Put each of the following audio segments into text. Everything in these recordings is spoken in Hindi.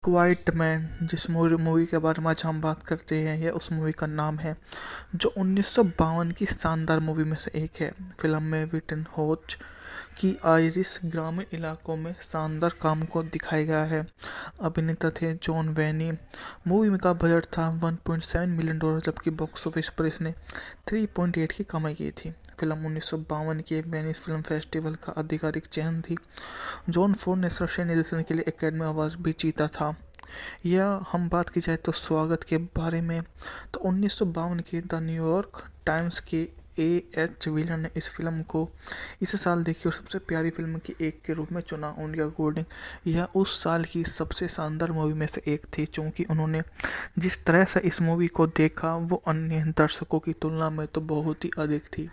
क्वाइट मैन जिस मूवी के बारे में आज हम बात करते हैं, यह उस मूवी का नाम है जो 1952 की शानदार मूवी में से एक है। फिल्म में विटन होच की आयरिश ग्रामीण इलाकों में शानदार काम को दिखाया गया है। अभिनेता थे जॉन वेनी। मूवी में का बजट था $1.7 मिलियन, जबकि बॉक्स ऑफिस पर इसने 3.8 की कमाई की थी। फिल्म 1952 के वेनिस फिल्म फेस्टिवल का आधिकारिक चयन थी। जॉन फोर्ड ने सर्वश्रेष्ठ निर्देशन के लिए एकेडमी अवार्ड भी जीता था। यह हम बात की जाए तो स्वागत के बारे में, तो 1952 की द न्यूयॉर्क टाइम्स के एच विलन ने इस फिल्म को इस साल देखी और सबसे प्यारी फिल्म की एक के रूप में चुना। उनके अकॉर्डिंग यह उस साल की सबसे शानदार मूवी में से एक थी, क्योंकि उन्होंने जिस तरह से इस मूवी को देखा वो अन्य दर्शकों की तुलना में तो बहुत ही अधिक थी।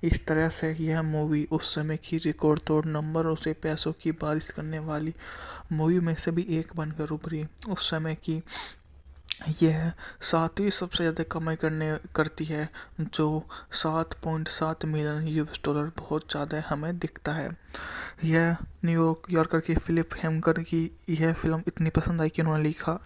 इस तरह से यह मूवी उस समय की रिकॉर्ड तोड़ नंबरों से पैसों की बारिश करने वाली मूवी में से भी एक बनकर उभरी। उस समय की यह 7वीं सबसे ज़्यादा कमाई करती है, जो 7.7 मिलियन US डॉलर बहुत ज़्यादा हमें दिखता है। यह न्यूयॉर्क यॉर्कर की फिलिप हेमकर की यह फिल्म इतनी पसंद आई कि उन्होंने लिखा,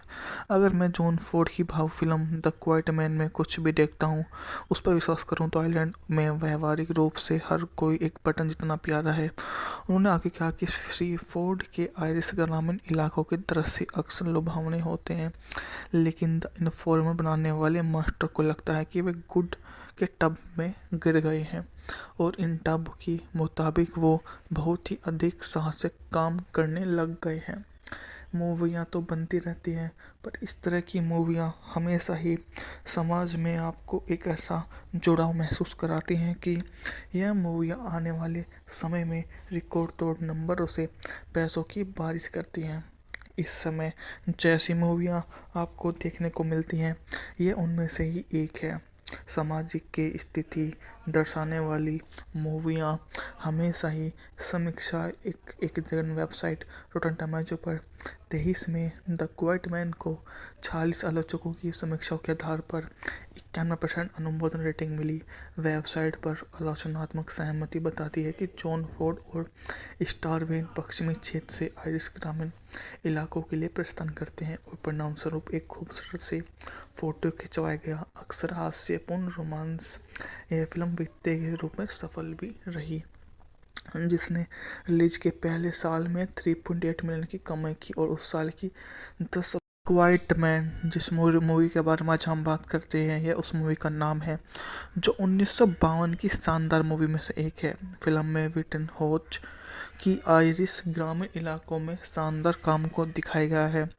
अगर मैं जॉन फोर्ड की भाव फिल्म द क्वाइट मैन में कुछ भी देखता हूँ, उस पर विश्वास करूँ तो आइलैंड में व्यवहारिक रूप से हर कोई एक बटन जितना प्यारा है। उन्होंने आगे कहा कि श्री फोर्ड के आयरिश ग्रामीण इलाकों के दृश्य अक्सर लुभावने होते हैं, लेकिन द इन्फॉर्मर बनाने वाले मास्टर को लगता है कि वे गुड के टब में गिर गए हैं और इन टब के मुताबिक वो बहुत ही अधिक साहसिक काम करने लग गए हैं। मूवियाँ तो बनती रहती हैं, पर इस तरह की मूवियाँ हमेशा ही समाज में आपको एक ऐसा जुड़ाव महसूस कराती हैं कि यह मूवियाँ आने वाले समय में रिकॉर्ड तोड़ नंबरों से पैसों की बारिश करती हैं। इस समय जैसी मूवियाँ आपको देखने को मिलती हैं, ये उनमें से ही एक है। सामाजिक की स्थिति दर्शाने वाली मूवियाँ हमेशा ही समीक्षा एक जगह वेबसाइट रोटन टोमेटो पर 23 में द क्वाइट मैन को 46 आलोचकों की समीक्षाओं के आधार पर 91% अनुमोदन रेटिंग मिली। वेबसाइट पर आलोचनात्मक सहमति बताती है कि जॉन फोर्ड और स्टारवेन पश्चिमी क्षेत्र से आयरिश ग्रामीण इलाकों के लिए प्रस्थान करते हैं और परिणाम स्वरूप एक खूबसूरत से फोटो खिंचवाया गया अक्सर हास्यपूर्ण रोमांस यह फिल्म वित्तीय के रूप में सफल भी रही, जिसने रिलीज के पहले साल में 3.8 मिलियन की कमाई की और उस साल की 10 क्वाइट मैन जिस मूवी के बारे में आज हम बात करते हैं, यह उस मूवी का नाम है जो 1952 की शानदार मूवी में से एक है। फिल्म में विटन होच की आयरिश ग्रामीण इलाकों में शानदार काम को दिखाया गया है।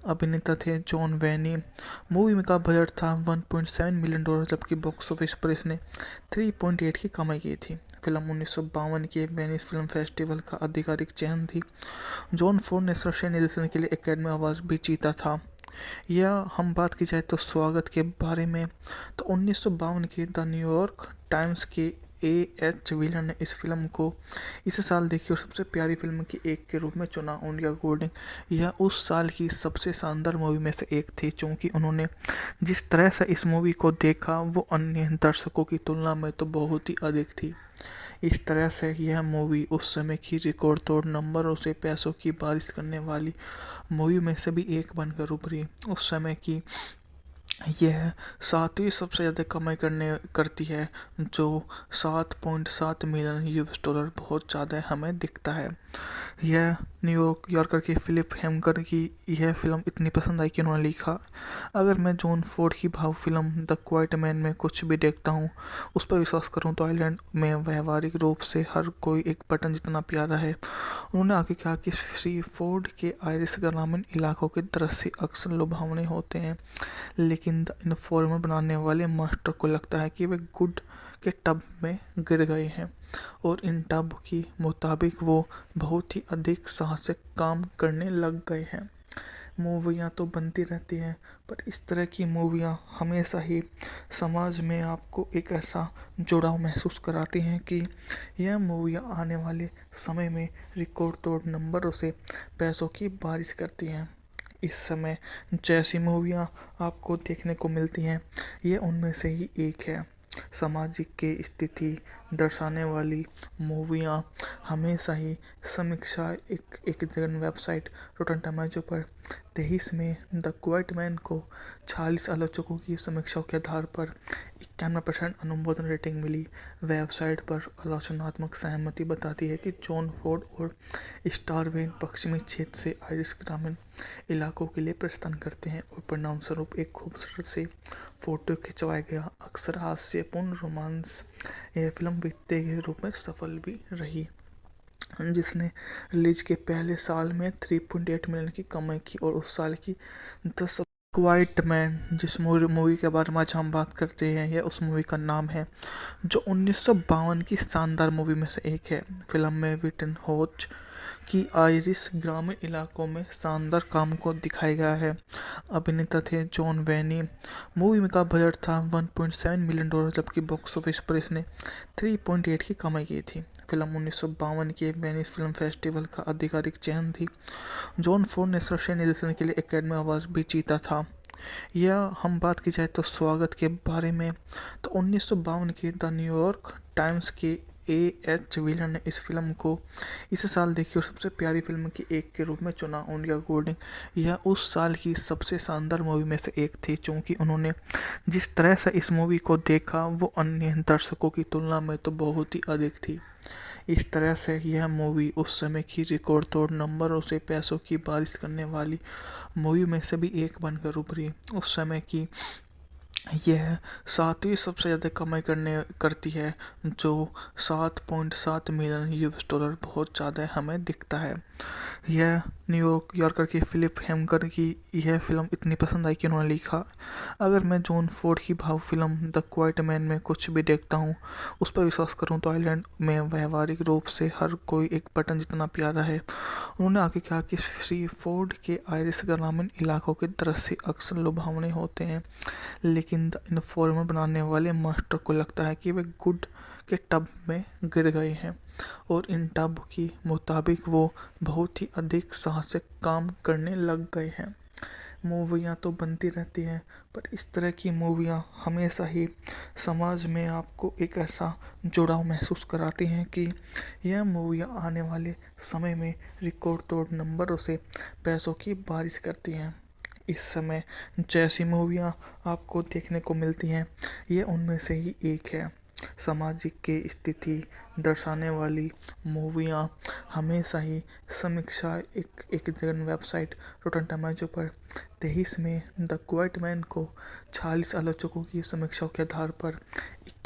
अभिनेता थे जॉन वेनी। मूवी में का बजट था $1.7 मिलियन, जबकि बॉक्स ऑफिस पर इसने 3.8 की कमाई की थी। फिल्म 1952 के वेनिस फिल्म फेस्टिवल का आधिकारिक चयन थी। जॉन फोर्ड ने सर्वश्रेष्ठ निर्देशन के लिए एकेडमी अवार्ड भी जीता था। यह हम बात की जाए तो स्वागत के बारे में, तो 1952 की द न्यूयॉर्क टाइम्स के एच विलन ने इस फिल्म को इस साल देखी और सबसे प्यारी फिल्म की एक के रूप में चुना। उनके अकॉर्डिंग यह उस साल की सबसे शानदार मूवी में से एक थी, क्योंकि उन्होंने जिस तरह से इस मूवी को देखा वो अन्य दर्शकों की तुलना में तो बहुत ही अधिक थी। इस तरह से यह मूवी उस समय की रिकॉर्ड तोड़ नंबरों से पैसों की बारिश करने वाली मूवी में से भी एक बनकर उभरी। उस समय की यह 7वीं सबसे ज़्यादा कमाई करती है, जो 7.7 मिलियन US डॉलर बहुत ज़्यादा हमें दिखता है। यह न्यूयॉर्क यॉर्कर की फिलिप हेमकर की यह फिल्म इतनी पसंद आई कि उन्होंने लिखा, अगर मैं जॉन फोर्ड की भाव फिल्म द क्वाइट मैन में कुछ भी देखता हूँ, उस पर विश्वास करूँ तो आइलैंड में व्यवहारिक रूप से हर कोई एक बटन जितना प्यारा है। उन्होंने आगे कहा कि श्री फोर्ड के आयरिश ग्रामीण इलाकों के दृश्य अक्सर लुभावने होते हैं, लेकिन द इन्फॉर्मर बनाने वाले मास्टर को लगता है कि वे गुड के टब में गिर गए हैं और इन टब के मुताबिक वो बहुत ही अधिक साहसिक काम करने लग गए हैं। मूवियाँ तो बनती रहती हैं, पर इस तरह की मूवियाँ हमेशा ही समाज में आपको एक ऐसा जुड़ाव महसूस कराती हैं कि यह मूवियाँ आने वाले समय में रिकॉर्ड तोड़ नंबरों से पैसों की बारिश करती हैं। इस समय जैसी मूवियाँ आपको देखने को मिलती हैं, ये उनमें से ही एक है। सामाजिक की स्थिति दर्शाने वाली मूवियाँ हमेशा ही समीक्षा एक जगह वेबसाइट रोटन टोमेटो पर 23 में द क्वाइट मैन को 46 आलोचकों की समीक्षाओं के आधार पर 91% अनुमोदन रेटिंग मिली। वेबसाइट पर आलोचनात्मक सहमति बताती है कि जॉन फोर्ड और स्टारवेन पश्चिमी क्षेत्र से आयरिश ग्रामीण इलाकों के लिए प्रस्थान करते हैं और परिणामस्वरूप एक खूबसूरत से फोटो खिंचवाया गया अक्सर हास्यपूर्ण रोमांस। यह फिल्म वित्तीय के रूप में सफल भी रही, जिसने रिलीज के पहले साल में 3.8 मिलियन की कमाई की और उस साल की 10 क्वाइट मैन जिस मूवी के बारे में आज हम बात करते हैं, यह उस मूवी का नाम है जो 1952 की शानदार मूवी में से एक है। फिल्म में विटन होच की आयरिश ग्रामीण इलाकों में शानदार काम को दिखाया गया है। अभिनेता थे जॉन वेनी। मूवी का बजट था $1.7 मिलियन, जबकि बॉक्स ऑफिस पर इसने 3.8 की कमाई की थी। फिल्म 1952 के वेनिस फिल्म फेस्टिवल का आधिकारिक चयन थी। जॉन फोर्ड ने सर्वश्रेष्ठ निर्देशन के लिए एकेडमी अवार्ड भी जीता था। यह हम बात की जाए तो स्वागत के बारे में, तो 1952 के द न्यूयॉर्क टाइम्स के एच विलन ने इस फिल्म को इस साल देखी और सबसे प्यारी फिल्म की एक के रूप में चुना। उनके अकॉर्डिंग यह उस साल की सबसे शानदार मूवी में से एक थी, क्योंकि उन्होंने जिस तरह से इस मूवी को देखा वो अन्य दर्शकों की तुलना में तो बहुत ही अधिक थी। इस तरह से यह मूवी उस समय की रिकॉर्ड तोड़ नंबरों से पैसों की बारिश करने वाली मूवी में से भी एक बनकर उभरी। उस समय की यह 7वीं सबसे ज़्यादा कमाई करती है, जो 7.7 मिलियन US डॉलर बहुत ज़्यादा हमें दिखता है। यह न्यूयॉर्क यॉर्कर की फिलिप हेमकर की यह फिल्म इतनी पसंद आई कि उन्होंने लिखा, अगर मैं जॉन फोर्ड की भाव फिल्म द क्वाइट मैन में कुछ भी देखता हूँ, उस पर विश्वास करूँ तो आइलैंड में व्यवहारिक रूप से हर कोई एक बटन जितना प्यारा है। उन्होंने आगे कहा कि श्री फोर्ड के आयरिश ग्रामीण इलाकों के दृश्य अक्सर लुभावने होते हैं, लेकिन द इन्फॉर्मर बनाने वाले मास्टर को लगता है कि वे गुड के टब में गिर गए हैं और इन टब के मुताबिक वो बहुत ही अधिक साहसिक काम करने लग गए हैं। मूवियाँ तो बनती रहती हैं, पर इस तरह की मूवियाँ हमेशा ही समाज में आपको एक ऐसा जुड़ाव महसूस कराती हैं कि यह मूवियाँ आने वाले समय में रिकॉर्ड तोड़ नंबरों से पैसों की बारिश करती हैं। इस समय जैसी मूवियाँ आपको देखने को मिलती हैं, ये उनमें से ही एक है। सामाजिक की स्थिति दर्शाने वाली मूवियाँ हमेशा ही समीक्षा एक जगह वेबसाइट रोटन टोमेटो पर 23 में द क्वाइट मैन को 46 आलोचकों की समीक्षाओं के आधार पर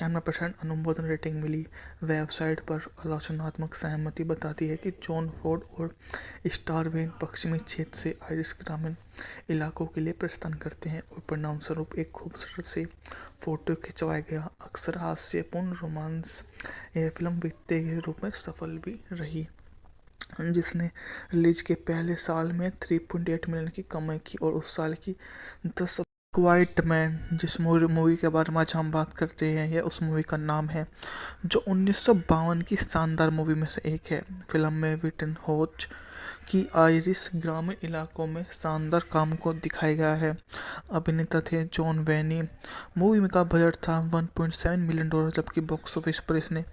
91% अनुमोदन रेटिंग मिली। वेबसाइट पर आलोचनात्मक सहमति बताती है कि जॉन फोर्ड और स्टारवेन पश्चिमी क्षेत्र से आयरिश ग्रामीण इलाकों के लिए प्रस्थान करते हैं और परिणामस्वरूप एक खूबसूरत से फोटो खिंचवाया गया अक्सर हास्यपूर्ण रोमांस। यह फिल्म वित्तीय के रूप में सफल भी रही, जिसने रिलीज के पहले साल में 3.8 मिलियन की कमाई की और उस साल की 10 क्वाइट मैन जिस मूवी के बारे में आज हम बात करते हैं, यह उस मूवी का नाम है जो 1952 की शानदार मूवी में से एक है। फिल्म में विटन होच की आयरिश ग्रामीण इलाकों में शानदार काम को दिखाया गया है। अभिनेता थे जॉन वेनी। मूवी का बजट था $1.7 मिलियन, जबकि बॉक्स ऑफिस पर इसने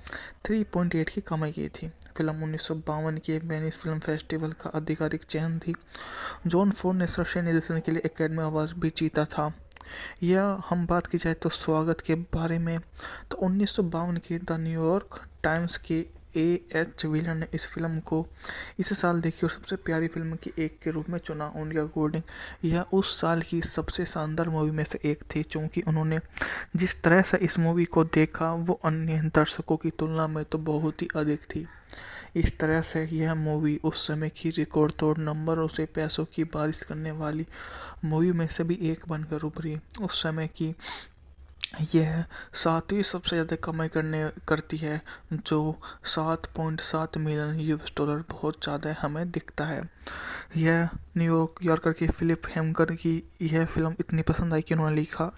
3.8 की कमाई की थी। फिल्म 1952 के वेनिस फिल्म फेस्टिवल का आधिकारिक चयन थी। जॉन फोर्ड ने सर्वश्रेष्ठ निर्देशन के लिए एकेडमी अवार्ड भी जीता था। यह हम बात की जाए तो स्वागत के बारे में, तो 1952 के द न्यूयॉर्क टाइम्स के एच विलन ने इस फिल्म को इस साल देखी और सबसे प्यारी फिल्म की एक के रूप में चुना। उनके अकॉर्डिंग यह उस साल की सबसे शानदार मूवी में से एक थी, क्योंकि उन्होंने जिस तरह से इस मूवी को देखा वो अन्य दर्शकों की तुलना में तो बहुत ही अधिक थी। इस तरह से यह मूवी उस समय की रिकॉर्ड तोड़ नंबरों से पैसों की बारिश करने वाली मूवी में से भी एक बनकर उभरी। उस समय की यह 7वीं सबसे ज़्यादा कमाई करती है, जो 7.7 मिलियन US डॉलर बहुत ज़्यादा हमें दिखता है। यह न्यूयॉर्क यॉर्कर की फिलिप हेमकर की यह फिल्म इतनी पसंद आई कि उन्होंने लिखा,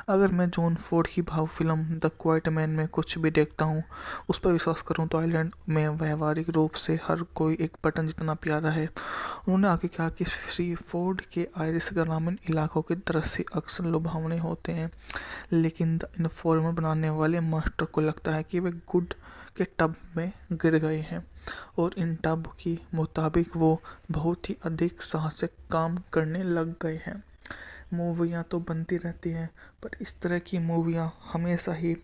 अगर मैं जॉन फोर्ड की भाव फिल्म द क्वाइट मैन में कुछ भी देखता हूँ, उस पर विश्वास करूँ तो आइलैंड में व्यवहारिक रूप से हर कोई एक बटन जितना प्यारा है। उन्होंने आगे कहा कि श्री फोर्ड के आयरिश ग्रामीण इलाकों के दृश्य अक्सर लुभावने होते हैं, लेकिन लेकिन द इन्फॉर्मर बनाने वाले मास्टर को लगता है कि वे गुड के टब में गिर गए हैं और इन टब के मुताबिक वो बहुत ही अधिक साहसिक काम करने लग गए हैं। मूवियाँ तो बनती रहती हैं, पर इस तरह की मूवियाँ हमेशा ही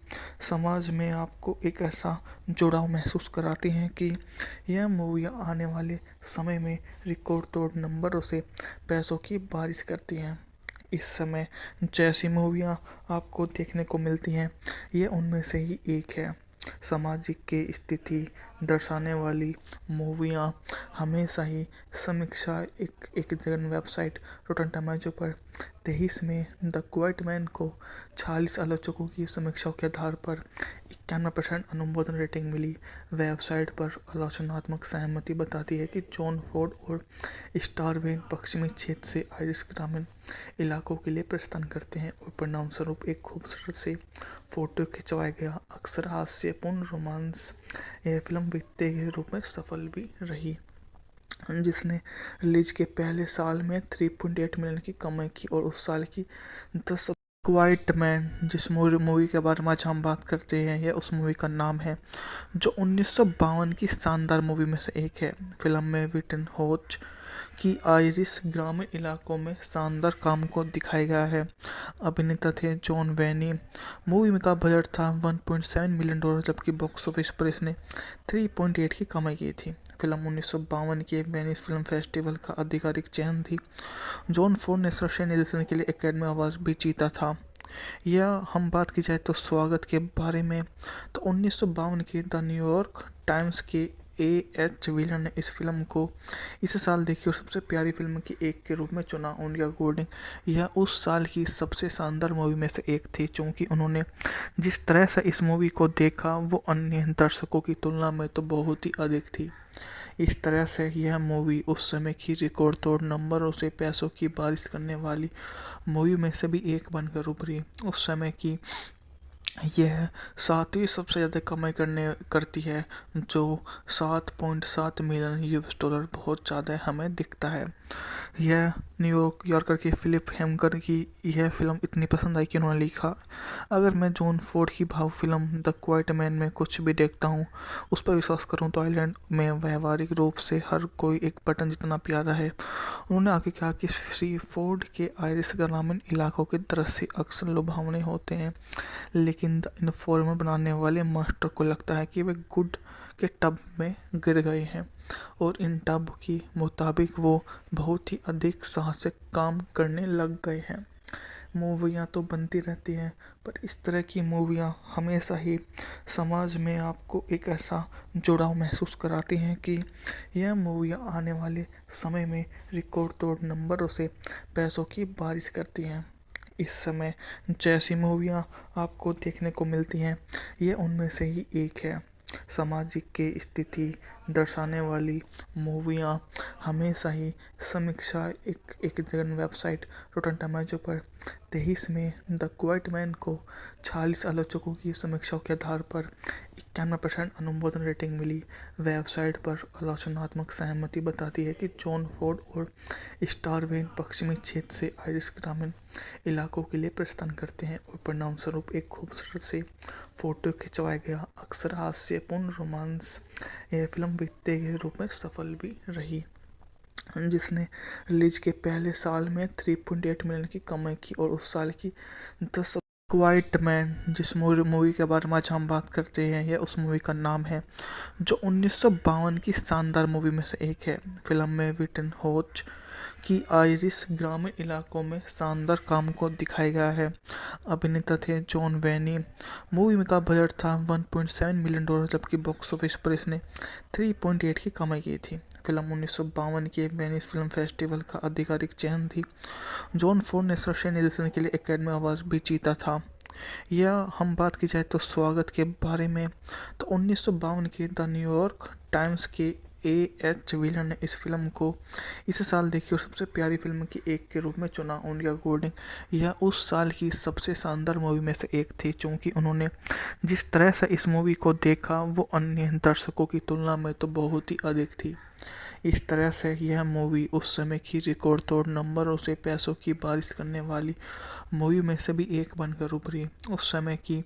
समाज में आपको एक ऐसा जुड़ाव महसूस कराती हैं कि यह मूवियाँ आने वाले समय में रिकॉर्ड तोड़ नंबरों से पैसों की बारिश करती हैं। इस समय जैसी मूवियाँ आपको देखने को मिलती हैं, ये उनमें से ही एक है। सामाजिक की स्थिति दर्शाने वाली मूवियाँ हमेशा ही समीक्षा एक जगह वेबसाइट रोटन टोमेटो पर 23 में द क्वाइट मैन को 46 आलोचकों की समीक्षाओं के आधार पर 91% अनुमोदन रेटिंग मिली। वेबसाइट पर आलोचनात्मक सहमति बताती है कि जॉन फोर्ड और स्टारवेन पश्चिमी क्षेत्र से आयरिश ग्रामीण इलाकों के लिए प्रस्थान करते हैं और परिणाम स्वरूप एक खूबसूरत से फोटो खिंचवाया गया अक्सर हास्यपूर्ण रोमांस यह फिल्म वित्तीय के रूप में सफल भी रही, जिसने रिलीज के पहले साल में 3.8 मिलियन की कमाई की और उस साल की 10 क्वाइट मैन जिस मूवी के बारे में आज हम बात करते हैं, यह उस मूवी का नाम है जो 1952 की शानदार मूवी में से एक है। फिल्म में विटन होच की आयरिश ग्रामीण इलाकों में शानदार काम को दिखाया गया है। अभिनेता थे जॉन वेनी। मूवी का बजट था $1.7 मिलियन, जबकि बॉक्स ऑफिस पर इसने 3.8 की कमाई की थी। फिल्म 1952 के वेनिस फिल्म फेस्टिवल का आधिकारिक चयन थी। जॉन फोर्ड ने सर्वश्रेष्ठ निर्देशन के लिए एकेडमी अवार्ड भी जीता था। यह हम बात की जाए तो स्वागत के बारे में, तो 1952 की द न्यूयॉर्क टाइम्स के A.H. व्हीलर ने इस फिल्म को इस साल देखी और सबसे प्यारी फिल्म की एक के रूप में चुना। उनके अकॉर्डिंग यह उस साल की सबसे शानदार मूवी में से एक थी, क्योंकि उन्होंने जिस तरह से इस मूवी को देखा वो अन्य दर्शकों की तुलना में तो बहुत ही अधिक थी। इस तरह से यह मूवी उस समय की रिकॉर्ड तोड़ नंबरों से पैसों की बारिश करने वाली मूवी में से भी एक बनकर उभरी। उस समय की यह 7वीं सबसे ज़्यादा कमाई करती है, जो 7.7 मिलियन $, बहुत ज़्यादा हमें दिखता है। यह न्यूयॉर्क यॉर्कर की फिलिप हेमकर की यह फिल्म इतनी पसंद आई कि उन्होंने लिखा, अगर मैं जॉन फोर्ड की भाव फिल्म द क्वाइट मैन में कुछ भी देखता हूँ, उस पर विश्वास करूँ तो आइलैंड में व्यवहारिक रूप से हर कोई एक बटन जितना प्यारा है। उन्होंने आगे कहा कि श्री फोर्ड के आयरिश ग्रामीण इलाकों के दृश्य अक्सर लुभावने होते हैं, लेकिन द इन्फॉर्मर बनाने वाले मास्टर को लगता है कि वे गुड के टब में गिर गए हैं और इन टब के मुताबिक वो बहुत ही अधिक साहसिक काम करने लग गए हैं। मूवियाँ तो बनती रहती हैं, पर इस तरह की मूवियाँ हमेशा ही समाज में आपको एक ऐसा जुड़ाव महसूस कराती हैं कि यह मूवियाँ आने वाले समय में रिकॉर्ड तोड़ नंबरों से पैसों की बारिश करती हैं। इस समय जैसी मूवियाँ आपको देखने को मिलती हैं, ये उनमें से ही एक है। सामाजिक की स्थिति दर्शाने वाली मूवियाँ हमेशा ही समीक्षा एक जगह वेबसाइट रोटन टोमेटो पर 23 में द क्वाइट मैन को 46 आलोचकों की समीक्षाओं के आधार पर 91% अनुमोदन रेटिंग मिली। वेबसाइट पर आलोचनात्मक सहमति बताती है कि जॉन फोर्ड और स्टारवेन पश्चिमी क्षेत्र से आयरिश ग्रामीण इलाकों के लिए प्रस्थान करते हैं और परिणाम स्वरूप एक खूबसूरत से फोटो खिंचवाया गया अक्सर हास्यपूर्ण रोमांस यह फिल्म वित्तीय के रूप में सफल भी रही, जिसने रिलीज के पहले साल में 3.8 मिलियन की कमाई की और उस साल की 10 क्वाइट मैन जिस मूवी के बारे में आज हम बात करते हैं, यह उस मूवी का नाम है जो 1952 की शानदार मूवी में से एक है। फिल्म में विटन होच की आयरिश ग्रामीण इलाकों में शानदार काम को दिखाया गया है। अभिनेता थे जॉन वेनी। मूवी का बजट था $1.7 मिलियन, जबकि बॉक्स ऑफिस पर इसने 3.8 की कमाई की थी। फिल्म 1952 के वेनिस फिल्म फेस्टिवल का आधिकारिक चयन थी। जॉन फोर्ड ने सर्वश्रेष्ठ निर्देशन के लिए एकेडमी अवार्ड भी जीता था। यह हम बात की जाए तो स्वागत के बारे में, तो 1952 की द न्यूयॉर्क टाइम्स के A.H. व्हीलर ने इस फिल्म को इस साल देखी और सबसे प्यारी फिल्म की एक के रूप में चुना। उनके अकॉर्डिंग यह उस साल की सबसे शानदार मूवी में से एक थी, क्योंकि उन्होंने जिस तरह से इस मूवी को देखा वो अन्य दर्शकों की तुलना में तो बहुत ही अधिक थी। इस तरह से यह मूवी उस समय की रिकॉर्ड तोड़ नंबरों से पैसों की बारिश करने वाली मूवी में से भी एक बनकर उभरी। उस समय की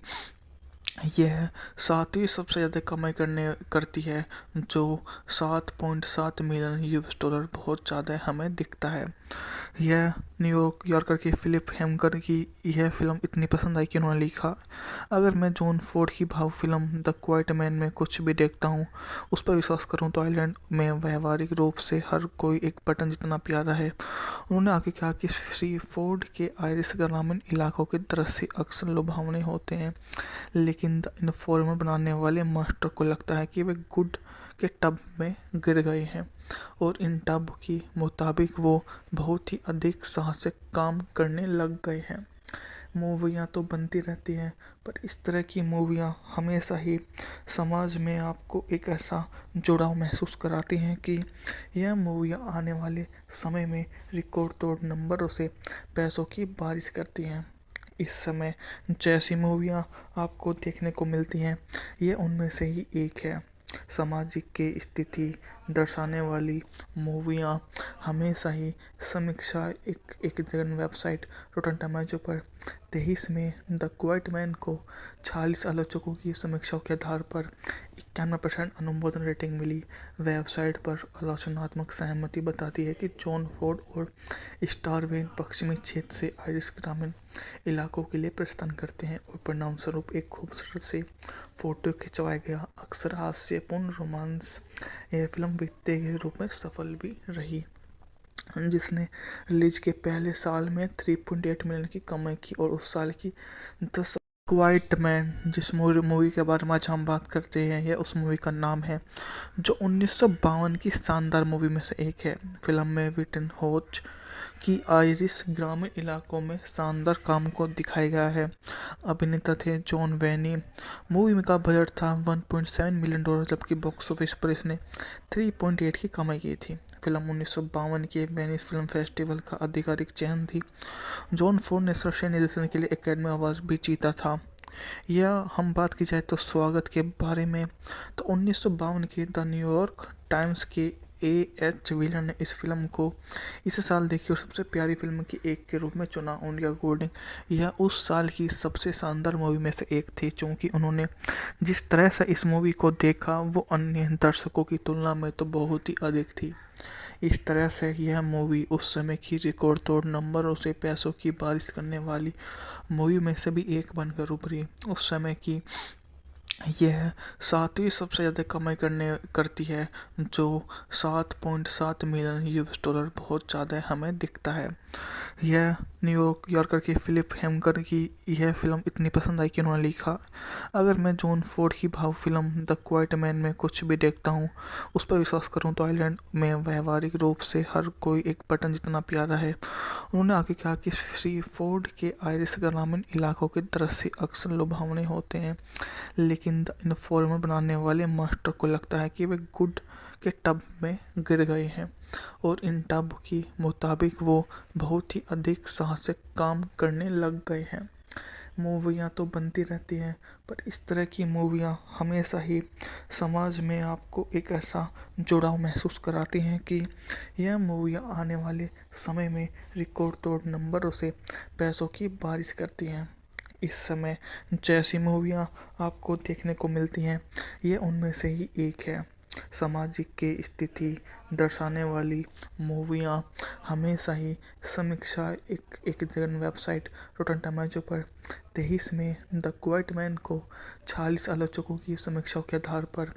यह सातवीं सबसे ज़्यादा कमाई करती है, जो 7.7 मिलियन यूएस डॉलर बहुत ज़्यादा हमें दिखता है। यह न्यूयॉर्क यॉर्कर के फिलिप हेमकर की यह फिल्म इतनी पसंद आई कि उन्होंने लिखा, अगर मैं जॉन फोर्ड की भाव फिल्म द क्वाइट मैन में कुछ भी देखता हूँ, उस पर विश्वास करूँ तो आइलैंड में व्यवहारिक रूप से हर कोई एक बटन जितना प्यारा है। उन्होंने आगे कहा कि श्री फोर्ड के आयरिश ग्रामीण इलाकों के दृश्य अक्सर लुभावने होते हैं, लेकिन द इन्फॉर्मर बनाने वाले मास्टर को लगता है कि वे गुड के टब में गिर गए हैं और इन टब के मुताबिक वो बहुत ही अधिक साहसिक काम करने लग गए हैं। मूवियाँ तो बनती रहती हैं, पर इस तरह की मूवियाँ हमेशा ही समाज में आपको एक ऐसा जुड़ाव महसूस कराती हैं कि यह मूवियाँ आने वाले समय में रिकॉर्ड तोड़ नंबरों से पैसों की बारिश करती हैं। इस समय जैसी मूवियाँ आपको देखने को मिलती हैं, ये उनमें से ही एक है। सामाजिक की स्थिति दर्शाने वाली मूवियाँ हमेशा ही समीक्षा एक जगह वेबसाइट रोटन टोमेटो पर 23 में द क्वाइट मैन को 46 आलोचकों की समीक्षाओं के आधार पर 91% अनुमोदन रेटिंग मिली। वेबसाइट पर आलोचनात्मक सहमति बताती है कि जॉन फोर्ड और स्टार वेन पश्चिमी क्षेत्र से आयरिश ग्रामीण इलाकों के लिए प्रस्थान करते हैं और परिणाम स्वरूप एक खूबसूरत से फोटो खिंचवाया गया अक्सर हास्यपूर्ण रोमांस यह फिल्म वित्तीय के रूप में सफल भी रही, जिसने रिलीज के पहले साल में 3.8 मिलियन की कमाई की और उस साल की 10 क्वाइट मैन जिस मूवी के बारे में आज हम बात करते हैं, यह उस मूवी का नाम है जो 1952 की शानदार मूवी में से एक है। फिल्म में विटन होच की आयरिश ग्रामीण इलाकों में शानदार काम को दिखाया गया है। अभिनेता थे जॉन वेनी। मूवी में का बजट था 1.7 मिलियन डॉलर, जबकि बॉक्स ऑफिस पर इसने 3.8 की कमाई की थी। फिल्म 1952 के वेनिस फिल्म फेस्टिवल का आधिकारिक चयन थी। जॉन फोर्ड ने सर्वश्रेष्ठ निर्देशन के लिए एकेडमी अवार्ड भी जीता था। यह हम बात की जाए तो स्वागत के बारे में, तो 1952 के द न्यूयॉर्क टाइम्स के एच विलन ने इस फिल्म को इस साल देखी और सबसे प्यारी फिल्म की एक के रूप में चुना। उनके अकॉर्डिंग यह उस साल की सबसे शानदार मूवी में से एक थी, क्योंकि उन्होंने जिस तरह से इस मूवी को देखा वो अन्य दर्शकों की तुलना में तो बहुत ही अधिक थी। इस तरह से यह मूवी उस समय की रिकॉर्ड तोड़ नंबरों से पैसों की बारिश करने वाली मूवी में से भी एक बनकर उभरी। उस समय की यह सातवीं सबसे ज़्यादा कमाई करती है, जो 7.7 मिलियन यूएस डॉलर बहुत ज़्यादा हमें दिखता है। यह न्यूयॉर्क यॉर्कर के फिलिप हेमकर की यह फिल्म इतनी पसंद आई कि उन्होंने लिखा, अगर मैं जॉन फोर्ड की भाव फिल्म द क्वाइट मैन में कुछ भी देखता हूँ, उस पर विश्वास करूँ तो आइलैंड में व्यवहारिक रूप से हर कोई एक बटन जितना प्यारा है। उन्होंने आगे कहा कि श्री फोर्ड के आयरिश ग्रामीण इलाकों के दृश्य अक्सर लुभावने होते हैं, लेकिन द इन्फॉर्मर बनाने वाले मास्टर को लगता है कि वे गुड के टब में गिर गए हैं और इन टब के मुताबिक वो बहुत ही अधिक साहसिक काम करने लग गए हैं। मूवियाँ तो बनती रहती हैं, पर इस तरह की मूवियाँ हमेशा ही समाज में आपको एक ऐसा जुड़ाव महसूस कराती हैं कि यह मूवियाँ आने वाले समय में रिकॉर्ड तोड़ नंबरों से पैसों की बारिश करती हैं। इस समय जैसी मूवियाँ आपको देखने को मिलती हैं, ये उनमें से ही एक है। सामाजिक की स्थिति दर्शाने वाली मूवियाँ हमेशा ही समीक्षा एक जगह वेबसाइट रोटन टोमेटो पर 23 में द क्वाइट मैन को 46 आलोचकों की समीक्षाओं के आधार पर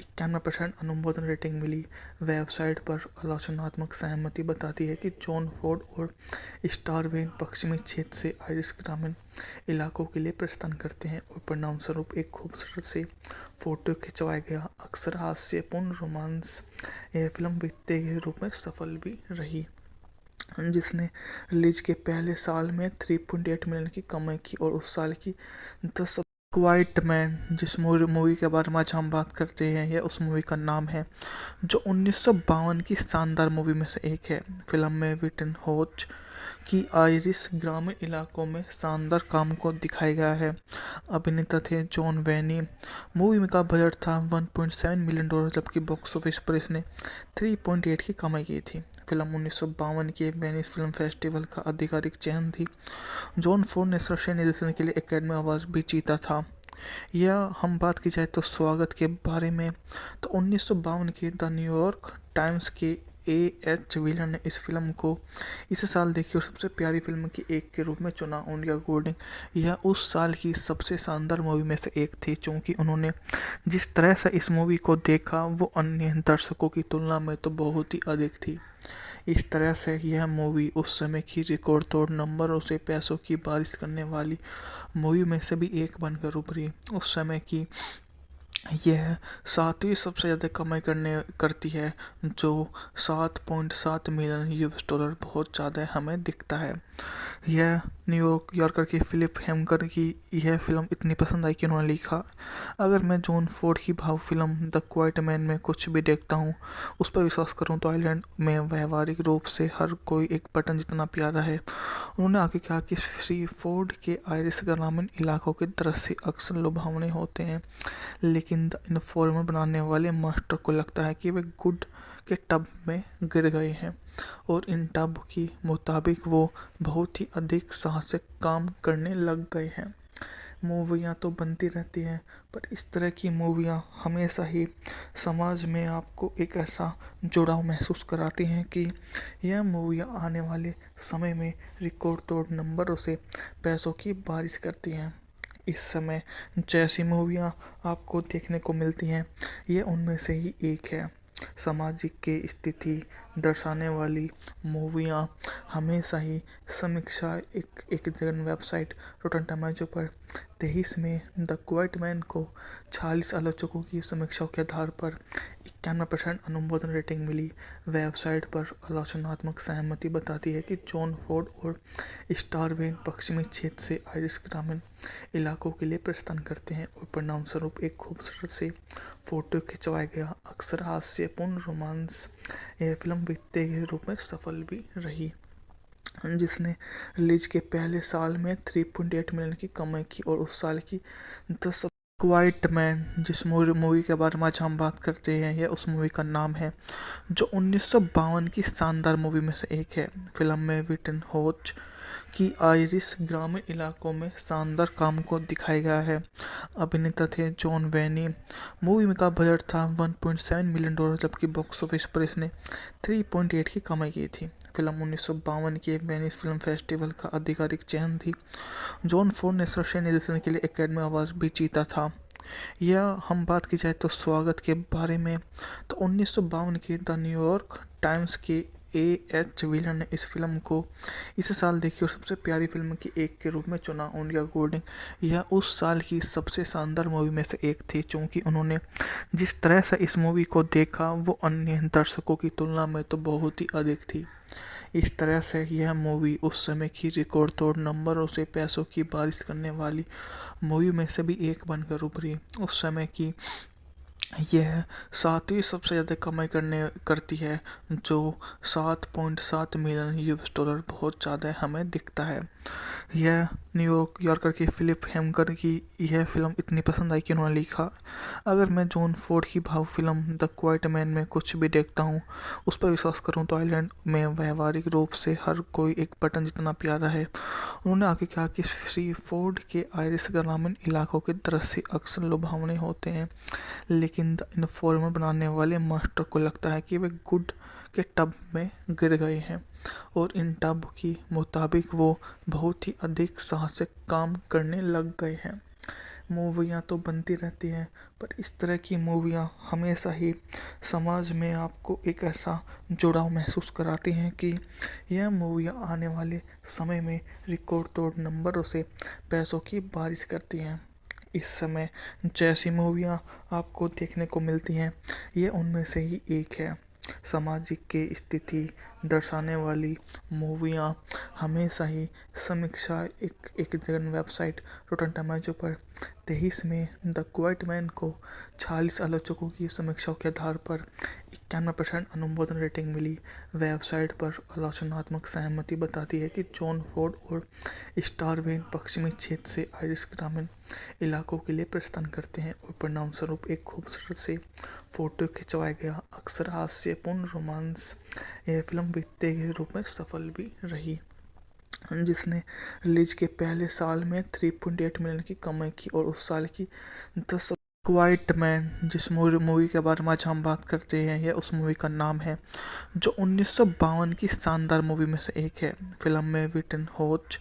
91% अनुमोदन रेटिंग मिली। वेबसाइट पर आलोचनात्मक सहमति बताती है कि जॉन फोर्ड और स्टार वेन पश्चिमी क्षेत्र से आयरिश ग्रामीण इलाकों के लिए प्रस्थान करते हैं और परिणाम स्वरूप एक खूबसूरत से फोटो खिंचवाया गया अक्सर हास्यपूर्ण रोमांस यह फिल्म वित्तीय के रूप में सफल भी रही, जिसने रिलीज के पहले साल में 3.8 मिलियन की कमाई की और उस साल की 10 क्वाइट मैन जिस मूवी के बारे में आज हम बात करते हैं, यह उस मूवी का नाम है जो 1952 की शानदार मूवी में से एक है। फिल्म में विटन होच कि आयरिश ग्रामीण इलाकों में शानदार काम को दिखाया गया है। अभिनेता थे जॉन वेनी। मूवी का बजट था $1.7 मिलियन, जबकि बॉक्स ऑफिस पर इसने 3.8 की कमाई की थी। फिल्म 1952 के वेनिस फिल्म फेस्टिवल का आधिकारिक चयन थी। जॉन फोर्ड ने सर्वश्रेष्ठ निर्देशन के लिए एकेडमी अवार्ड भी जीता था। यह हम बात की जाए तो स्वागत के बारे में, तो 1952 के द न्यूयॉर्क टाइम्स के एच व्हीलर ने इस फिल्म को इस साल देखी और सबसे प्यारी फिल्म की एक के रूप में चुना। उनके अकॉर्डिंग यह उस साल की सबसे शानदार मूवी में से एक थी, क्योंकि उन्होंने जिस तरह से इस मूवी को देखा वो अन्य दर्शकों की तुलना में तो बहुत ही अधिक थी। इस तरह से यह मूवी उस समय की रिकॉर्ड तोड़ नंबरों से पैसों की बारिश करने वाली मूवी में से भी एक बनकर उभरी। उस समय की यह 7वीं सबसे ज़्यादा कमाई करती है, जो 7.7 मिलियन US डॉलर बहुत ज़्यादा हमें दिखता है। यह न्यूयॉर्क यॉर्कर की फिलिप हेमकर की यह फिल्म इतनी पसंद आई कि उन्होंने लिखा, अगर मैं जॉन फोर्ड की भाव फिल्म द क्वाइट मैन में कुछ भी देखता हूँ, उस पर विश्वास करूँ तो आइलैंड में व्यवहारिक रूप से हर कोई एक बटन जितना प्यारा है। उन्होंने आगे कहा कि श्री फोर्ड के आयरिश ग्रामीण इलाकों के दृश्य अक्सर लुभावने होते हैं, लेकिन द इन्फॉर्मर बनाने वाले मास्टर को लगता है कि वे गुड के टब में गिर गए हैं और इन टब की मुताबिक वो बहुत ही अधिक साहसिक काम करने लग गए हैं। मूवियाँ तो बनती रहती हैं, पर इस तरह की मूवियाँ हमेशा ही समाज में आपको एक ऐसा जुड़ाव महसूस कराती हैं कि यह मूवियाँ आने वाले समय में रिकॉर्ड तोड़ नंबरों से पैसों की बारिश करती हैं। इस समय जैसी मूवियाँ आपको देखने को मिलती हैं, ये उनमें से ही एक है। सामाजिक के स्थिति दर्शाने वाली मूवियाँ हमेशा ही समीक्षा एक जगह वेबसाइट रोटन टोमेटो पर 23 में द क्वाइट मैन को 46 आलोचकों की समीक्षाओं के आधार पर 91% अनुमोदन रेटिंग मिली। वेबसाइट पर आलोचनात्मक सहमति बताती है कि जॉन फोर्ड और स्टार वेन पश्चिमी क्षेत्र से आयरिश ग्रामीण इलाकों के लिए प्रस्थान करते हैं और परिणामस्वरूप एक खूबसूरत से फोटो खिंचवाया गया अक्सर हास्यपूर्ण रोमांस यह फिल्म वित्तीय के रूप में सफल भी रही, जिसने रिलीज के पहले साल में 3.8 मिलियन की कमाई की और उस साल की 10 क्वाइट मैन जिस मूवी के बारे में आज हम बात करते हैं, यह उस मूवी का नाम है जो 1952 की शानदार मूवी में से एक है। फिल्म में विटन होच की आयरिश ग्रामीण इलाकों में शानदार काम को दिखाया गया है। अभिनेता थे जॉन वेनी। मूवी का बजट था $1.7 मिलियन, जबकि बॉक्स ऑफिस पर इसने 3.8 की कमाई की थी। फिल्म 1952 के वेनिस फिल्म फेस्टिवल का आधिकारिक चयन थी। जॉन फोर्ड ने सर्वश्रेष्ठ निर्देशन के लिए एकेडमी अवार्ड भी जीता था। यह हम बात की जाए तो स्वागत के बारे में, तो 1952 के द न्यूयॉर्क टाइम्स के एच व्हीलर ने इस फिल्म को इस साल देखी और सबसे प्यारी फिल्म की एक के रूप में चुना। उनके अकॉर्डिंग यह उस साल की सबसे शानदार मूवी में से एक थी, क्योंकि उन्होंने जिस तरह से इस मूवी को देखा वो अन्य दर्शकों की तुलना में तो बहुत ही अधिक थी। इस तरह से यह मूवी उस समय की रिकॉर्ड तोड़ नंबरों से पैसों की बारिश करने वाली मूवी में से भी एक बनकर उभरी। उस समय की यह 7वीं सबसे ज़्यादा कमाई करती है, जो 7.7 मिलियन US डॉलर बहुत ज़्यादा हमें दिखता है। यह न्यूयॉर्क यॉर्कर की फिलिप हेमकर की यह फिल्म इतनी पसंद आई कि उन्होंने लिखा, अगर मैं जॉन फोर्ड की भाव फिल्म द क्वाइट मैन में कुछ भी देखता हूँ, उस पर विश्वास करूँ तो आइलैंड में व्यवहारिक रूप से हर कोई एक बटन जितना प्यारा है। उन्होंने आगे कहा कि श्री फोर्ड के आयरिश ग्रामीण इलाकों के दृश्य अक्सर लुभावने होते हैं, लेकिन द इन्फॉर्मर बनाने वाले मास्टर को लगता है कि वे गुड के टब में गिर गए हैं और इन टब की मुताबिक वो बहुत ही अधिक साहसिक काम करने लग गए हैं। मूवियाँ तो बनती रहती हैं, पर इस तरह की मूवियाँ हमेशा ही समाज में आपको एक ऐसा जुड़ाव महसूस कराती हैं कि यह मूवियाँ आने वाले समय में रिकॉर्ड तोड़ नंबरों से पैसों की बारिश करती हैं। इस समय जैसी मूवियाँ आपको देखने को मिलती हैं, ये उनमें से ही एक है। सामाजिक के स्थिति दर्शाने वाली मूवियाँ हमेशा ही समीक्षा एक जगह वेबसाइट रोटन टोमेटो पर 23 में द क्वाइट मैन को 46 आलोचकों की समीक्षाओं के आधार पर 91% अनुमोदन रेटिंग मिली। वेबसाइट पर आलोचनात्मक सहमति बताती है कि जॉन फोर्ड और स्टारवेन पश्चिमी क्षेत्र से आयरिश ग्रामीण इलाकों के लिए प्रस्थान करते हैं और परिणामस्वरूप एक खूबसूरत से फोटो खिंचवाया गया अक्सर हास्यपूर्ण रोमांस। यह फिल्म वित्तीय के रूप में सफल भी रही, जिसने रिलीज के पहले साल में 3.8 मिलियन की कमाई की और उस साल की 10 क्वाइट मैन, जिस मूवी के बारे में आज हम बात करते हैं, यह उस मूवी का नाम है जो 1952 की शानदार मूवी में से एक है। फिल्म में विटन होच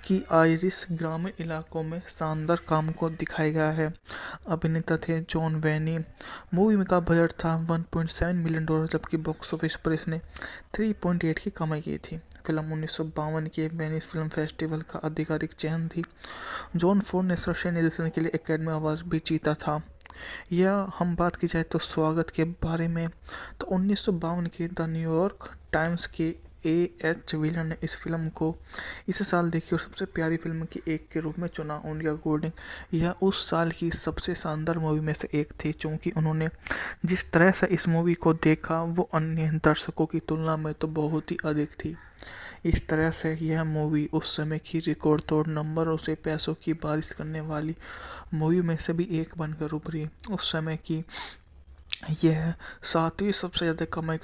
की आयरिश ग्रामीण इलाकों में शानदार काम को दिखाया गया है। अभिनेता थे जॉन वेनी। मूवी का बजट था 1.7 मिलियन डॉलर, जबकि बॉक्स ऑफिस पर इसने 3.8 की कमाई की थी। फिल्म 1952 के वेनिस फिल्म फेस्टिवल का आधिकारिक चयन थी। जॉन फोर्ड ने सर्वश्रेष्ठ निर्देशन के लिए एकेडमी अवार्ड भी जीता था। यह हम बात की जाए तो स्वागत के बारे में, तो 1952 के द न्यूयॉर्क टाइम्स के एच विलन ने इस फिल्म को इस साल देखी और सबसे प्यारी फिल्म की एक के रूप में चुना। उनके अकॉर्डिंग यह उस साल की सबसे शानदार मूवी में से एक थी, क्योंकि उन्होंने जिस तरह से इस मूवी को देखा वो अन्य दर्शकों की तुलना में तो बहुत ही अधिक थी। इस तरह से यह मूवी उस समय की रिकॉर्ड तोड़ नंबरों से पैसों की बारिश करने वाली मूवी में से भी एक बनकर उभरी। उस समय की यह 7वीं सबसे ज़्यादा कमाई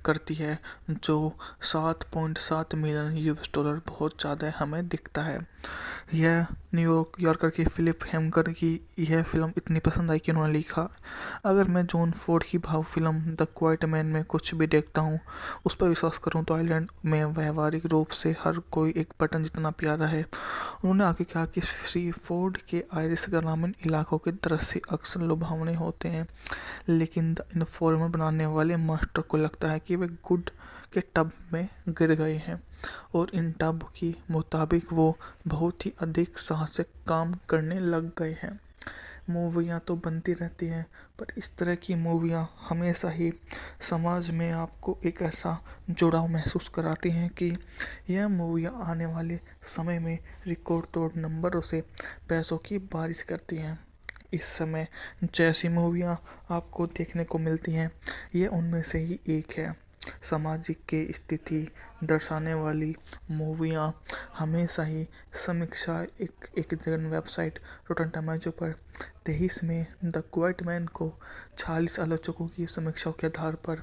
करती है, जो 7.7 मिलियन यूएस डॉलर बहुत ज़्यादा हमें दिखता है। यह न्यूयॉर्क यॉर्कर के फिलिप हेमकर की यह फिल्म इतनी पसंद आई कि उन्होंने लिखा, अगर मैं जॉन फोर्ड की भाव फिल्म द क्वाइट मैन में कुछ भी देखता हूँ, उस पर विश्वास करूँ तो आइलैंड में व्यवहारिक रूप से हर कोई एक बटन जितना प्यारा है। उन्होंने आगे कहा कि श्री फोर्ड के आयरिश ग्रामीण इलाकों के दृश्य अक्सर लुभावने होते हैं, लेकिन द इन्फॉर्मर बनाने वाले मास्टर को लगता है कि वे गुड के टब में गिर गए हैं और इन टब के मुताबिक वो बहुत ही अधिक साहसिक काम करने लग गए हैं। मूवियाँ तो बनती रहती हैं, पर इस तरह की मूवियाँ हमेशा ही समाज में आपको एक ऐसा जुड़ाव महसूस कराती हैं कि यह मूवियाँ आने वाले समय में रिकॉर्ड तोड़ नंबरों से पैसों की बारिश करती हैं। इस समय जैसी मूवियाँ आपको देखने को मिलती हैं, ये उनमें से ही एक है। सामाजिक के स्थिति दर्शाने वाली मूवियाँ हमेशा ही समीक्षा एक जगह वेबसाइट रोटन टोमेटो पर 23 में द क्वाइट मैन को 46 आलोचकों की समीक्षाओं के आधार पर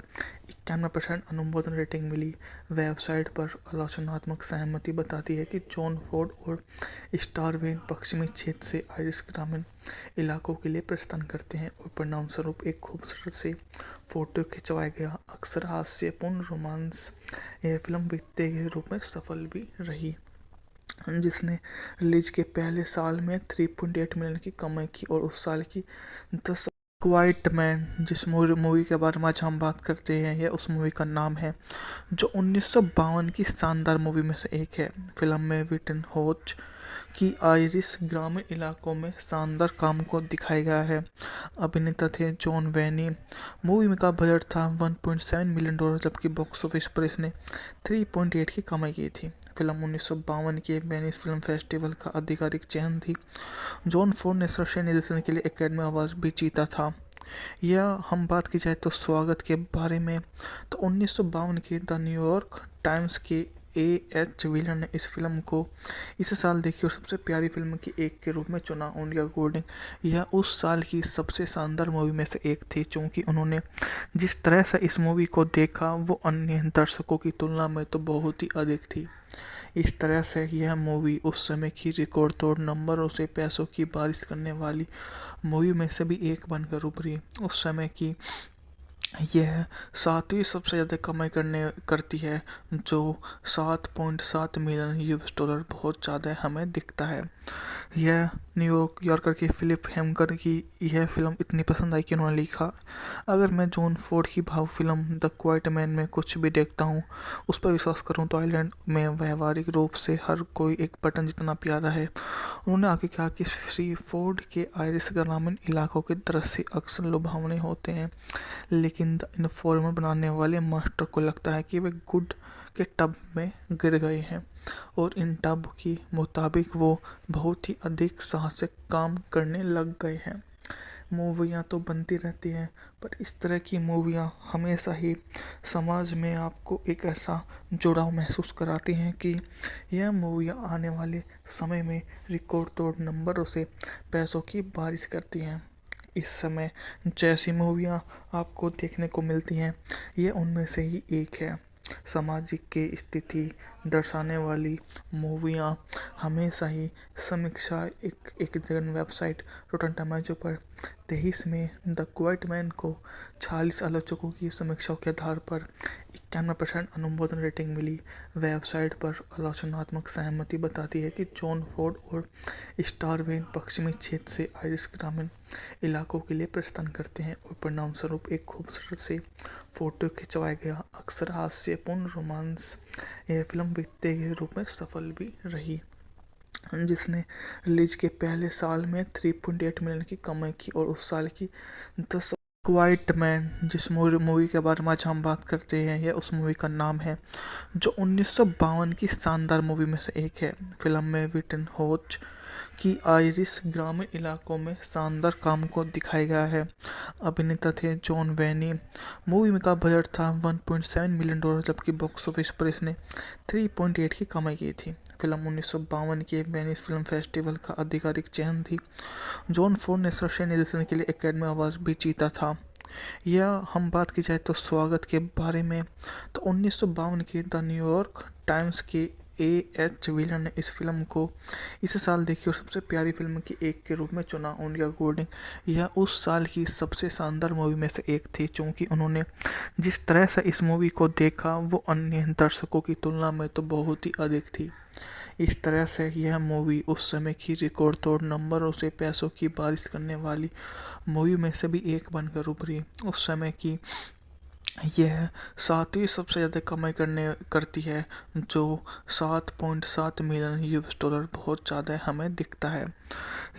91% अनुमोदन रेटिंग मिली। वेबसाइट पर आलोचनात्मक सहमति बताती है कि जॉन फोर्ड और स्टारवेन पश्चिमी क्षेत्र से आयरिश ग्रामीण इलाकों के लिए प्रस्थान करते हैं और परिणामस्वरूप एक खूबसूरत से फोटो खिंचवाया गया अक्सर हास्यपूर्ण रोमांस। यह फिल्म वित्तीय के रूप में सफल भी रही, जिसने रिलीज के पहले साल में 3.8 मिलियन की कमाई की और उस साल की 10 क्वाइट मैन, जिस मूवी के बारे में आज हम बात करते हैं, यह उस मूवी का नाम है जो 1952 की शानदार मूवी में से एक है। फिल्म में विटन होच की आयरिश ग्रामीण इलाकों में शानदार काम को दिखाया गया है। अभिनेता थे जॉन वेनी। मूवी का बजट था 1.7 मिलियन डॉलर, जबकि बॉक्स ऑफिस पर इसने 3.8 की कमाई की थी। फिल्म 1952 के वेनिस फिल्म फेस्टिवल का आधिकारिक चयन थी। जॉन फोर्ड ने सर्वश्रेष्ठ निर्देशन के लिए एकेडमी अवार्ड भी जीता था। यह हम बात की जाए तो स्वागत के बारे में, तो 1952 के द न्यूयॉर्क टाइम्स के एच विलन ने इस फिल्म को इस साल देखी और सबसे प्यारी फिल्म की एक के रूप में चुना। उनके अकॉर्डिंग यह उस साल की सबसे शानदार मूवी में से एक थी, क्योंकि उन्होंने जिस तरह से इस मूवी को देखा वो अन्य दर्शकों की तुलना में तो बहुत ही अधिक थी। इस तरह से यह मूवी उस समय की रिकॉर्ड तोड़ नंबरों से पैसों की बारिश करने वाली मूवी में से भी एक बनकर उभरी। उस समय की यह 7वीं सबसे ज़्यादा कमाई करती है, जो 7.7 मिलियन यूएस डॉलर बहुत ज़्यादा हमें दिखता है। यह न्यूयॉर्क यॉर्कर के फिलिप हेमकर की यह फिल्म इतनी पसंद आई कि उन्होंने लिखा, अगर मैं जॉन फोर्ड की भाव फिल्म द क्वाइट मैन में कुछ भी देखता हूँ, उस पर विश्वास करूँ तो आइलैंड में व्यवहारिक रूप से हर कोई एक बटन जितना प्यारा है। उन्होंने आगे कहा कि श्री फोर्ड के आयरिश ग्रामीण इलाकों के दृश्य अक्सर लुभावने होते हैं, लेकिन द इन्फॉर्मर बनाने वाले मास्टर को लगता है कि वे गुड के टब में गिर गए हैं और इन टब के मुताबिक वो बहुत ही अधिक साहसिक काम करने लग गए हैं। मूवियाँ तो बनती रहती हैं, पर इस तरह की मूवियाँ हमेशा ही समाज में आपको एक ऐसा जुड़ाव महसूस कराती हैं कि यह मूवियाँ आने वाले समय में रिकॉर्ड तोड़ नंबरों से पैसों की बारिश करती हैं। इस समय जैसी मूवियाँ आपको देखने को मिलती हैं, ये उनमें से ही एक है। सामाजिक की स्थिति दर्शाने वाली मूवियाँ हमेशा ही समीक्षा एक जगह वेबसाइट रोटन टोमेटो पर 23 में द क्वाइट मैन को 46 आलोचकों की समीक्षाओं के आधार पर 91% अनुमोदन रेटिंग मिली। वेबसाइट पर आलोचनात्मक सहमति बताती है कि जॉन फोर्ड और स्टारवेन पश्चिमी क्षेत्र से आयरिश ग्रामीण इलाकों के लिए प्रस्थान करते हैं और परिणाम स्वरूप एक खूबसूरत से फोटो खिंचवाया गया अक्सर हास्यपूर्ण रोमांस। यह फिल्म वित्तीय के रूप में सफल भी रही, जिसने रिलीज के पहले साल में 3.8 मिलियन की कमाई की और उस साल की 10 क्वाइट मैन जिस मूवी के बारे में आज हम बात करते हैं, यह उस मूवी का नाम है जो 1952 की शानदार मूवी में से एक है। फिल्म में विटन होच की आयरिश ग्रामीण इलाकों में शानदार काम को दिखाया गया है। अभिनेता थे जॉन वेनी। मूवी का बजट था $1.7 मिलियन, जबकि बॉक्स ऑफिस पर इसने 3.8 की कमाई की थी। फिल्म 1952 के वेनिस फिल्म फेस्टिवल का आधिकारिक चयन थी। जॉन फोर्ड ने सर्वश्रेष्ठ निर्देशन के लिए एकेडमी अवार्ड भी जीता था। यह हम बात की जाए तो स्वागत के बारे में, तो 1952 के द न्यूयॉर्क टाइम्स के A.H. व्हीलर ने इस फिल्म को इस साल देखी और सबसे प्यारी फिल्म की एक के रूप में चुना। उनके अकॉर्डिंग यह उस साल की सबसे शानदार मूवी में से एक थी, क्योंकि उन्होंने जिस तरह से इस मूवी को देखा वो अन्य दर्शकों की तुलना में तो बहुत ही अधिक थी। इस तरह से यह मूवी उस समय की रिकॉर्ड तोड़ नंबरों से पैसों की बारिश करने वाली मूवी में से भी एक बनकर उभरी। उस समय की यह 7वीं सबसे ज़्यादा कमाई करती है, जो 7.7 मिलियन US डॉलर बहुत ज़्यादा हमें दिखता है।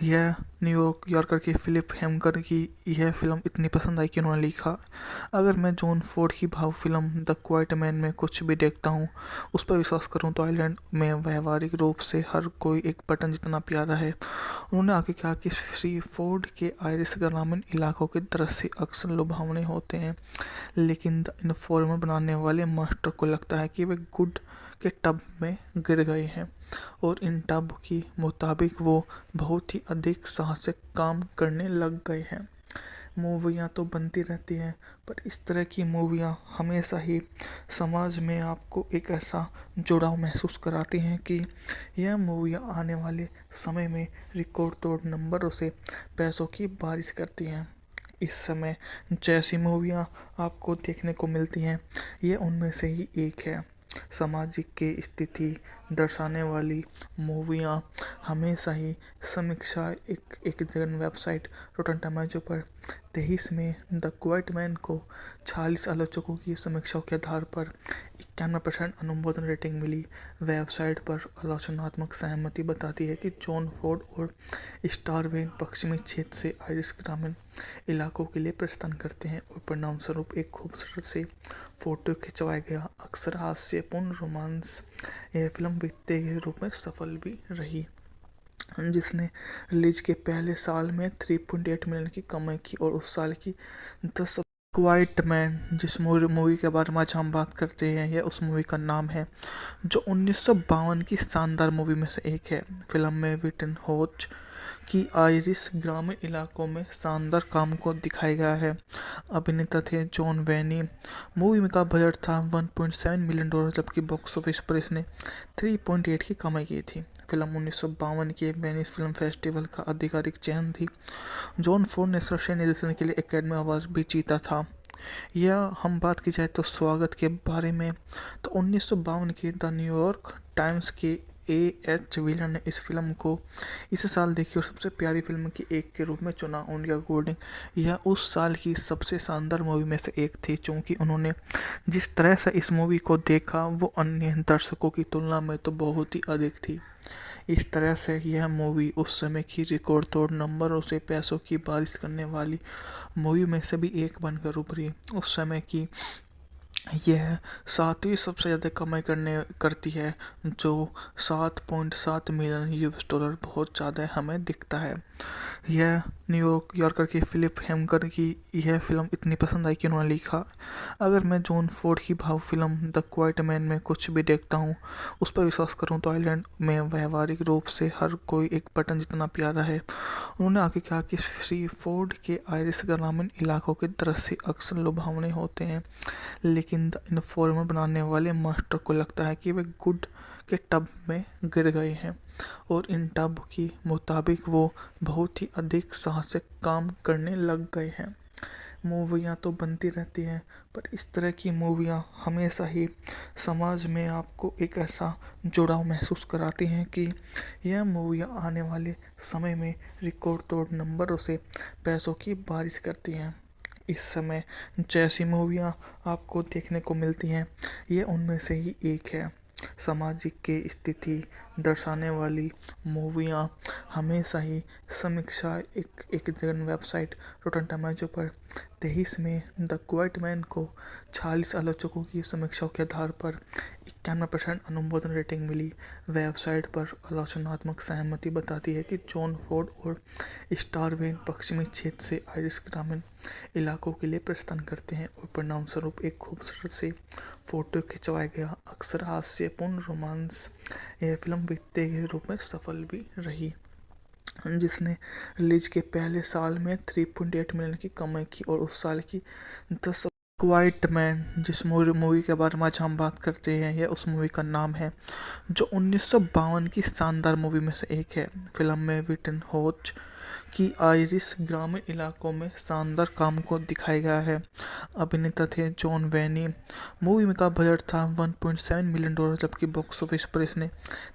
यह न्यूयॉर्क यॉर्कर की फिलिप हेमकर की यह फिल्म इतनी पसंद आई कि उन्होंने लिखा, अगर मैं जॉन फोर्ड की भाव फिल्म द क्वाइट मैन में कुछ भी देखता हूँ, उस पर विश्वास करूँ तो आइलैंड में व्यवहारिक रूप से हर कोई एक बटन जितना प्यारा है। उन्होंने आगे कहा कि श्री फोर्ड के आयरिश ग्रामीण इलाकों के दृश्य अक्सर लुभावने होते हैं, लेकिन द इन्फॉर्मर बनाने वाले मास्टर को लगता है कि वे गुड के टब में गिर गए हैं और इन टब की मुताबिक वो बहुत ही अधिक साहसिक काम करने लग गए हैं। मूवियाँ तो बनती रहती हैं, पर इस तरह की मूवियाँ हमेशा ही समाज में आपको एक ऐसा जुड़ाव महसूस कराती हैं कि यह मूवियाँ आने वाले समय में रिकॉर्ड तोड़ नंबरों से पैसों की बारिश करती हैं। इस समय जैसी मूवियाँ आपको देखने को मिलती हैं, ये उनमें से ही एक है। सामाजिक की स्थिति दर्शाने वाली मूवियाँ हमेशा ही समीक्षा एक जगह वेबसाइट रोटन टोमेटो पर 23 में द क्वाइट मैन को 46 आलोचकों की समीक्षाओं के आधार पर 91% अनुमोदन रेटिंग मिली। वेबसाइट पर आलोचनात्मक सहमति बताती है कि जॉन फोर्ड और स्टारवेन पश्चिमी क्षेत्र से आयरिश ग्रामीण इलाकों के लिए प्रस्थान करते हैं और परिणाम स्वरूप एक खूबसूरत से फोटो खिंचवाया गया अक्सर हास्यपूर्ण रोमांस। यह फिल्म वित्तीय के रूप में सफल भी रही, जिसने रिलीज के पहले साल में 3.8 मिलियन की कमाई की और उस साल की 10 क्वाइट मैन जिस मूवी के बारे में आज हम बात करते हैं, यह उस मूवी का नाम है जो 1952 की शानदार मूवी में से एक है। फिल्म में विटन होच की आयरिश ग्रामीण इलाकों में शानदार काम को दिखाया गया है। अभिनेता थे जॉन वेनी। मूवी का बजट था $1.7 मिलियन, जबकि बॉक्स ऑफिस पर इसने 3.8 की कमाई की थी। फिल्म 1952 के वेनिस फिल्म फेस्टिवल का आधिकारिक चयन थी। जॉन फोर्ड ने सर्वश्रेष्ठ निर्देशन के लिए एकेडमी अवार्ड भी जीता था। यह हम बात की जाए तो स्वागत के बारे में, तो 1952 के द न्यूयॉर्क टाइम्स के A.H. व्हीलर ने इस फिल्म को इस साल देखी और सबसे प्यारी फिल्म की एक के रूप में चुना। उनके अकॉर्डिंग यह उस साल की सबसे शानदार मूवी में से एक थी, क्योंकि उन्होंने जिस तरह से इस मूवी को देखा वो अन्य दर्शकों की तुलना में तो बहुत ही अधिक थी। इस तरह से यह मूवी उस समय की रिकॉर्ड तोड़ नंबरों से पैसों की बारिश करने वाली मूवी में से भी एक बनकर उभरी। उस समय की यह सातवीं सबसे ज़्यादा कमाई करती है, जो 7.7 मिलियन यूएस डॉलर बहुत ज़्यादा हमें दिखता है। यह न्यूयॉर्क यॉर्कर की फिलिप हेमकर की यह फिल्म इतनी पसंद आई कि उन्होंने लिखा, अगर मैं जॉन फोर्ड की भाव फिल्म द क्वाइट मैन में कुछ भी देखता हूँ, उस पर विश्वास करूँ तो आइलैंड में व्यवहारिक रूप से हर कोई एक बटन जितना प्यारा है। उन्होंने आगे कहा कि श्री फोर्ड के आयरिश ग्रामीण इलाकों के दृश्य अक्सर लुभावने होते हैं, लेकिन द इन्फॉर्मर बनाने वाले मास्टर को लगता है कि वे गुड के टब में गिर गए हैं और इन टब के मुताबिक वो बहुत ही अधिक साहसिक काम करने लग गए हैं। मूवियाँ तो बनती रहती हैं, पर इस तरह की मूवियाँ हमेशा ही समाज में आपको एक ऐसा जुड़ाव महसूस कराती हैं कि यह मूवियाँ आने वाले समय में रिकॉर्ड तोड़ नंबरों से पैसों की बारिश करती हैं। इस समय जैसी मूवियाँ आपको देखने को मिलती हैं, ये उनमें से ही एक है। सामाजिक की स्थिति दर्शाने वाली मूवियाँ हमेशा ही समीक्षा एक जगह वेबसाइट रोटन टोमेटो पर 23 में द क्वाइट मैन को 46 आलोचकों की समीक्षाओं के आधार पर 91% अनुमोदन रेटिंग मिली। वेबसाइट पर आलोचनात्मक सहमति बताती है कि जॉन फोर्ड और स्टारवेन पश्चिमी क्षेत्र से आयरिश ग्रामीण इलाकों के लिए प्रस्थान करते हैं और परिणाम स्वरूप एक खूबसूरत से फोटो खिंचवाया गया अक्सर हास्यपूर्ण रोमांस। यह फिल्म वित्तीय के रूप में सफल भी रही, जिसने रिलीज के पहले साल में 3.8 मिलियन की कमाई की और उस साल की 10 क्वाइट मैन जिस मूवी के बारे में आज हम बात करते हैं, यह उस मूवी का नाम है जो 1952 की शानदार मूवी में से एक है। फिल्म में विटन होच की आयरिश ग्रामीण इलाकों में शानदार काम को दिखाया गया है। अभिनेता थे जॉन वेनी। मूवी का बजट था 1.7 मिलियन डॉलर, जबकि बॉक्स ऑफिस पर इसने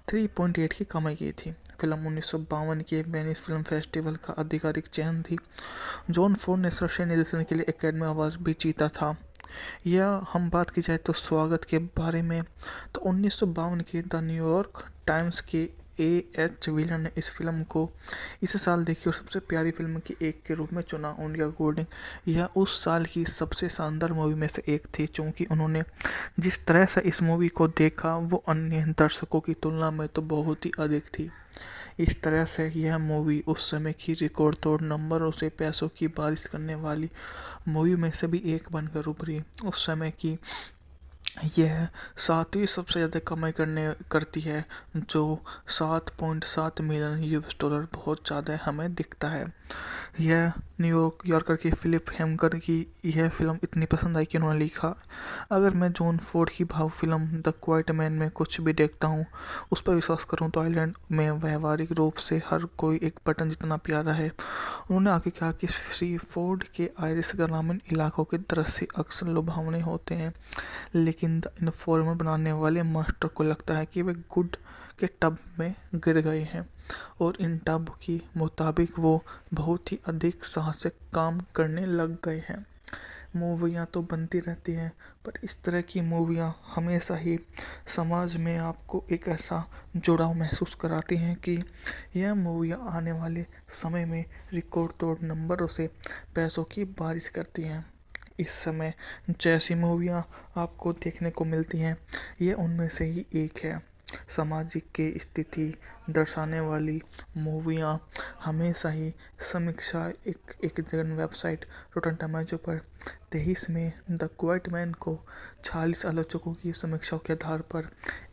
3.8 की कमाई की थी। फिल्म 1952 के वेनिस फिल्म फेस्टिवल का आधिकारिक चयन थी। जॉन फोर्ड ने सर्वश्रेष्ठ निर्देशन के लिए एकेडमी अवार्ड भी जीता था। यह हम बात की जाए तो स्वागत के बारे में, तो 1952 के द न्यूयॉर्क टाइम्स के एच विलन ने इस फिल्म को इस साल देखी और सबसे प्यारी फिल्म की एक के रूप में चुना। उनके अकॉर्डिंग यह उस साल की सबसे शानदार मूवी में से एक थी, क्योंकि उन्होंने जिस तरह से इस मूवी को देखा वो अन्य दर्शकों की तुलना में तो बहुत ही अधिक थी। इस तरह से यह मूवी उस समय की रिकॉर्ड तोड़ नंबरों से पैसों की बारिश करने वाली मूवी में से भी एक बनकर उभरी। उस समय की यह सातवीं सबसे ज़्यादा कमाई करती है, जो 7.7 मिलियन यूएस डॉलर बहुत ज़्यादा हमें दिखता है। यह न्यूयॉर्क यॉर्कर की फिलिप हेमकर की यह फिल्म इतनी पसंद आई कि उन्होंने लिखा, अगर मैं जॉन फोर्ड की भाव फिल्म द क्वाइट मैन में कुछ भी देखता हूँ, उस पर विश्वास करूँ तो आइलैंड में व्यवहारिक रूप से हर कोई एक बटन जितना प्यारा है। उन्होंने आगे कहा कि श्री फोर्ड के आयरिश ग्रामीण इलाकों के दृश्य अक्सर लुभावने होते हैं, लेकिन द इन्फॉर्मर बनाने वाले मास्टर को लगता है कि वे गुड के टब में गिर गए हैं और इन टब के मुताबिक वो बहुत ही अधिक साहसिक काम करने लग गए हैं। मूवियाँ तो बनती रहती हैं, पर इस तरह की मूवियाँ हमेशा ही समाज में आपको एक ऐसा जुड़ाव महसूस कराती हैं कि यह मूवियाँ आने वाले समय में रिकॉर्ड तोड़ नंबरों से पैसों की बारिश करती हैं। इस समय जैसी मूवियाँ आपको देखने को मिलती हैं, ये उनमें से ही एक है। सामाजिक की स्थिति दर्शाने वाली मूवियाँ हमेशा ही समीक्षा एक जगह वेबसाइट रोटन टोमेटो पर 23 में द क्वाइट मैन को 46 आलोचकों की समीक्षाओं के आधार पर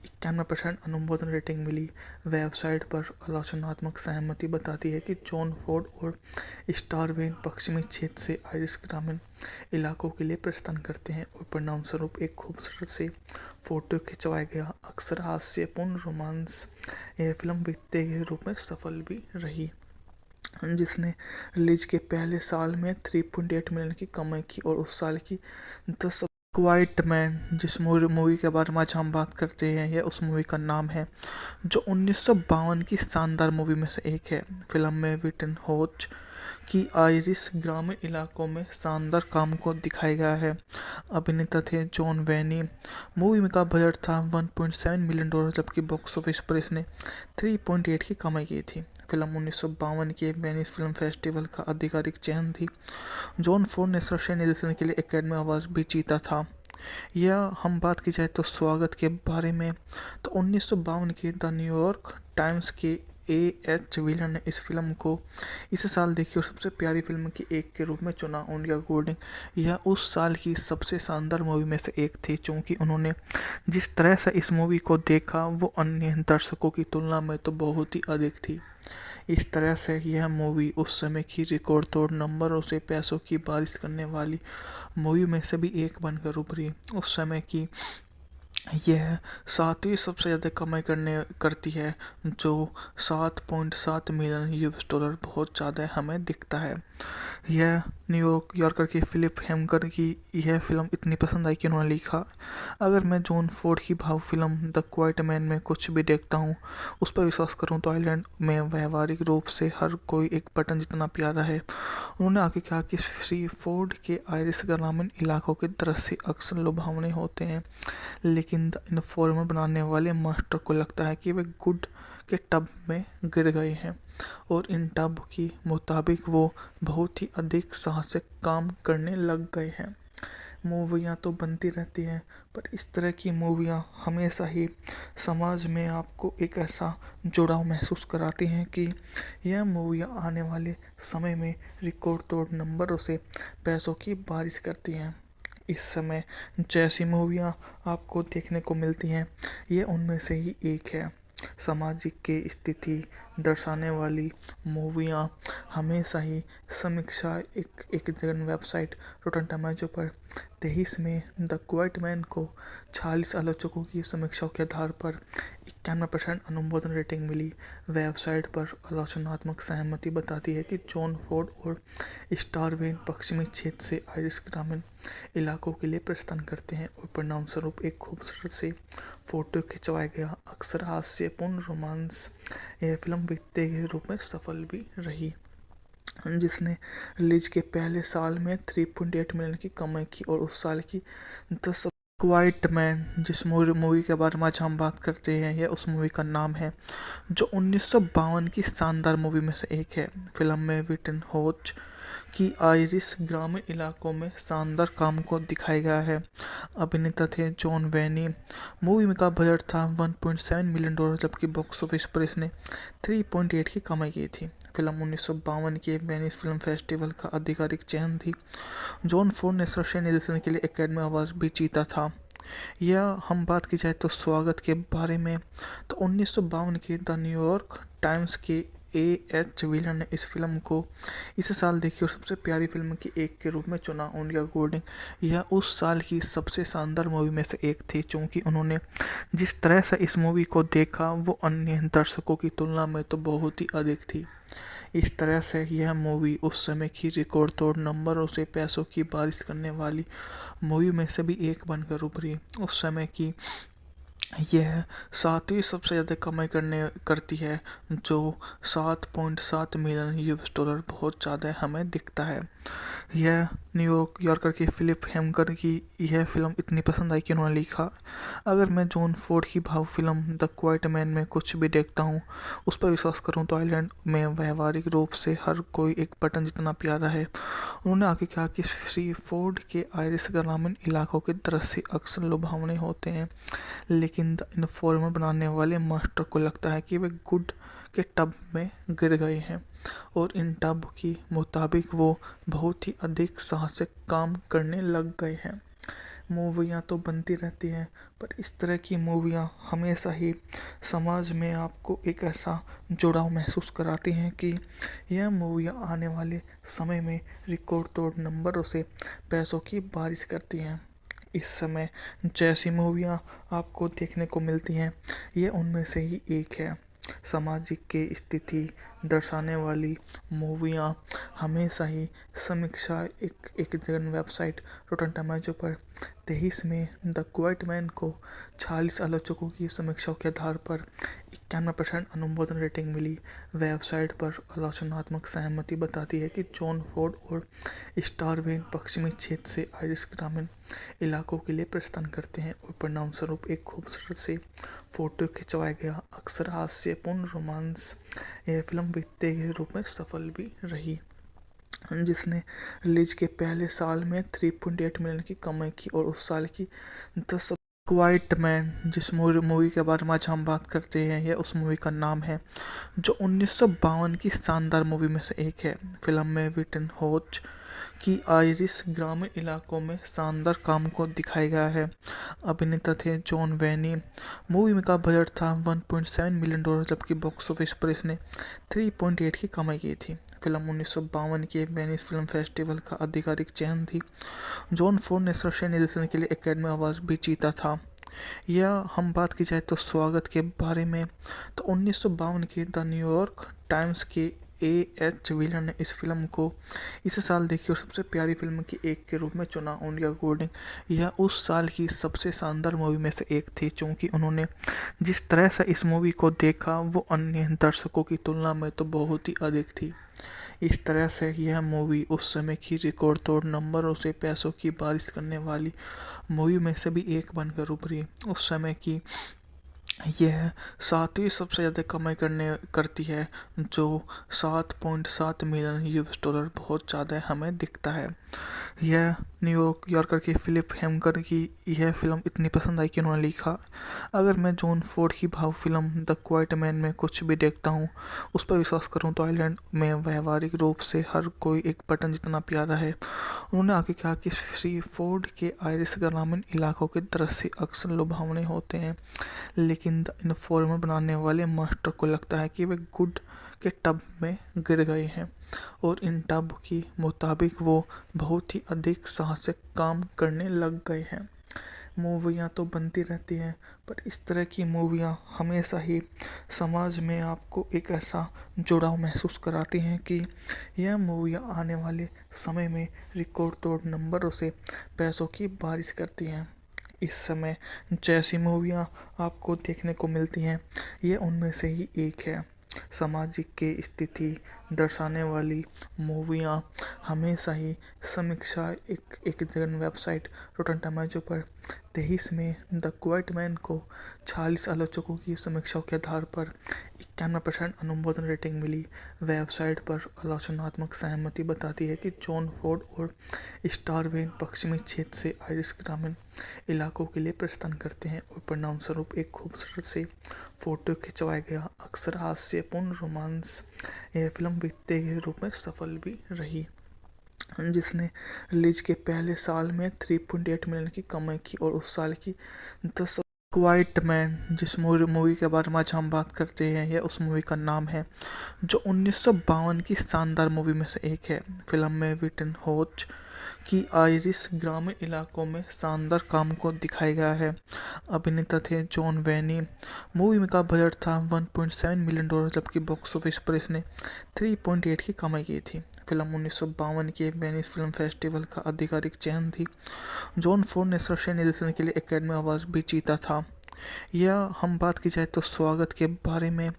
91% अनुमोदन रेटिंग मिली। वेबसाइट पर आलोचनात्मक सहमति बताती है कि जॉन फोर्ड और स्टारवेन पश्चिमी क्षेत्र से आयरिश ग्रामीण इलाकों के लिए प्रस्थान करते हैं और परिणाम स्वरूप एक खूबसूरत से फोटो खिंचवाया गया अक्सर हास्यपूर्ण रोमांस। यह फिल्म वित्तीय के रूप में सफल भी रही, जिसने रिलीज के पहले साल में 3.8 मिलियन की कमाई की और उस साल की 10 क्वाइट मैन जिस मूवी के बारे में आज हम बात करते हैं, यह उस मूवी का नाम है जो 1952 की शानदार मूवी में से एक है। फिल्म में विटन होच की आयरिश ग्रामीण इलाकों में शानदार काम को दिखाया गया है। अभिनेता थे जॉन वेनी। मूवी का बजट था 1.7 मिलियन डॉलर, जबकि बॉक्स ऑफिस पर इसने 3.8 की कमाई की थी। फिल्म 1952 के वेनिस फिल्म फेस्टिवल का आधिकारिक चयन थी। जॉन फोर्ड ने सर्वश्रेष्ठ निर्देशन के लिए एकेडमी अवार्ड भी जीता था। या हम बात की जाए तो स्वागत के बारे में, तो 1952 की द न्यूयॉर्क टाइम्स के एच व्हीलर ने इस फिल्म को इस साल देखी और सबसे प्यारी फिल्म की एक के रूप में चुना। उनके अकॉर्डिंग यह उस साल की सबसे शानदार मूवी में से एक थी, क्योंकि उन्होंने जिस तरह से इस मूवी को देखा वो अन्य दर्शकों की तुलना में तो बहुत ही अधिक थी। इस तरह से यह मूवी उस समय की रिकॉर्ड तोड़ नंबरों से पैसों की बारिश करने वाली मूवी में से भी एक बनकर उभरी। उस समय की यह सातवीं सबसे ज़्यादा कमाई करती है, जो 7.7 मिलियन यूएस डॉलर बहुत ज़्यादा हमें दिखता है। यह न्यूयॉर्क यॉर्कर की फिलिप हेमकर की यह फिल्म इतनी पसंद आई कि उन्होंने लिखा, अगर मैं जॉन फोर्ड की भाव फिल्म द क्वाइट मैन में कुछ भी देखता हूँ, उस पर विश्वास करूँ तो आइलैंड में व्यवहारिक रूप से हर कोई एक बटन जितना प्यारा है। उन्होंने आगे कहा कि श्री फोर्ड के आयरिश ग्रामीण इलाकों के दृश्य अक्सर लुभावने होते हैं, लेकिन द इन्फॉर्मर बनाने वाले मास्टर को लगता है कि वे गुड के टब में गिर गए हैं और इन टब के मुताबिक वो बहुत ही अधिक साहसिक काम करने लग गए हैं। मूवियाँ तो बनती रहती हैं, पर इस तरह की मूवियाँ हमेशा ही समाज में आपको एक ऐसा जुड़ाव महसूस कराती हैं कि यह मूवियाँ आने वाले समय में रिकॉर्ड तोड़ नंबरों से पैसों की बारिश करती हैं। इस समय जैसी मूवियाँ आपको देखने को मिलती हैं, ये उनमें से ही एक है। सामाजिक की स्थिति दर्शाने वाली मूवियाँ हमेशा ही समीक्षा एक जगह वेबसाइट रोटन टोमेटो पर 23 में द क्वाइट मैन को 46 आलोचकों की समीक्षाओं के आधार पर 91% अनुमोदन रेटिंग मिली। वेबसाइट पर आलोचनात्मक सहमति बताती है कि जॉन फोर्ड और स्टारवेन पश्चिमी क्षेत्र से आयरिश ग्रामीण इलाकों के लिए प्रस्थान करते हैं और परिणाम स्वरूप एक खूबसूरत से फोटो खिंचवाया गया अक्सर हास्यपूर्ण रोमांस यह फिल्म वित्तीय के रूप में सफल भी रही, जिसने रिलीज के पहले साल में 3.8 मिलियन की कमाई की और उस साल की 10 क्वाइट मैन जिस मूवी के बारे में आज हम बात करते हैं, यह उस मूवी का नाम है जो 1952 की शानदार मूवी में से एक है। फिल्म में विटन होच की आयरिश ग्रामीण इलाकों में शानदार काम को दिखाया गया है। अभिनेता थे जॉन वेनी। मूवी का बजट था 1.7 मिलियन डॉलर, जबकि बॉक्स ऑफिस पर इसने 3.8 की कमाई की थी। फिल्म 1952 के वेनिस फिल्म फेस्टिवल का आधिकारिक चयन थी। जॉन फोर्ड ने सर्वश्रेष्ठ निर्देशन के लिए एकेडमी अवार्ड भी जीता था। यह हम बात की जाए तो स्वागत के बारे में, तो 1952 की द न्यूयॉर्क टाइम्स के एच व्हीलर ने इस फिल्म को इस साल देखी और सबसे प्यारी फिल्म की एक के रूप में चुना। उनके अकॉर्डिंग यह उस साल की सबसे शानदार मूवी में से एक थी, क्योंकि उन्होंने जिस तरह से इस मूवी को देखा वो अन्य दर्शकों की तुलना में तो बहुत ही अधिक थी। इस तरह से यह मूवी उस समय की रिकॉर्ड तोड़ नंबरों से पैसों की बारिश करने वाली मूवी में से भी एक बनकर उभरी। उस समय की यह सातवीं सबसे ज़्यादा कमाई करती है, जो 7.7 मिलियन यूएस डॉलर बहुत ज़्यादा हमें दिखता है। यह न्यूयॉर्क यॉर्कर की फिलिप हेमकर की यह फिल्म इतनी पसंद आई कि उन्होंने लिखा, अगर मैं जॉन फोर्ड की भाव फिल्म द क्वाइट मैन में कुछ भी देखता हूँ, उस पर विश्वास करूँ तो आइलैंड में व्यवहारिक रूप से हर कोई एक बटन जितना प्यारा है। उन्होंने आगे कहा कि श्री फोर्ड के आयरिश ग्रामीण इलाकों के दृश्य अक्सर लुभावने होते हैं, लेकिन द इन्फॉर्मर बनाने वाले मास्टर को लगता है कि वे गुड के टब में गिर गए हैं और इन टब के मुताबिक वो बहुत ही अधिक साहसिक काम करने लग गए हैं। मूवियाँ तो बनती रहती हैं, पर इस तरह की मूवियाँ हमेशा ही समाज में आपको एक ऐसा जुड़ाव महसूस कराती हैं कि यह मूवियाँ आने वाले समय में रिकॉर्ड तोड़ नंबरों से पैसों की बारिश करती हैं। इस समय जैसी मूवियाँ आपको देखने को मिलती हैं, ये उनमें से ही एक है। सामाजिक की स्थिति दर्शाने वाली मूवियाँ हमेशा ही समीक्षा एक जगह वेबसाइट रोटन टोमेटो पर 23 में द क्वाइट मैन को 46 आलोचकों की समीक्षाओं के आधार पर 91% अनुमोदन रेटिंग मिली। वेबसाइट पर आलोचनात्मक सहमति बताती है कि जॉन फोर्ड और स्टारवेन पश्चिमी क्षेत्र से आयरिश ग्रामीण इलाकों के लिए प्रस्थान करते हैं और परिणाम स्वरूप एक खूबसूरत से फोटो खिंचवाया गया अक्सर हास्यपूर्ण रोमांस यह फिल्म वित्तीय के रूप में सफल भी रही, जिसने रिलीज के पहले साल में 3.8 मिलियन की कमाई की और उस साल की 10। क्वाइट मैन जिस मूवी के बारे में आज हम बात करते हैं, यह उस मूवी का नाम है जो 1952 की शानदार मूवी में से एक है। फिल्म में विटन होच की आयरिश ग्रामीण इलाकों में शानदार काम को दिखाया गया है। अभिनेता थे जॉन वेनी। मूवी का बजट था $1.7 मिलियन, जबकि बॉक्स ऑफिस पर इसने 3.8 की कमाई की थी। फिल्म 1952 के वेनिस फिल्म फेस्टिवल का आधिकारिक चयन थी। जॉन फोर्ड ने सर्वश्रेष्ठ निर्देशन के लिए एकेडमी अवार्ड भी जीता था। यह हम बात की जाए तो स्वागत के बारे में, तो 1952 के द न्यूयॉर्क टाइम्स के एच विलन ने इस फिल्म को इस साल देखी और सबसे प्यारी फिल्म की एक के रूप में चुना। उनके अकॉर्डिंग यह उस साल की सबसे शानदार मूवी में से एक थी, क्योंकि उन्होंने जिस तरह से इस मूवी को देखा वो अन्य दर्शकों की तुलना में तो बहुत ही अधिक थी। इस तरह से यह मूवी उस समय की रिकॉर्ड तोड़ नंबरों से पैसों की बारिश करने वाली मूवी में से भी एक बनकर उभरी। उस समय की यह 7वीं सबसे ज़्यादा कमाई करती है, जो 7.7 मिलियन US डॉलर बहुत ज़्यादा हमें दिखता है। यह न्यूयॉर्क यॉर्कर के फिलिप हेमकर की यह फिल्म इतनी पसंद आई कि उन्होंने लिखा, अगर मैं जॉन फोर्ड की भाव फिल्म द क्वाइट मैन में कुछ भी देखता हूँ, उस पर विश्वास करूँ तो आइलैंड में व्यवहारिक रूप से हर कोई एक बटन जितना प्यारा है। उन्होंने आगे कहा कि श्री फोर्ड के आयरिश ग्रामीण इलाकों के दृश्य अक्सर लुभावने होते हैं, लेकिन द इन्फॉर्मर बनाने वाले मास्टर को लगता है कि वे गुड के टब में गिर गए हैं और इन टब की मुताबिक वो बहुत ही अधिक साहसिक काम करने लग गए हैं। मूवियाँ तो बनती रहती हैं, पर इस तरह की मूवियाँ हमेशा ही समाज में आपको एक ऐसा जुड़ाव महसूस कराती हैं कि यह मूवियाँ आने वाले समय में रिकॉर्ड तोड़ नंबरों से पैसों की बारिश करती हैं। इस समय जैसी मूवियाँ आपको देखने को मिलती हैं, ये उनमें से ही एक है। सामाजिक की स्थिति दर्शाने वाली मूवियाँ हमेशा ही समीक्षा एक जगह वेबसाइट रोटन टोमेटो पर 23 में द क्वाइट मैन को 46 आलोचकों की समीक्षाओं के आधार पर 91% अनुमोदन रेटिंग मिली। वेबसाइट पर आलोचनात्मक सहमति बताती है कि जॉन फोर्ड और स्टारवेन पश्चिमी क्षेत्र से आयरिश ग्रामीण इलाकों के लिए प्रस्थान करते हैं और परिणामस्वरूप एक खूबसूरत से फोटो खिंचवाया गया अक्सर हास्यपूर्ण रोमांस यह फिल्म वित्तीय के रूप में सफल भी रही, जिसने रिलीज के पहले साल में 3.8 मिलियन की कमाई की और उस साल की 10। क्वाइट मैन जिस मूवी के बारे में आज हम बात करते हैं, यह उस मूवी का नाम है जो 1952 की शानदार मूवी में से एक है। फिल्म में विटन होच की आयरिश ग्रामीण इलाकों में शानदार काम को दिखाया गया है। अभिनेता थे जॉन वेनी। मूवी का बजट था $1.7 मिलियन, जबकि बॉक्स ऑफिस पर इसने 3.8 की कमाई की थी। फिल्म 1952 के वेनिस फिल्म फेस्टिवल का आधिकारिक चयन थी। जॉन फोर्ड ने सर्वश्रेष्ठ निर्देशन के लिए एकेडमी अवार्ड भी जीता था। यह हम बात की जाए तो स्वागत के बारे में,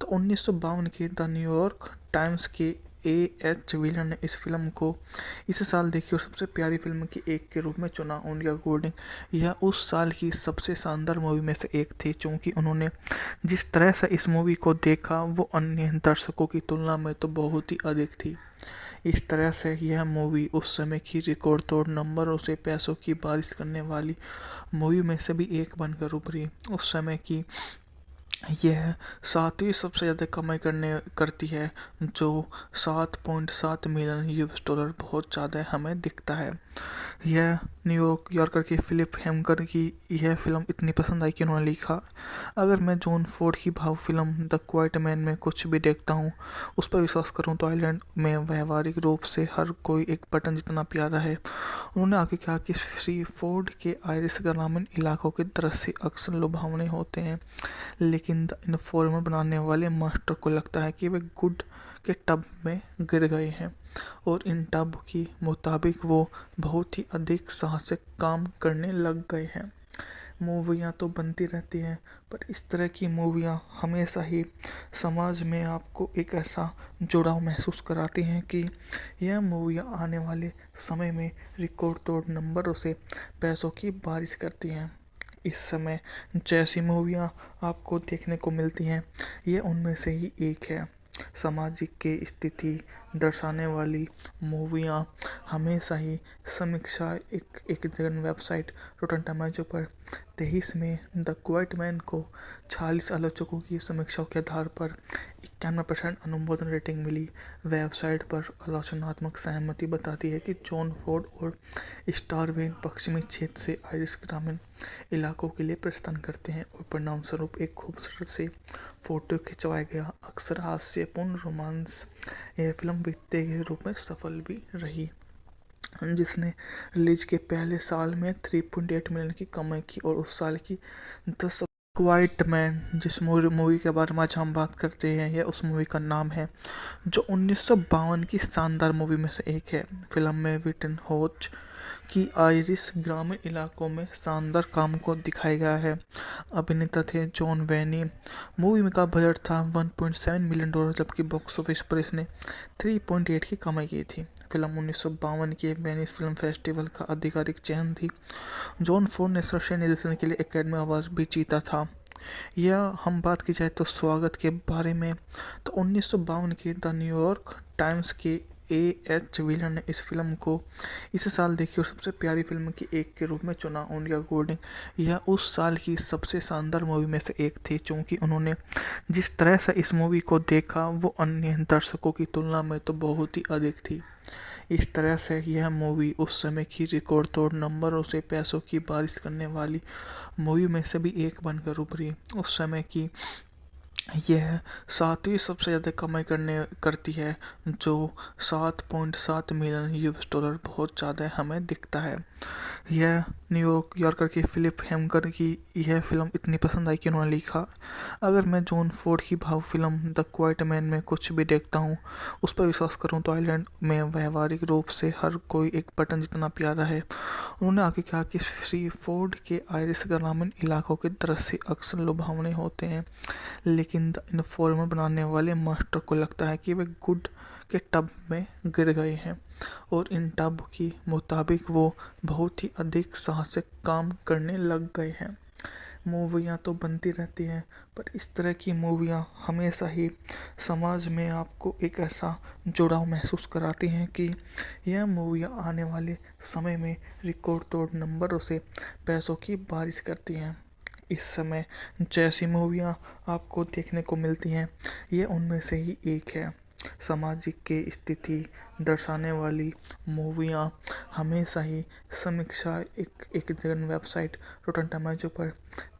तो 1952 के द न्यूयॉर्क टाइम्स के एच विलन ने इस फिल्म को इस साल देखी और सबसे प्यारी फिल्म की एक के रूप में चुना। उनके अकॉर्डिंग यह उस साल की सबसे शानदार मूवी में से एक थी, क्योंकि उन्होंने जिस तरह से इस मूवी को देखा वो अन्य दर्शकों की तुलना में तो बहुत ही अधिक थी। इस तरह से यह मूवी उस समय की रिकॉर्ड तोड़ नंबरों से पैसों की बारिश करने वाली मूवी में से भी एक बनकर उभरी। उस समय की यह 7वीं सबसे ज़्यादा कमाई करती है, जो 7.7 मिलियन US डॉलर बहुत ज़्यादा हमें दिखता है। यह न्यूयॉर्क यॉर्कर के फिलिप हेमकर की यह फिल्म इतनी पसंद आई कि उन्होंने लिखा, अगर मैं जॉन फोर्ड की भाव फिल्म द क्वाइट मैन में कुछ भी देखता हूँ, उस पर विश्वास करूँ तो आइलैंड में व्यवहारिक रूप से हर कोई एक बटन जितना प्यारा है। उन्होंने आगे कहा कि श्री फोर्ड के आयरिश ग्रामीण इलाकों के दृश्य अक्सर लुभावने होते हैं, लेकिन द इन्फॉर्मर बनाने वाले मास्टर को लगता है कि वे गुड के टब में गिर गए हैं और इन टब की मुताबिक वो बहुत ही अधिक साहसिक काम करने लग गए हैं। मूवियाँ तो बनती रहती हैं, पर इस तरह की मूवियाँ हमेशा ही समाज में आपको एक ऐसा जुड़ाव महसूस कराती हैं कि यह मूवियाँ आने वाले समय में रिकॉर्ड तोड़ नंबरों से पैसों की बारिश करती हैं। इस समय जैसी मूवियाँ आपको देखने को मिलती हैं, ये उनमें से ही एक है। सामाजिक की स्थिति दर्शाने वाली मूवियाँ हमेशा ही समीक्षा एक जगह वेबसाइट रोटन टोमेटो पर 23 में द क्वाइट मैन को 46 आलोचकों की समीक्षाओं के आधार पर 91% अनुमोदन रेटिंग मिली। वेबसाइट पर आलोचनात्मक सहमति बताती है कि जॉन फोर्ड और स्टारवेन पश्चिमी क्षेत्र से आयरिश ग्रामीण इलाकों के लिए प्रस्थान करते हैं और परिणामस्वरूप एक खूबसूरत से फोटो खिंचवाया गया अक्सर हास्यपूर्ण रोमांस। यह फिल्म वित्तीय के रूप में सफल भी रही, जिसने रिलीज के पहले साल में 3.8 मिलियन की कमाई की और उस साल की 10 क्वाइट मैन जिस मूवी के बारे में आज हम बात करते हैं, यह उस मूवी का नाम है जो 1952 की शानदार मूवी में से एक है। फिल्म में विटन होच की आयरिश ग्रामीण इलाकों में शानदार काम को दिखाया गया है। अभिनेता थे जॉन वेनी। मूवी का बजट था $1.7 मिलियन, जबकि बॉक्स ऑफिस पर इसने 3.8 की कमाई की थी। फिल्म 1952 के वेनिस फिल्म फेस्टिवल का आधिकारिक चयन थी। जॉन फोर्ड ने सर्वश्रेष्ठ निर्देशन के लिए एकेडमी अवार्ड भी जीता था। यह हम बात की जाए तो स्वागत के बारे में, तो 1952 के द न्यूयॉर्क टाइम्स के A.H. व्हीलर ने इस फिल्म को इस साल देखी और सबसे प्यारी फिल्म की एक के रूप में चुना। उनके अकॉर्डिंग यह उस साल की सबसे शानदार मूवी में से एक थी, क्योंकि उन्होंने जिस तरह से इस मूवी को देखा वो अन्य दर्शकों की तुलना में तो बहुत ही अधिक थी। इस तरह से यह मूवी उस समय की रिकॉर्ड तोड़ नंबरों से पैसों की बारिश करने वाली मूवी में से भी एक बनकर उभरी। उस समय की यह 7वीं सबसे ज़्यादा कमाई करती है, जो 7.7 मिलियन US डॉलर बहुत ज़्यादा हमें दिखता है। यह न्यूयॉर्कर की फिलिप हेमकर की यह फिल्म इतनी पसंद आई कि उन्होंने लिखा, अगर मैं जॉन फोर्ड की भाव फिल्म द क्वाइट मैन में कुछ भी देखता हूँ, उस पर विश्वास करूँ तो आइलैंड में व्यवहारिक रूप से हर कोई एक बटन जितना प्यारा है। उन्होंने आगे कहा कि श्री फोर्ड के आयरिश ग्रामीण इलाकों के दृश्य अक्सर लुभावने होते हैं, लेकिन द इन्फॉर्मर बनाने वाले मास्टर को लगता है कि वे गुड के टब में गिर गए हैं और इन टब की मुताबिक वो बहुत ही अधिक साहसिक काम करने लग गए हैं। मूवियाँ तो बनती रहती हैं, पर इस तरह की मूवियाँ हमेशा ही समाज में आपको एक ऐसा जुड़ाव महसूस कराती हैं कि यह मूवियाँ आने वाले समय में रिकॉर्ड तोड़ नंबरों से पैसों की बारिश करती हैं। इस समय जैसी मूवियाँ आपको देखने को मिलती हैं, ये उनमें से ही एक है। सामाजिक के स्थिति दर्शाने वाली मूवियाँ हमेशा ही समीक्षा एक जगह वेबसाइट रोटन टोमेटो पर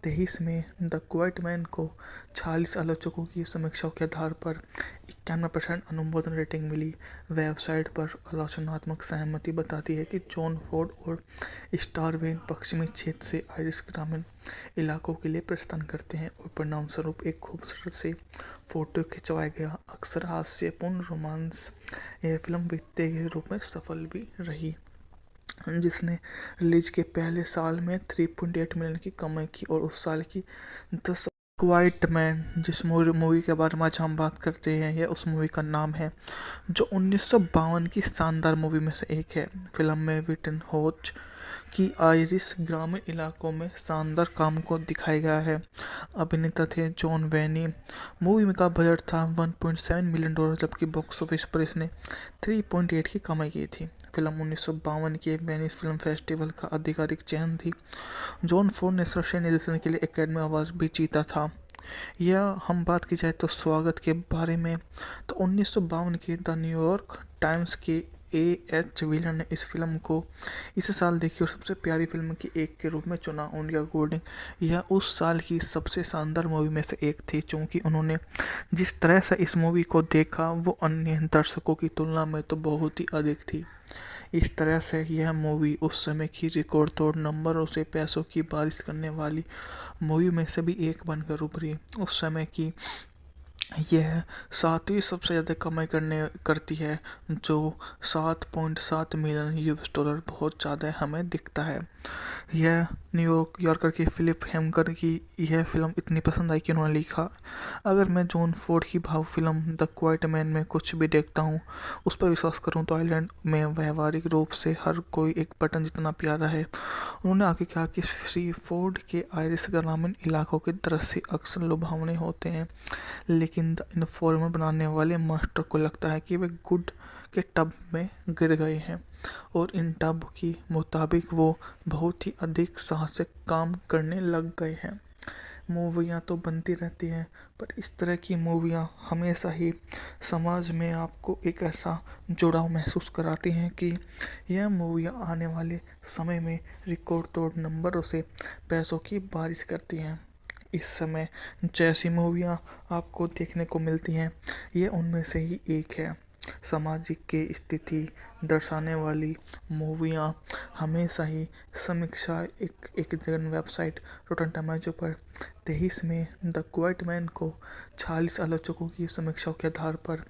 23 में द क्वाइट मैन को 46 आलोचकों की समीक्षाओं के आधार पर 91% अनुमोदन रेटिंग मिली। वेबसाइट पर आलोचनात्मक सहमति बताती है कि जॉन फोर्ड और स्टारवेन पश्चिमी क्षेत्र से आयरिश ग्रामीण इलाकों के लिए प्रस्थान करते हैं और परिणामस्वरूप एक खूबसूरत से फोटो खिंचवाया गया अक्सर हास्यपूर्ण रोमांस। यह फिल्म वित्तीय के रूप में सफल भी रही, जिसने रिलीज के पहले साल में 3.8 मिलियन की कमाई की और उस साल की 10 क्वाइट मैन जिस मूवी के बारे में आज हम बात करते हैं, यह उस मूवी का नाम है जो 1952 की शानदार मूवी में से एक है। फिल्म में विटन होच की आयरिश ग्रामीण इलाकों में शानदार काम को दिखाया गया है। अभिनेता थे जॉन वेनी। मूवी का बजट था $1.7 मिलियन, जबकि बॉक्स ऑफिस पर इसने 3.8 की कमाई की थी। फिल्म 1952 के वेनिस फिल्म फेस्टिवल का आधिकारिक चयन थी। जॉन फोर्ड ने सर्वश्रेष्ठ निर्देशन के लिए एकेडमी अवार्ड भी जीता था। यह हम बात की जाए तो स्वागत के बारे में, तो 1952 के द न्यूयॉर्क टाइम्स के A.H. व्हीलर ने इस फिल्म को इस साल देखी और सबसे प्यारी फिल्म की एक के रूप में चुना। उनके अकॉर्डिंग यह उस साल की सबसे शानदार मूवी में से एक थी, क्योंकि उन्होंने जिस तरह से इस मूवी को देखा वो अन्य दर्शकों की तुलना में तो बहुत ही अधिक थी। इस तरह से यह मूवी उस समय की रिकॉर्ड तोड़ नंबरों से पैसों की बारिश करने वाली मूवी में से भी एक बनकर उभरी। उस समय की यह 7वीं सबसे ज़्यादा कमाई करती है, जो 7.7 मिलियन US डॉलर बहुत ज़्यादा हमें दिखता है। यह न्यूयॉर्कर की फिलिप हेमकर की यह फिल्म इतनी पसंद आई कि उन्होंने लिखा, अगर मैं जॉन फोर्ड की भाव फिल्म द क्वाइट मैन में कुछ भी देखता हूँ, उस पर विश्वास करूँ तो आइलैंड में व्यवहारिक रूप से हर कोई एक बटन जितना प्यारा है। उन्होंने आगे कहा कि श्री फोर्ड के आयरिश ग्रामीण इलाकों के दृश्य अक्सर लुभावने होते हैं, लेकिन लेकिन द इन्फॉर्मर बनाने वाले मास्टर को लगता है कि वे गुड के टब में गिर गए हैं और इन टब की मुताबिक वो बहुत ही अधिक साहसिक काम करने लग गए हैं। मूवियाँ तो बनती रहती हैं, पर इस तरह की मूवियाँ हमेशा ही समाज में आपको एक ऐसा जुड़ाव महसूस कराती हैं कि यह मूवियाँ आने वाले समय में रिकॉर्ड तोड़ नंबरों से पैसों की बारिश करती हैं। इस समय जैसी मूवियाँ आपको देखने को मिलती हैं, ये उनमें से ही एक है। सामाजिक की स्थिति दर्शाने वाली मूवियाँ हमेशा ही समीक्षा एक जगह वेबसाइट रोटन टोमेटो पर 23 में द क्वाइट मैन को 46 आलोचकों की समीक्षाओं के आधार पर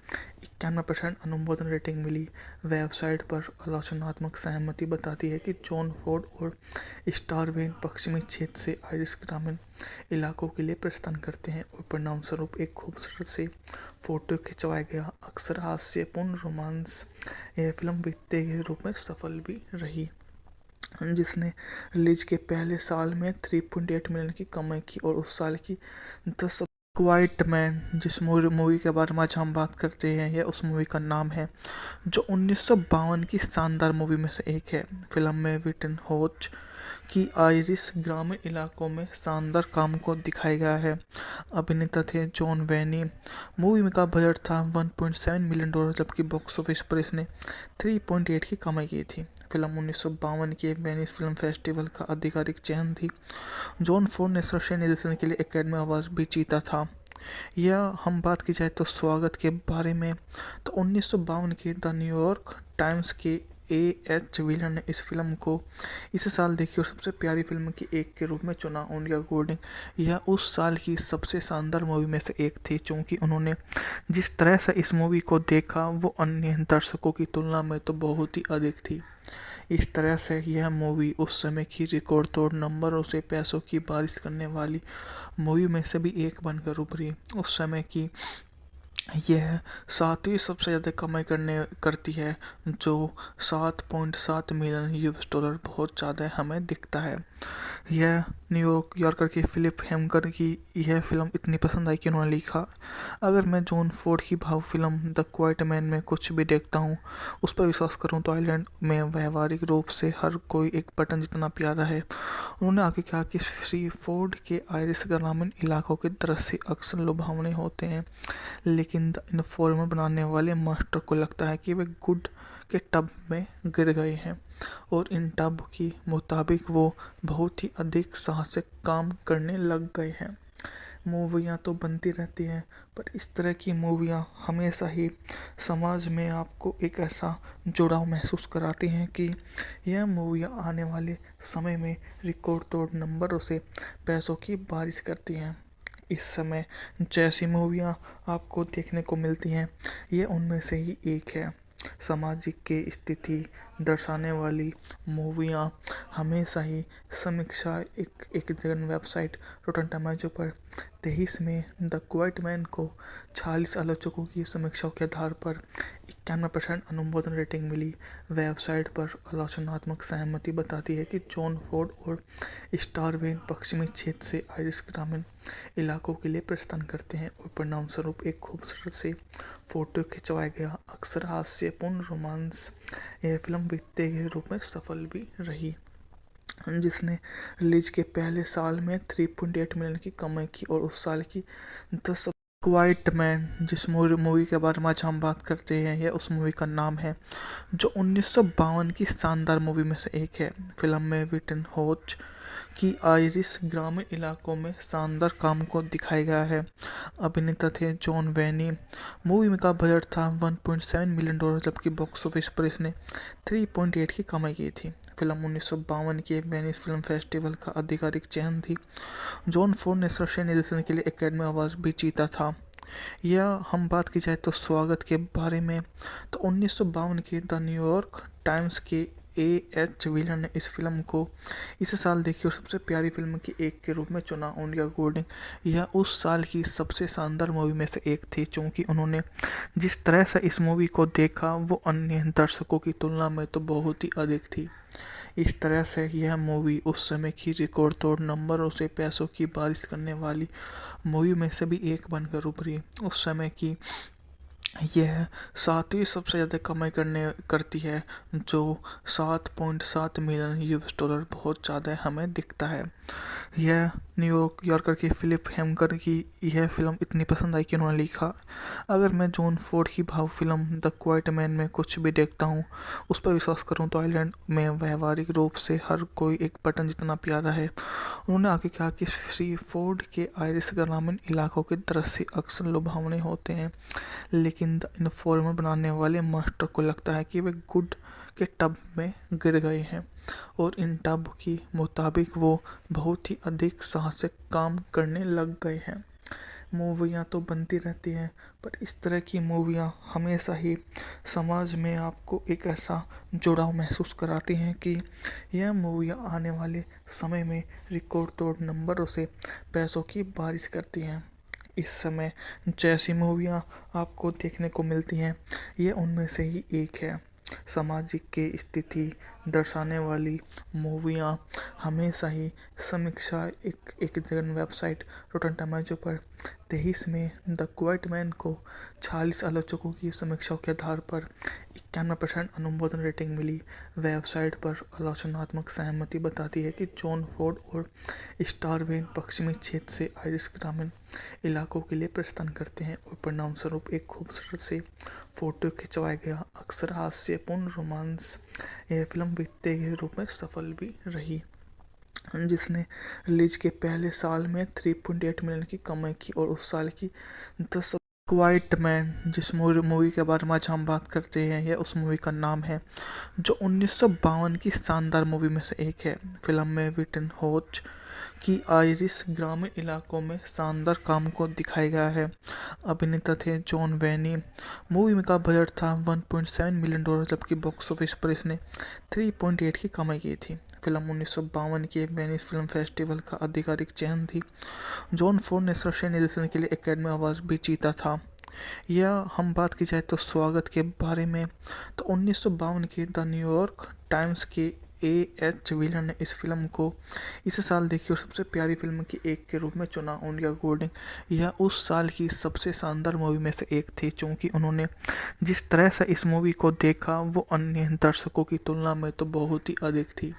91% अनुमोदन रेटिंग मिली। वेबसाइट पर आलोचनात्मक सहमति बताती है कि जॉन फोर्ड और स्टार वेन पश्चिमी क्षेत्र से आयरिश ग्रामीण इलाकों के लिए प्रस्थान करते हैं और परिणाम स्वरूप एक खूबसूरत से फोटो खिंचवाया गया अक्सर हास्यपूर्ण रोमांस। यह फिल्म वित्तीय के रूप में सफल भी रही, जिसने रिलीज के पहले साल में 3.8 मिलियन की कमाई की और उस साल की 10 क्वाइट मैन जिस मूवी के बारे में आज हम बात करते हैं, यह उस मूवी का नाम है जो 1952 की शानदार मूवी में से एक है। फिल्म में विटन होच की आयरिश ग्रामीण इलाकों में शानदार काम को दिखाया गया है। अभिनेता थे जॉन वेनी। मूवी का बजट था $1.7 मिलियन, जबकि बॉक्स ऑफिस पर इसने 3.8 की कमाई की थी। फिल्म 1952 के वेनिस फिल्म फेस्टिवल का आधिकारिक चयन थी। जॉन फोर्ड ने सर्वश्रेष्ठ निर्देशन के लिए एकेडमी अवार्ड भी जीता था। यह हम बात की जाए तो स्वागत के बारे में, तो 1952 के द न्यूयॉर्क टाइम्स के A.H. व्हीलर ने इस फिल्म को इस साल देखी और सबसे प्यारी फिल्म की एक के रूप में चुना। उनके अकॉर्डिंग यह उस साल की सबसे शानदार मूवी में से एक थी, क्योंकि उन्होंने जिस तरह से इस मूवी को देखा वो अन्य दर्शकों की तुलना में तो बहुत ही अधिक थी। इस तरह से यह मूवी उस समय की रिकॉर्ड तोड़ नंबरों से पैसों की बारिश करने वाली मूवी में से भी एक बनकर उभरी। उस समय की यह 7वीं सबसे ज़्यादा कमाई करती है, जो 7.7 मिलियन US डॉलर बहुत ज़्यादा हमें दिखता है। यह न्यूयॉर्कर की फिलिप हेमकर की यह फिल्म इतनी पसंद आई कि उन्होंने लिखा, अगर मैं जॉन फोर्ड की भाव फिल्म द क्वाइट मैन में कुछ भी देखता हूँ, उस पर विश्वास करूँ तो आइलैंड में व्यवहारिक रूप से हर कोई एक बटन जितना प्यारा है। उन्होंने आगे कहा कि श्री फोर्ड के आयरिश ग्रामीण इलाकों के दृश्य अक्सर लुभावने होते हैं, लेकिन द इन्फॉर्मर बनाने वाले मास्टर को लगता है कि वे गुड के टब में गिर गए हैं और इन टब की मुताबिक वो बहुत ही अधिक साहसिक काम करने लग गए हैं। मूवियाँ तो बनती रहती हैं, पर इस तरह की मूवियाँ हमेशा ही समाज में आपको एक ऐसा जुड़ाव महसूस कराती हैं कि यह मूवियाँ आने वाले समय में रिकॉर्ड तोड़ नंबरों से पैसों की बारिश करती हैं। इस समय जैसी मूवियाँ आपको देखने को मिलती हैं, ये उनमें से ही एक है। सामाजिक की स्थिति दर्शाने वाली मूवियाँ हमेशा ही समीक्षा एक जगह वेबसाइट रोटन टोमेटो पर 23 में द क्वाइट मैन को 46 आलोचकों की समीक्षाओं के आधार पर 91% अनुमोदन रेटिंग मिली। वेबसाइट पर आलोचनात्मक सहमति बताती है कि जॉन फोर्ड और स्टार वेन पश्चिमी क्षेत्र से आयरिश ग्रामीण इलाकों के लिए प्रस्थान करते हैं और परिणाम स्वरूप एक खूबसूरत से फोटो खिंचवाया गया अक्सर हास्यपूर्ण रोमांस। यह फिल्म वित्तीय के रूप में सफल भी रही, जिसने रिलीज के पहले साल में 3.8 मिलियन की कमाई की और उस साल की 10 क्वाइट मैन जिस मूवी के बारे में आज हम बात करते हैं, यह उस मूवी का नाम है जो 1952 की शानदार मूवी में से एक है। फिल्म में विटन होच की आयरिश ग्रामीण इलाकों में शानदार काम को दिखाया गया है। अभिनेता थे जॉन वेनी। मूवी का बजट था $1.7 मिलियन, जबकि बॉक्स ऑफिस पर इसने 3.8 की कमाई की थी। फिल्म 1952 के वेनिस फिल्म फेस्टिवल का आधिकारिक चयन थी। जॉन फोर्ड ने सर्वश्रेष्ठ निर्देशन के लिए एकेडमी अवार्ड भी जीता था। यह हम बात की जाए तो स्वागत के बारे में, तो 1952 के द न्यूयॉर्क टाइम्स के A.H. व्हीलर ने इस फिल्म को इस साल देखी और सबसे प्यारी फिल्म की एक के रूप में चुना। उनके अकॉर्डिंग यह उस साल की सबसे शानदार मूवी में से एक थी, क्योंकि उन्होंने जिस तरह से इस मूवी को देखा वो अन्य दर्शकों की तुलना में तो बहुत ही अधिक थी। इस तरह से यह मूवी उस समय की रिकॉर्ड तोड़ नंबरों से पैसों की बारिश करने वाली मूवी में से भी एक बनकर उभरी। उस समय की यह सातवीं सबसे ज़्यादा कमाई करती है, जो 7.7 मिलियन US डॉलर बहुत ज़्यादा हमें दिखता है। यह न्यूयॉर्क यॉर्कर की फिलिप हेमकर की यह फिल्म इतनी पसंद आई कि उन्होंने लिखा, अगर मैं जॉन फोर्ड की भाव फिल्म द क्वाइट मैन में कुछ भी देखता हूँ, उस पर विश्वास करूँ तो आइलैंड में व्यवहारिक रूप से हर कोई एक बटन जितना प्यारा है। उन्होंने आगे कहा कि श्री फोर्ड के आयरिश ग्रामीण इलाकों के दृश्य अक्सर लुभावने होते हैं, लेकिन द इन्फॉर्मर बनाने वाले मास्टर को लगता है कि वे गुड के टब में गिर गए हैं और इन टब के मुताबिक वो बहुत ही अधिक साहसिक काम करने लग गए हैं। मूवियाँ तो बनती रहती हैं, पर इस तरह की मूवियाँ हमेशा ही समाज में आपको एक ऐसा जुड़ाव महसूस कराती हैं कि यह मूवियाँ आने वाले समय में रिकॉर्ड तोड़ नंबरों से पैसों की बारिश करती हैं। इस समय जैसी मूवियाँ आपको देखने को मिलती हैं, ये उनमें से ही एक है। सामाजिक की स्थिति दर्शाने वाली मूवियाँ हमेशा ही समीक्षा एक जगह वेबसाइट रोटन टोमेटो पर 23 में द क्वाइट मैन को 46 आलोचकों की समीक्षाओं के आधार पर 91% अनुमोदन रेटिंग मिली। वेबसाइट पर आलोचनात्मक सहमति बताती है कि जॉन फोर्ड और स्टारवेन पश्चिमी क्षेत्र से आयरिश ग्रामीण इलाकों के लिए प्रस्थान करते हैं और परिणाम स्वरूप एक खूबसूरत से फोटो खिंचवाया गया अक्सर हास्यपूर्ण रोमांस यह फिल्म बीते के रूप में सफल भी रही, जिसने रिलीज के पहले साल में 3.8 मिलियन की कमाई की और उस साल की 10 क्वाइट मैन जिस मूवी के बारे में आज हम बात करते हैं, यह उस मूवी का नाम है जो 1952 की शानदार मूवी में से एक है। फिल्म में विटन होच की आयरिश ग्रामीण इलाकों में शानदार काम को दिखाया गया है। अभिनेता थे जॉन वेनी। मूवी का बजट था 1.7 मिलियन डॉलर, जबकि बॉक्स ऑफिस पर इसने 3.8 की कमाई की थी। फिल्म 1952 के वेनिस फिल्म फेस्टिवल का आधिकारिक चयन थी। जॉन फोर्ड ने सर्वश्रेष्ठ निर्देशन के लिए एकेडमी अवार्ड भी जीता था। यह हम बात की जाए तो स्वागत के बारे में, तो 1952 के द न्यूयॉर्क टाइम्स के A.H. व्हीलर ने इस फिल्म को इस साल देखी और सबसे प्यारी फिल्म की एक के रूप में चुना। उनके अकॉर्डिंग यह उस साल की सबसे शानदार मूवी में से एक थी, क्योंकि उन्होंने जिस तरह से इस मूवी को देखा वो अन्य दर्शकों की तुलना में तो बहुत ही अधिक थी।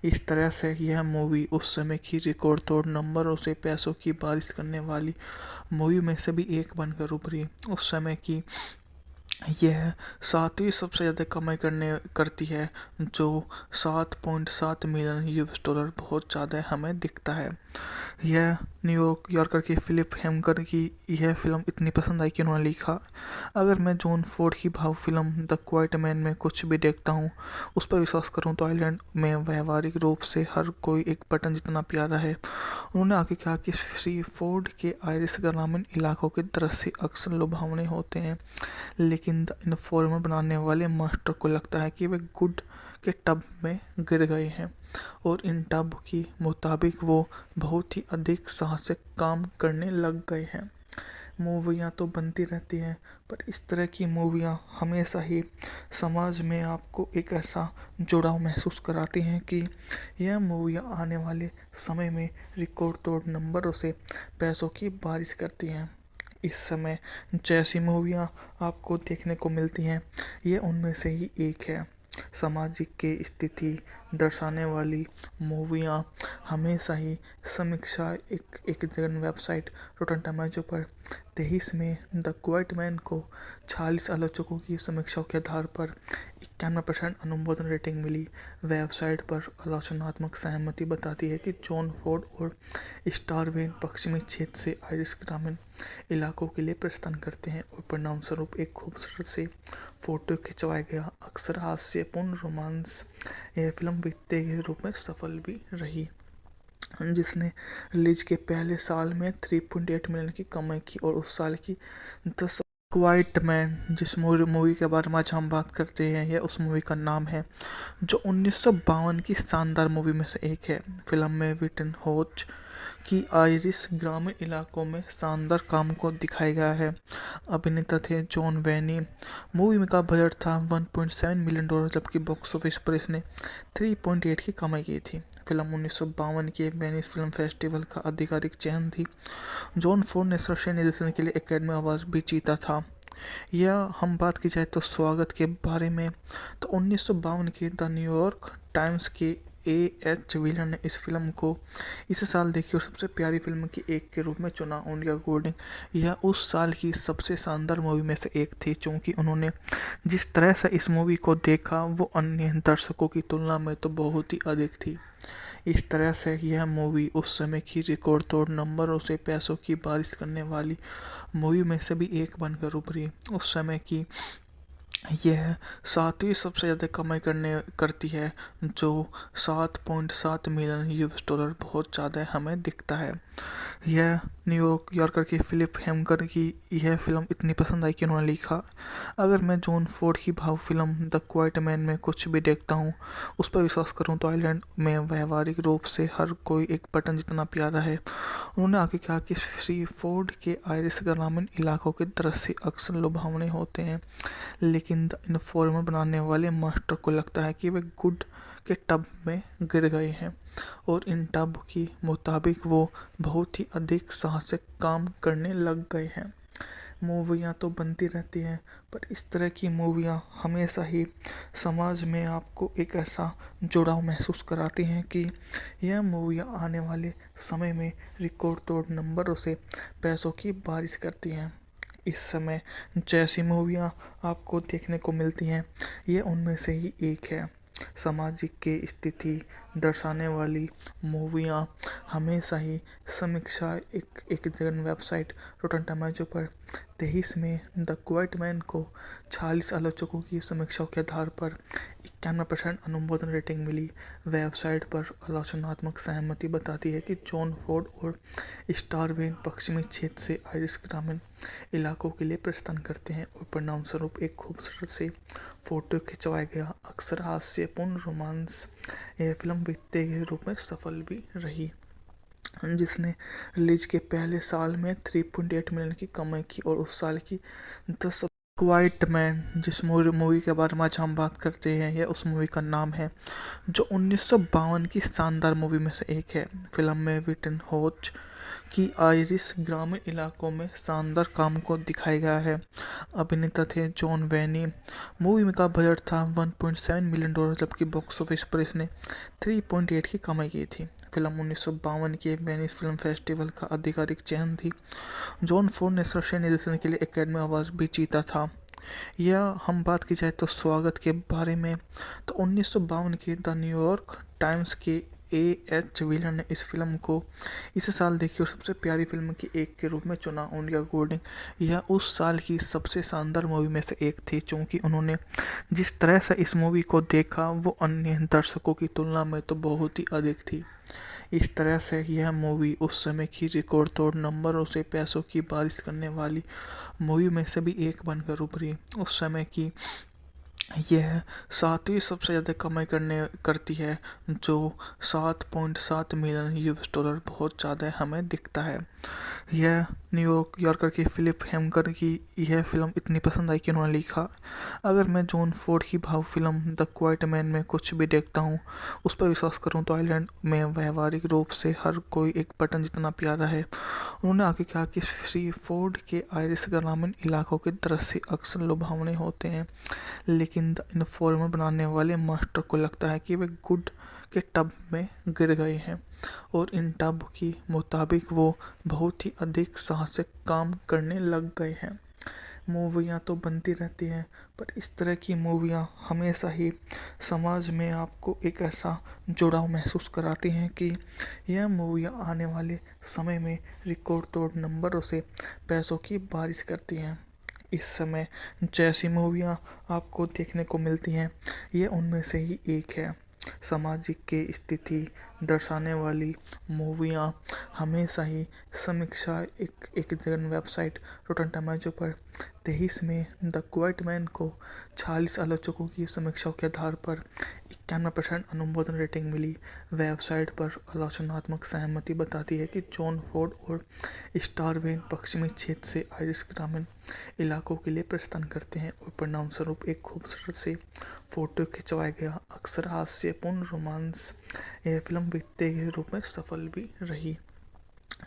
इस तरह से यह मूवी उस समय की रिकॉर्ड तोड़ नंबरों से पैसों की बारिश करने वाली मूवी में से भी एक बनकर उभरी। उस समय की यह सातवीं सबसे ज़्यादा कमाई करती है, जो 7.7 मिलियन US डॉलर बहुत ज़्यादा हमें दिखता है। यह न्यूयॉर्क यॉर्कर की फिलिप हेमकर की यह फिल्म इतनी पसंद आई कि उन्होंने लिखा, अगर मैं जॉन फोर्ड की भाव फिल्म द क्वाइट मैन में कुछ भी देखता हूँ, उस पर विश्वास करूँ तो आइलैंड में व्यवहारिक रूप से हर कोई एक बटन जितना प्यारा है। उन्होंने आगे कहा कि श्री फोर्ड के आयरिश ग्रामीण इलाकों के दृश्य अक्सर लुभावने होते हैं, लेकिन द इन्फॉर्मर बनाने वाले मास्टर को लगता है कि वे गुड के टब में गिर गए हैं और इन टब के मुताबिक वो बहुत ही अधिक साहसिक काम करने लग गए हैं। मूवियाँ तो बनती रहती हैं, पर इस तरह की मूवियाँ हमेशा ही समाज में आपको एक ऐसा जुड़ाव महसूस कराती हैं कि यह मूवियाँ आने वाले समय में रिकॉर्ड तोड़ नंबरों से पैसों की बारिश करती हैं। इस समय जैसी मूवियाँ आपको देखने को मिलती हैं, ये उनमें से ही एक है। सामाजिक की स्थिति दर्शाने वाली मूवियाँ हमेशा ही समीक्षा एक जगह वेबसाइट रोटन टोमेटो पर 23 में द क्वाइट मैन को 46 आलोचकों की समीक्षाओं के आधार पर 91% अनुमोदन रेटिंग मिली। वेबसाइट पर आलोचनात्मक सहमति बताती है कि जॉन फोर्ड और स्टारवेन पश्चिमी क्षेत्र से आयरिश ग्रामीण इलाकों के लिए प्रस्थान करते हैं और परिणाम स्वरूप एक खूबसूरत से फोटो खिंचवाया गया अक्सर हास्यपूर्ण रोमांस यह फिल्म बीते के रूप में सफल भी रही, जिसने रिलीज के पहले साल में 3.8 मिलियन की कमाई की और उस साल की 10 क्वाइट मैन जिस मूवी के बारे में आज हम बात करते हैं यह उस मूवी का नाम है जो 1952 की शानदार मूवी में से एक है। फिल्म में विटन होच की आयरिश ग्रामीण इलाकों में शानदार काम को दिखाया गया है। अभिनेता थे जॉन वेनी। मूवी में का बजट था $1.7 मिलियन, जबकि बॉक्स ऑफिस पर इसने 3.8 की कमाई की थी। फिल्म 1952 के वेनिस फिल्म फेस्टिवल का आधिकारिक चयन थी। जॉन फोर्ड ने सर्वश्रेष्ठ निर्देशन के लिए एकेडमी अवार्ड भी जीता था। यह हम बात की जाए तो स्वागत के बारे में, तो 1952 की द न्यूयॉर्क टाइम्स के एच विलन ने इस फिल्म को इस साल देखी और सबसे प्यारी फिल्म की एक के रूप में चुना। उनके अकॉर्डिंग यह उस साल की सबसे शानदार मूवी में से एक थी, क्योंकि उन्होंने जिस तरह से इस मूवी को देखा वो अन्य दर्शकों की तुलना में तो बहुत ही अधिक थी। इस तरह से यह मूवी उस समय की रिकॉर्ड तोड़ नंबरों से पैसों की बारिश करने वाली मूवी में से भी एक बनकर उभरी। उस समय की यह 7वीं सबसे ज़्यादा कमाई करती है, जो 7.7 मिलियन $। बहुत ज़्यादा हमें दिखता है। यह न्यूयॉर्क यॉर्कर की फिलिप हेमकर की यह फिल्म इतनी पसंद आई कि उन्होंने लिखा, अगर मैं जॉन फोर्ड की भाव फिल्म द क्वाइट मैन में कुछ भी देखता हूँ, उस पर विश्वास करूँ तो आइलैंड में व्यवहारिक रूप से हर कोई एक बटन जितना प्यारा है। उन्होंने आगे कहा कि श्री फोर्ड के आयरिश ग्रामीण इलाकों के दृश्य अक्सर लुभावने होते हैं, लेकिन द इन्फॉर्मर बनाने वाले मास्टर को लगता है कि वे गुड के टब में गिर गए हैं और इन टब के मुताबिक वो बहुत ही अधिक साहसिक काम करने लग गए हैं। मूवियाँ तो बनती रहती हैं, पर इस तरह की मूवियाँ हमेशा ही समाज में आपको एक ऐसा जुड़ाव महसूस कराती हैं कि यह मूवियाँ आने वाले समय में रिकॉर्ड तोड़ नंबरों से पैसों की बारिश करती हैं। इस समय जैसी मूवियाँ आपको देखने को मिलती हैं, ये उनमें से ही एक है। सामाजिक की स्थिति दर्शाने वाली मूवियाँ हमेशा ही समीक्षा एक जगह वेबसाइट रोटन टोमेटो पर 23 में द क्वाइट मैन को 46 आलोचकों की समीक्षाओं के आधार पर 91% अनुमोदन रेटिंग मिली। वेबसाइट पर आलोचनात्मक सहमति बताती है कि जॉन फोर्ड और स्टारवेन पश्चिमी क्षेत्र से आयरिश ग्रामीण इलाकों के लिए प्रस्थान करते हैं और परिणाम स्वरूप एक खूबसूरत से फोटो खिंचवाया गया अक्सर हास्यपूर्ण रोमांस। यह फिल्म वित्तीय के रूप में सफल भी रही, जिसने रिलीज के पहले साल में 3.8 मिलियन की कमाई की और उस साल की 10। क्वाइट मैन जिस मूवी के बारे में आज हम बात करते हैं यह उस मूवी का नाम है जो 1952 की शानदार मूवी में से एक है। फिल्म में विटन होच की आयरिश ग्रामीण इलाकों में शानदार काम को दिखाया गया है। अभिनेता थे जॉन वेनी। मूवी में का बजट था $1.7 मिलियन, जबकि बॉक्स ऑफिस पर इसने 3.8 की कमाई की थी। फिल्म 1952 के वेनिस फिल्म फेस्टिवल का आधिकारिक चयन थी। जॉन फोर्ड ने सर्वश्रेष्ठ निर्देशन के लिए एकेडमी अवार्ड भी जीता था। यह हम बात की जाए तो स्वागत के बारे में, तो 1952 की द न्यूयॉर्क टाइम्स के एच विलन ने इस फिल्म को इस साल देखी और सबसे प्यारी फिल्म की एक के रूप में चुना। उनके अकॉर्डिंग यह उस साल की सबसे शानदार मूवी में से एक थी, क्योंकि उन्होंने जिस तरह से इस मूवी को देखा वो अन्य दर्शकों की तुलना में तो बहुत ही अधिक थी। इस तरह से यह मूवी उस समय की रिकॉर्ड तोड़ नंबरों से पैसों की बारिश करने वाली मूवी में से भी एक बनकर उभरी। उस समय की यह 7वीं सबसे ज़्यादा कमाई करती है, जो 7.7 मिलियन $। बहुत ज़्यादा हमें दिखता है। यह न्यूयॉर्क यॉर्कर की फिलिप हेमकर की यह फिल्म इतनी पसंद आई कि उन्होंने लिखा, अगर मैं जॉन फोर्ड की भाव फिल्म द क्वाइट मैन में कुछ भी देखता हूँ, उस पर विश्वास करूँ तो आइलैंड में व्यवहारिक रूप से हर कोई एक बटन जितना प्यारा है। उन्होंने आगे कहा कि श्री फोर्ड के आयरिश ग्रामीण इलाकों के दृश्य अक्सर लुभावने होते हैं, लेकिन द इन्फॉर्मर बनाने वाले मास्टर को लगता है कि वे गुड के टब में गिर गए हैं और इन टब के मुताबिक वो बहुत ही अधिक साहसिक काम करने लग गए हैं। मूवियाँ तो बनती रहती हैं, पर इस तरह की मूवियाँ हमेशा ही समाज में आपको एक ऐसा जुड़ाव महसूस कराती हैं कि यह मूवियाँ आने वाले समय में रिकॉर्ड तोड़ नंबरों से पैसों की बारिश करती हैं। इस समय जैसी मूवियाँ आपको देखने को मिलती हैं, ये उनमें से ही एक है। सामाजिक की स्थिति दर्शाने वाली मूवियाँ हमेशा ही समीक्षा एक जगह वेबसाइट रोटन टोमेटो पर 23 में द क्वाइट मैन को 46 आलोचकों की समीक्षाओं के आधार पर 91% अनुमोदन रेटिंग मिली। वेबसाइट पर आलोचनात्मक सहमति बताती है कि जॉन फोर्ड और स्टारवेन पश्चिमी क्षेत्र से आयरिश ग्रामीण इलाकों के लिए प्रस्थान करते हैं और परिणामस्वरूप एक खूबसूरत से फोटो खिंचवाया गया अक्सर हास्यपूर्ण रोमांस। यह फिल्म वित्तीय के रूप में सफल भी रही,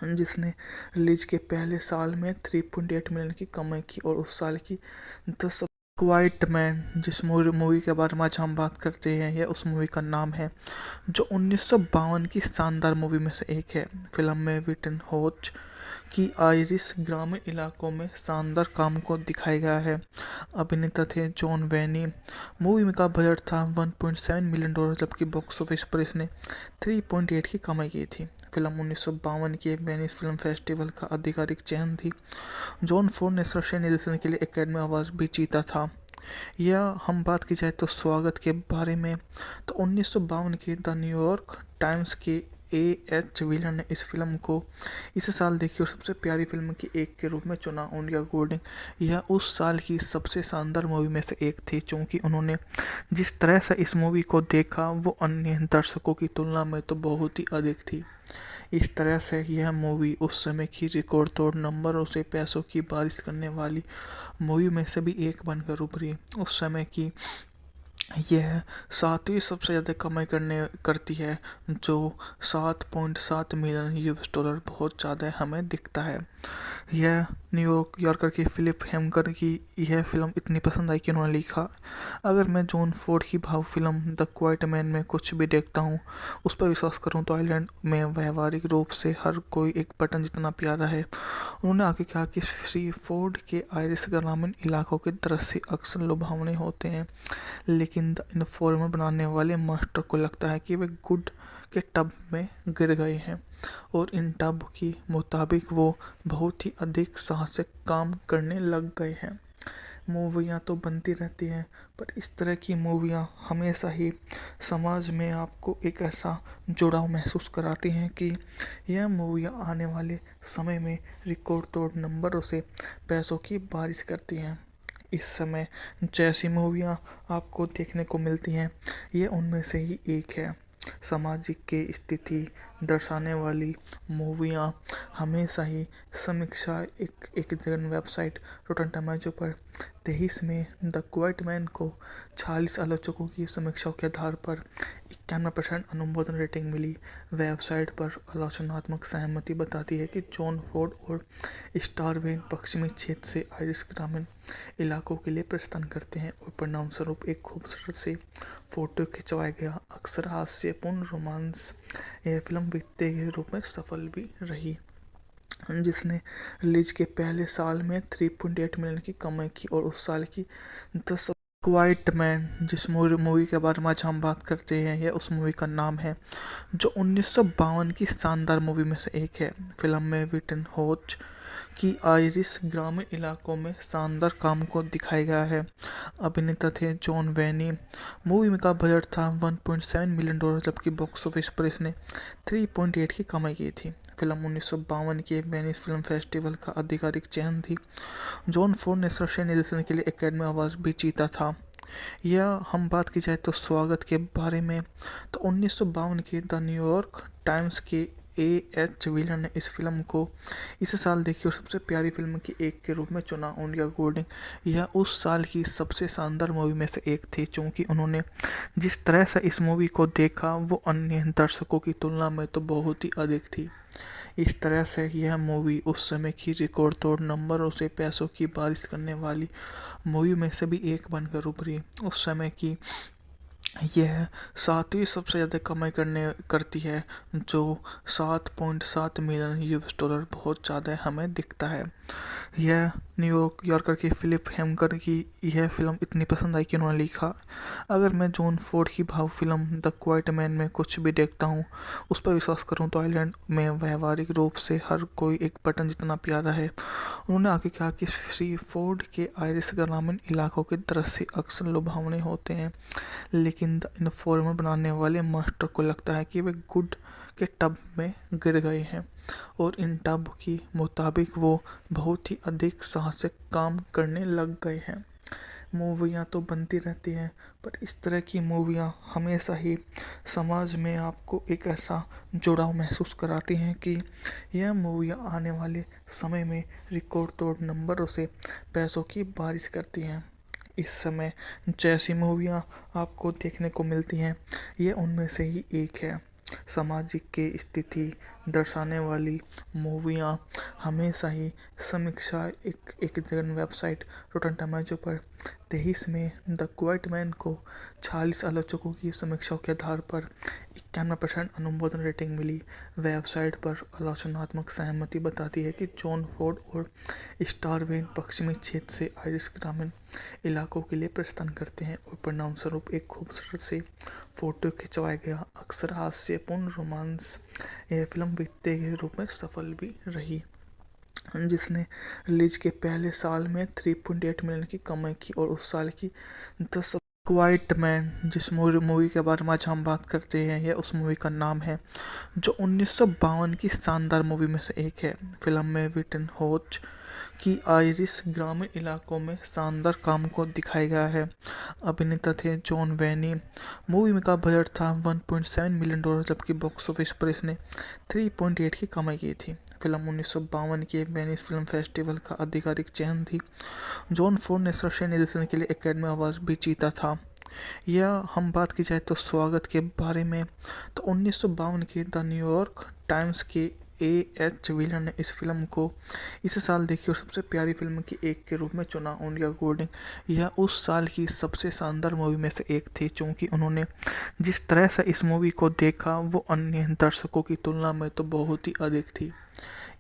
जिसने रिलीज के पहले साल में 3.8 मिलियन की कमाई की और उस साल की 10 क्वाइट मैन जिस मूवी के बारे में आज हम बात करते हैं, यह उस मूवी का नाम है जो 1952 की शानदार मूवी में से एक है। फिल्म में विटन होच की आयरिश ग्रामीण इलाकों में शानदार काम को दिखाया गया है। अभिनेता थे जॉन वेनी। मूवी में का बजट था $1.7 मिलियन, जबकि बॉक्स ऑफिस पर इसने 3.8 की कमाई की थी। फिल्म 1952 के वेनिस फिल्म फेस्टिवल का आधिकारिक चयन थी। जॉन फोर्ड ने सर्वश्रेष्ठ निर्देशन के लिए एकेडमी अवार्ड भी जीता था। यह हम बात की जाए तो स्वागत के बारे में, तो 1952 की द न्यूयॉर्क टाइम्स के एच विलन ने इस फिल्म को इस साल देखी और सबसे प्यारी फिल्म की एक के रूप में चुना। उनके अकॉर्डिंग यह उस साल की सबसे शानदार मूवी में से एक थी, क्योंकि उन्होंने जिस तरह से इस मूवी को देखा वो अन्य दर्शकों की तुलना में तो बहुत ही अधिक थी। इस तरह से यह मूवी उस समय की रिकॉर्ड तोड़ नंबरों से पैसों की बारिश करने वाली मूवी में से भी एक बनकर उभरी। उस समय की यह 7वीं सबसे ज़्यादा कमाई करती है, जो 7.7 मिलियन यूएस डॉलर बहुत ज़्यादा हमें दिखता है। यह न्यूयॉर्कर की फिलिप हेमकर की यह फिल्म इतनी पसंद आई कि उन्होंने लिखा, अगर मैं जॉन फोर्ड की भाव फिल्म द क्वाइट मैन में कुछ भी देखता हूँ, उस पर विश्वास करूँ तो आइलैंड में व्यवहारिक रूप से हर कोई एक बटन जितना प्यारा है। उन्होंने आगे कहा कि श्री फोर्ड के आयरिश ग्रामीण इलाकों के दृश्य अक्सर लुभावने होते हैं, लेकिन द इन्फॉर्मर बनाने वाले मास्टर को लगता है कि वे गुड के टब में गिर गए हैं और इन टब के मुताबिक वो बहुत ही अधिक साहसिक काम करने लग गए हैं। मूवियाँ तो बनती रहती हैं, पर इस तरह की मूवियाँ हमेशा ही समाज में आपको एक ऐसा जुड़ाव महसूस कराती हैं कि यह मूवियाँ आने वाले समय में रिकॉर्ड तोड़ नंबरों से पैसों की बारिश करती हैं। इस समय जैसी मूवियाँ आपको देखने को मिलती हैं, ये उनमें से ही एक है। सामाजिक की स्थिति दर्शाने वाली मूवियाँ हमेशा ही समीक्षा एक जगह वेबसाइट रोटन टोमेटो पर 23 में द क्वाइट मैन को 46 आलोचकों की समीक्षाओं के आधार पर 91% अनुमोदन रेटिंग मिली। वेबसाइट पर आलोचनात्मक सहमति बताती है कि जॉन फोर्ड और स्टारवेन पश्चिमी क्षेत्र से आयरिश ग्रामीण इलाकों के लिए प्रस्थान करते हैं और परिणामस्वरूप एक खूबसूरत से फोटो खिंचवाया गया अक्सर हास्यपूर्ण रोमांस। यह फिल्म वित्तीय के रूप में सफल भी रही, जिसने रिलीज के पहले साल में 3.8 मिलियन की कमाई की और उस साल की 10 क्वाइट मैन जिस मूवी के बारे में आज हम बात करते हैं, यह उस मूवी का नाम है जो 1952 की शानदार मूवी में से एक है। फिल्म में विटन होच की आयरिश ग्रामीण इलाकों में शानदार काम को दिखाया गया है। अभिनेता थे जॉन वेनी। मूवी में का बजट था $1.7 मिलियन, जबकि बॉक्स ऑफिस पर इसने 3.8 की कमाई की थी। फिल्म 1952 के वेनिस फिल्म फेस्टिवल का आधिकारिक चयन थी। जॉन फोर्ड ने सर्वश्रेष्ठ निर्देशन के लिए एकेडमी अवार्ड भी जीता था। यह हम बात की जाए तो स्वागत के बारे में, तो 1952 की द न्यूयॉर्क टाइम्स के एच विलन ने इस फिल्म को इस साल देखी और सबसे प्यारी फिल्म की एक के रूप में चुना। उनके अकॉर्डिंग यह उस साल की सबसे शानदार मूवी में से एक थी, क्योंकि उन्होंने जिस तरह से इस मूवी को देखा वो अन्य दर्शकों की तुलना में तो बहुत ही अधिक थी। इस तरह से यह मूवी उस समय की रिकॉर्ड तोड़ नंबरों से पैसों की बारिश करने वाली मूवी में से भी एक बनकर उभरी। उस समय की यह 7वीं सबसे ज़्यादा कमाई करती है, जो 7.7 मिलियन यूएस डॉलर बहुत ज़्यादा हमें दिखता है। यह न्यूयॉर्कर की फिलिप हेमकर की यह फिल्म इतनी पसंद आई कि उन्होंने लिखा, अगर मैं जॉन फोर्ड की भाव फिल्म द क्वाइट मैन में कुछ भी देखता हूँ, उस पर विश्वास करूँ तो आइलैंड में व्यवहारिक रूप से हर कोई एक बटन जितना प्यारा है। उन्होंने आगे कहा कि श्री फोर्ड के आयरिश ग्रामीण इलाकों के दृश्य अक्सर लुभावने होते हैं, लेकिन द इन्फॉर्मर बनाने वाले मास्टर को लगता है कि वे गुड के टब में गिर गए हैं और इन टब की मुताबिक वो बहुत ही अधिक साहसिक काम करने लग गए हैं। मूवियाँ तो बनती रहती हैं, पर इस तरह की मूवियाँ हमेशा ही समाज में आपको एक ऐसा जुड़ाव महसूस कराती हैं कि यह मूवियाँ आने वाले समय में रिकॉर्ड तोड़ नंबरों से पैसों की बारिश करती हैं। इस समय जैसी मूवियाँ आपको देखने को मिलती हैं, ये उनमें से ही एक है। सामाजिक की स्थिति दर्शाने वाली मूवियाँ हमेशा ही समीक्षा एक जगह वेबसाइट रोटन टोमेटो पर 23 में द क्वाइट मैन को 46 आलोचकों की समीक्षाओं के आधार पर 91% अनुमोदन रेटिंग मिली। वेबसाइट पर आलोचनात्मक सहमति बताती है कि जॉन फोर्ड और स्टार वेन पश्चिमी क्षेत्र से आयरिश ग्रामीण इलाकों के लिए प्रस्थान करते हैं और परिणाम स्वरूप एक खूबसूरत से फोटो खिंचवाया गया अक्सर हास्यपूर्ण रोमांस यह फिल्म वित्तीय के रूप में सफल भी रही, जिसने रिलीज के पहले साल में 3.8 मिलियन की कमाई की और उस साल की 10 क्वाइट मैन जिस मूवी के बारे में आज हम बात करते हैं, यह उस मूवी का नाम है जो 1952 की शानदार मूवी में से एक है। फिल्म में विटन होच की आयरिश ग्रामीण इलाकों में शानदार काम को दिखाया गया है। अभिनेता थे जॉन वेनी। मूवी का बजट था $1.7 मिलियन, जबकि बॉक्स ऑफिस पर इसने 3.8 की कमाई की थी। फिल्म 1952 के वेनिस फिल्म फेस्टिवल का आधिकारिक चयन थी। जॉन फोर्ड ने सर्वश्रेष्ठ निर्देशन के लिए एकेडमी अवार्ड भी जीता था। यह हम बात की जाए तो स्वागत के बारे में, तो 1952 के द न्यूयॉर्क टाइम्स के A.H. व्हीलर ने इस फिल्म को इस साल देखी और सबसे प्यारी फिल्म की एक के रूप में चुना। उनके अकॉर्डिंग यह उस साल की सबसे शानदार मूवी में से एक थी, क्योंकि उन्होंने जिस तरह से इस मूवी को देखा वो अन्य दर्शकों की तुलना में तो बहुत ही अधिक थी।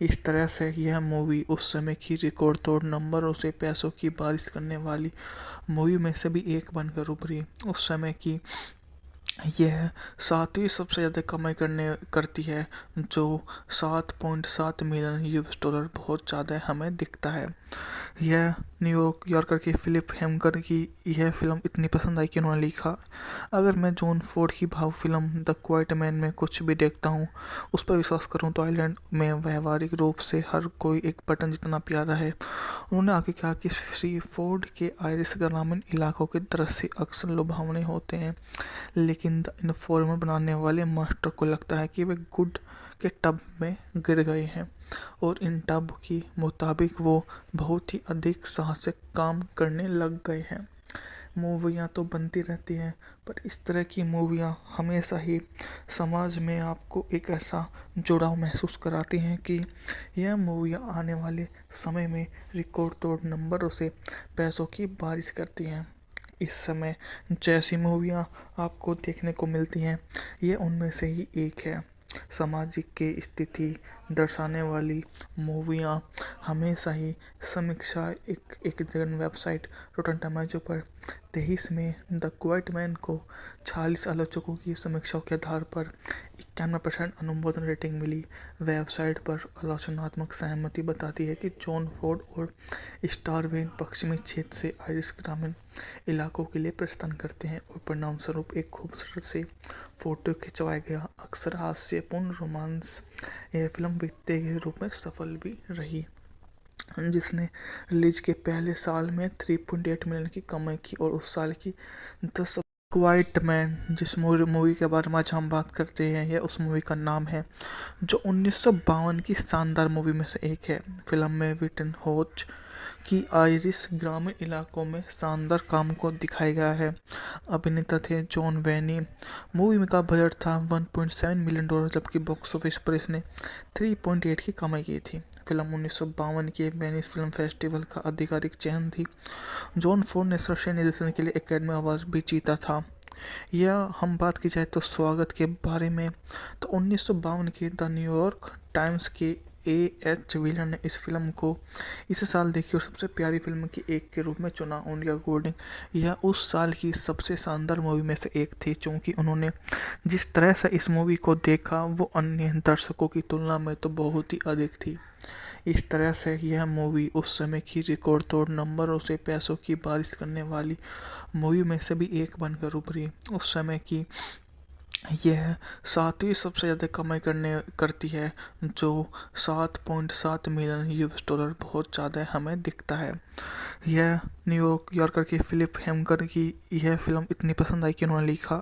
इस तरह से यह मूवी उस समय की रिकॉर्ड तोड़ नंबरों से पैसों की बारिश करने वाली मूवी में से भी एक बनकर उभरी। उस समय की यह 7वीं सबसे ज़्यादा कमाई करती है, जो 7.7 मिलियन $, बहुत ज़्यादा हमें दिखता है। यह न्यूयॉर्कर के फिलिप हेमकर की यह फिल्म इतनी पसंद आई कि उन्होंने लिखा, अगर मैं जॉन फोर्ड की भाव फिल्म द क्वाइट मैन में कुछ भी देखता हूँ, उस पर विश्वास करूँ तो आइलैंड में व्यवहारिक रूप से हर कोई एक बटन जितना प्यारा है। उन्होंने आगे कहा कि श्री फोर्ड के आयरिश ग्रामीण इलाकों के दृश्य अक्सर लुभावने होते हैं, लेकिन द इन्फॉर्मर बनाने वाले मास्टर को लगता है कि वे गुड के टब में गिर गए हैं और इन टब की मुताबिक वो बहुत ही अधिक साहसिक काम करने लग गए हैं। मूवियाँ तो बनती रहती हैं, पर इस तरह की मूवियाँ हमेशा ही समाज में आपको एक ऐसा जुड़ाव महसूस कराती हैं कि यह मूवियाँ आने वाले समय में रिकॉर्ड तोड़ नंबरों से पैसों की बारिश करती हैं। इस समय जैसी मूवियाँ आपको देखने को मिलती हैं, ये उनमें से ही एक है। सामाजिक की स्थिति दर्शाने वाली मूवियाँ हमेशा ही समीक्षा एक जगह वेबसाइट रोटन टोमेटो पर 23 में द क्वाइट मैन को 46 आलोचकों की समीक्षाओं के आधार पर 91% अनुमोदन रेटिंग मिली। वेबसाइट पर आलोचनात्मक सहमति बताती है कि जॉन फोर्ड और स्टार वेन पश्चिमी क्षेत्र से आयरिश ग्रामीण इलाकों के लिए प्रस्थान करते हैं और परिणाम स्वरूप एक खूबसूरत से फोटो खिंचवाया गया अक्सर हास्यपूर्ण रोमांस यह फिल्म वित्तीय के रूप में सफल भी रही, जिसने रिलीज के पहले साल में 3.8 मिलियन की कमाई की और उस साल की 10 क्वाइट मैन जिस मूवी के बारे में आज हम बात करते हैं, यह उस मूवी का नाम है जो 1952 की शानदार मूवी में से एक है। फिल्म में विटन होच की आयरिश ग्रामीण इलाकों में शानदार काम को दिखाया गया है। अभिनेता थे जॉन वेनी। मूवी का बजट था $1.7 मिलियन, जबकि बॉक्स ऑफिस पर इसने 3.8 की कमाई की थी। फिल्म 1952 के वेनिस फिल्म फेस्टिवल का आधिकारिक चयन थी। जॉन फोर्ड ने सर्वश्रेष्ठ निर्देशन के लिए एकेडमी अवार्ड भी जीता था। यह हम बात की जाए तो स्वागत के बारे में, तो 1952 के द न्यूयॉर्क टाइम्स के A.H. व्हीलर ने इस फिल्म को इस साल देखी और सबसे प्यारी फिल्म की एक के रूप में चुना। उनके अकॉर्डिंग यह उस साल की सबसे शानदार मूवी में से एक थी, क्योंकि उन्होंने जिस तरह से इस मूवी को देखा वो अन्य दर्शकों की तुलना में तो बहुत ही अधिक थी। इस तरह से यह मूवी उस समय की रिकॉर्ड तोड़ नंबरों से पैसों की बारिश करने वाली मूवी में से भी एक बनकर उभरी। उस समय की यह सातवीं सबसे ज़्यादा कमाई करती है, जो 7.7 मिलियन यूएस डॉलर बहुत ज़्यादा हमें दिखता है। यह न्यूयॉर्क यॉर्कर की फिलिप हेमकर की यह फिल्म इतनी पसंद आई कि उन्होंने लिखा,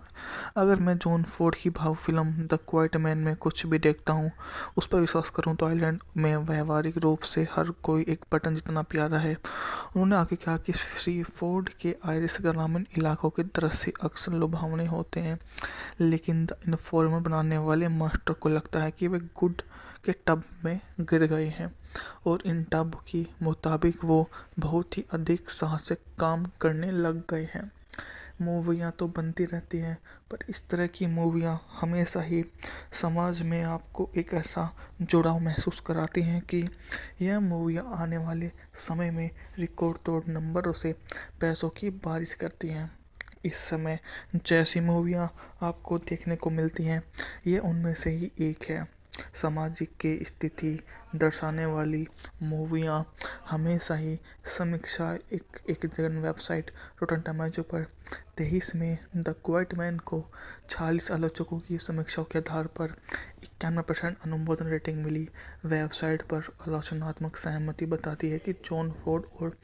अगर मैं जॉन फोर्ड की भाव फिल्म द क्वाइट मैन में कुछ भी देखता हूँ, उस पर विश्वास करूँ तो आइलैंड में व्यवहारिक रूप से हर कोई एक बटन जितना प्यारा है। उन्होंने आगे कहा कि श्री फोर्ड के आयरिश ग्रामीण इलाकों के दृश्य अक्सर लुभावने होते हैं, लेकिन द इन्फॉर्मर बनाने वाले मास्टर को लगता है कि वे गुड के टब में गिर गए हैं और इन टब के मुताबिक वो बहुत ही अधिक साहसिक काम करने लग गए हैं। मूवियाँ तो बनती रहती हैं, पर इस तरह की मूवियाँ हमेशा ही समाज में आपको एक ऐसा जुड़ाव महसूस कराती हैं कि यह मूवियाँ आने वाले समय में रिकॉर्ड तोड़ नंबरों से पैसों की बारिश करती हैं। इस समय जैसी मूवियाँ आपको देखने को मिलती हैं, ये उनमें से ही एक है। सामाजिक की स्थिति दर्शाने वाली मूवियाँ हमेशा ही समीक्षा एक जगह वेबसाइट रोटन टोमेटो पर 23 में द क्वाइट मैन को 46 आलोचकों की समीक्षाओं के आधार पर 91% अनुमोदन रेटिंग मिली। वेबसाइट पर आलोचनात्मक सहमति बताती है कि जॉन फोर्ड और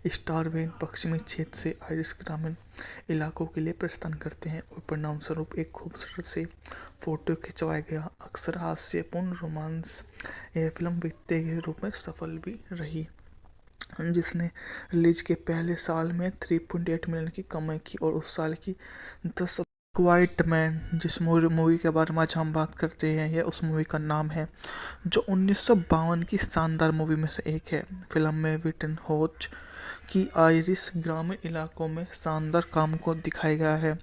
स्टार वेन पश्चिमी क्षेत्र से आयरिश ग्रामीण इलाकों के लिए प्रस्थान करते हैं और परिणाम स्वरूप एक खूबसूरत से फोटो खिंचवाया गया अक्सर हास्यपूर्ण रोमांस यह फिल्म वित्तीय के रूप में सफल भी रही, जिसने रिलीज के पहले साल में 3.8 मिलियन की कमाई की और उस साल की 10 क्वाइट मैन जिस मूवी के बारे में आज हम बात करते हैं, यह उस मूवी का नाम है जो 1952 की शानदार मूवी में से एक है। फिल्म में विटन होच की आयरिश ग्रामीण इलाकों में शानदार काम को दिखाया गया है।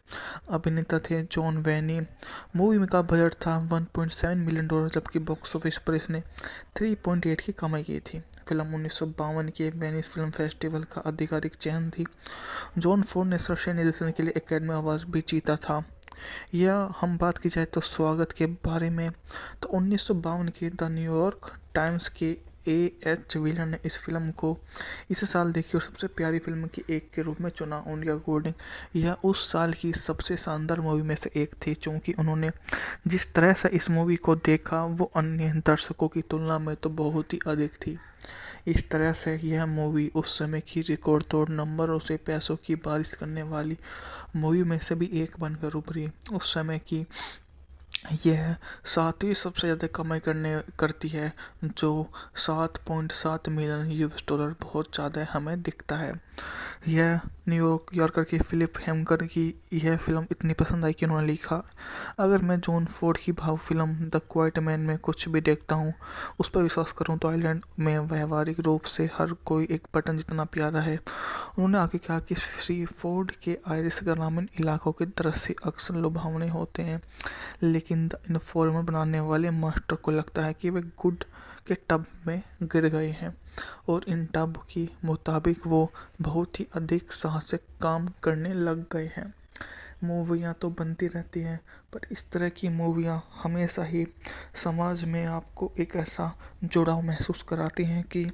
अभिनेता थे जॉन वेनी। मूवी का बजट था 1.7 मिलियन डॉलर, जबकि बॉक्स ऑफिस पर इसने 3.8 की कमाई की थी। फिल्म 1952 के वेनिस फिल्म फेस्टिवल का आधिकारिक चयन थी। जॉन फोर्ड ने सर्वश्रेष्ठ निर्देशन के लिए एकेडमी अवार्ड भी जीता था। यह हम बात की जाए तो स्वागत के बारे में, तो 1952 के द न्यूयॉर्क टाइम्स के एच व्हीलर ने इस फिल्म को इस साल देखी और सबसे प्यारी फिल्म की एक के रूप में चुना। उनके अकॉर्डिंग यह उस साल की सबसे शानदार मूवी में से एक थी, क्योंकि उन्होंने जिस तरह से इस मूवी को देखा वो अन्य दर्शकों की तुलना में तो बहुत ही अधिक थी। इस तरह से यह मूवी उस समय की रिकॉर्ड तोड़ नंबरों से पैसों की बारिश करने वाली मूवी में से भी एक बनकर उभरी। उस समय की यह सातवीं सबसे ज़्यादा कमाई करती है, जो 7.7 मिलियन यूएस डॉलर बहुत ज़्यादा हमें दिखता है। यह न्यूयॉर्क यॉर्कर की फिलिप हेमकर की यह फिल्म इतनी पसंद आई कि उन्होंने लिखा, अगर मैं जॉन फोर्ड की भाव फिल्म द क्वाइट मैन में कुछ भी देखता हूँ, उस पर विश्वास करूँ तो आइलैंड में व्यवहारिक रूप से हर कोई एक बटन जितना प्यारा है। उन्होंने आगे कहा कि श्री फोर्ड के आयरिश ग्रामीण इलाकों के दृश्य अक्सर लुभावने होते हैं, लेकिन द इन्फॉर्मर बनाने वाले मास्टर को लगता है कि वे गुड के टब में गिर गए हैं और इन टब के मुताबिक वो बहुत ही अधिक साहसिक काम करने लग गए हैं। मूवियाँ तो बनती रहती हैं, पर इस तरह की मूवियाँ हमेशा ही समाज में आपको एक ऐसा जुड़ाव महसूस कराती हैं कि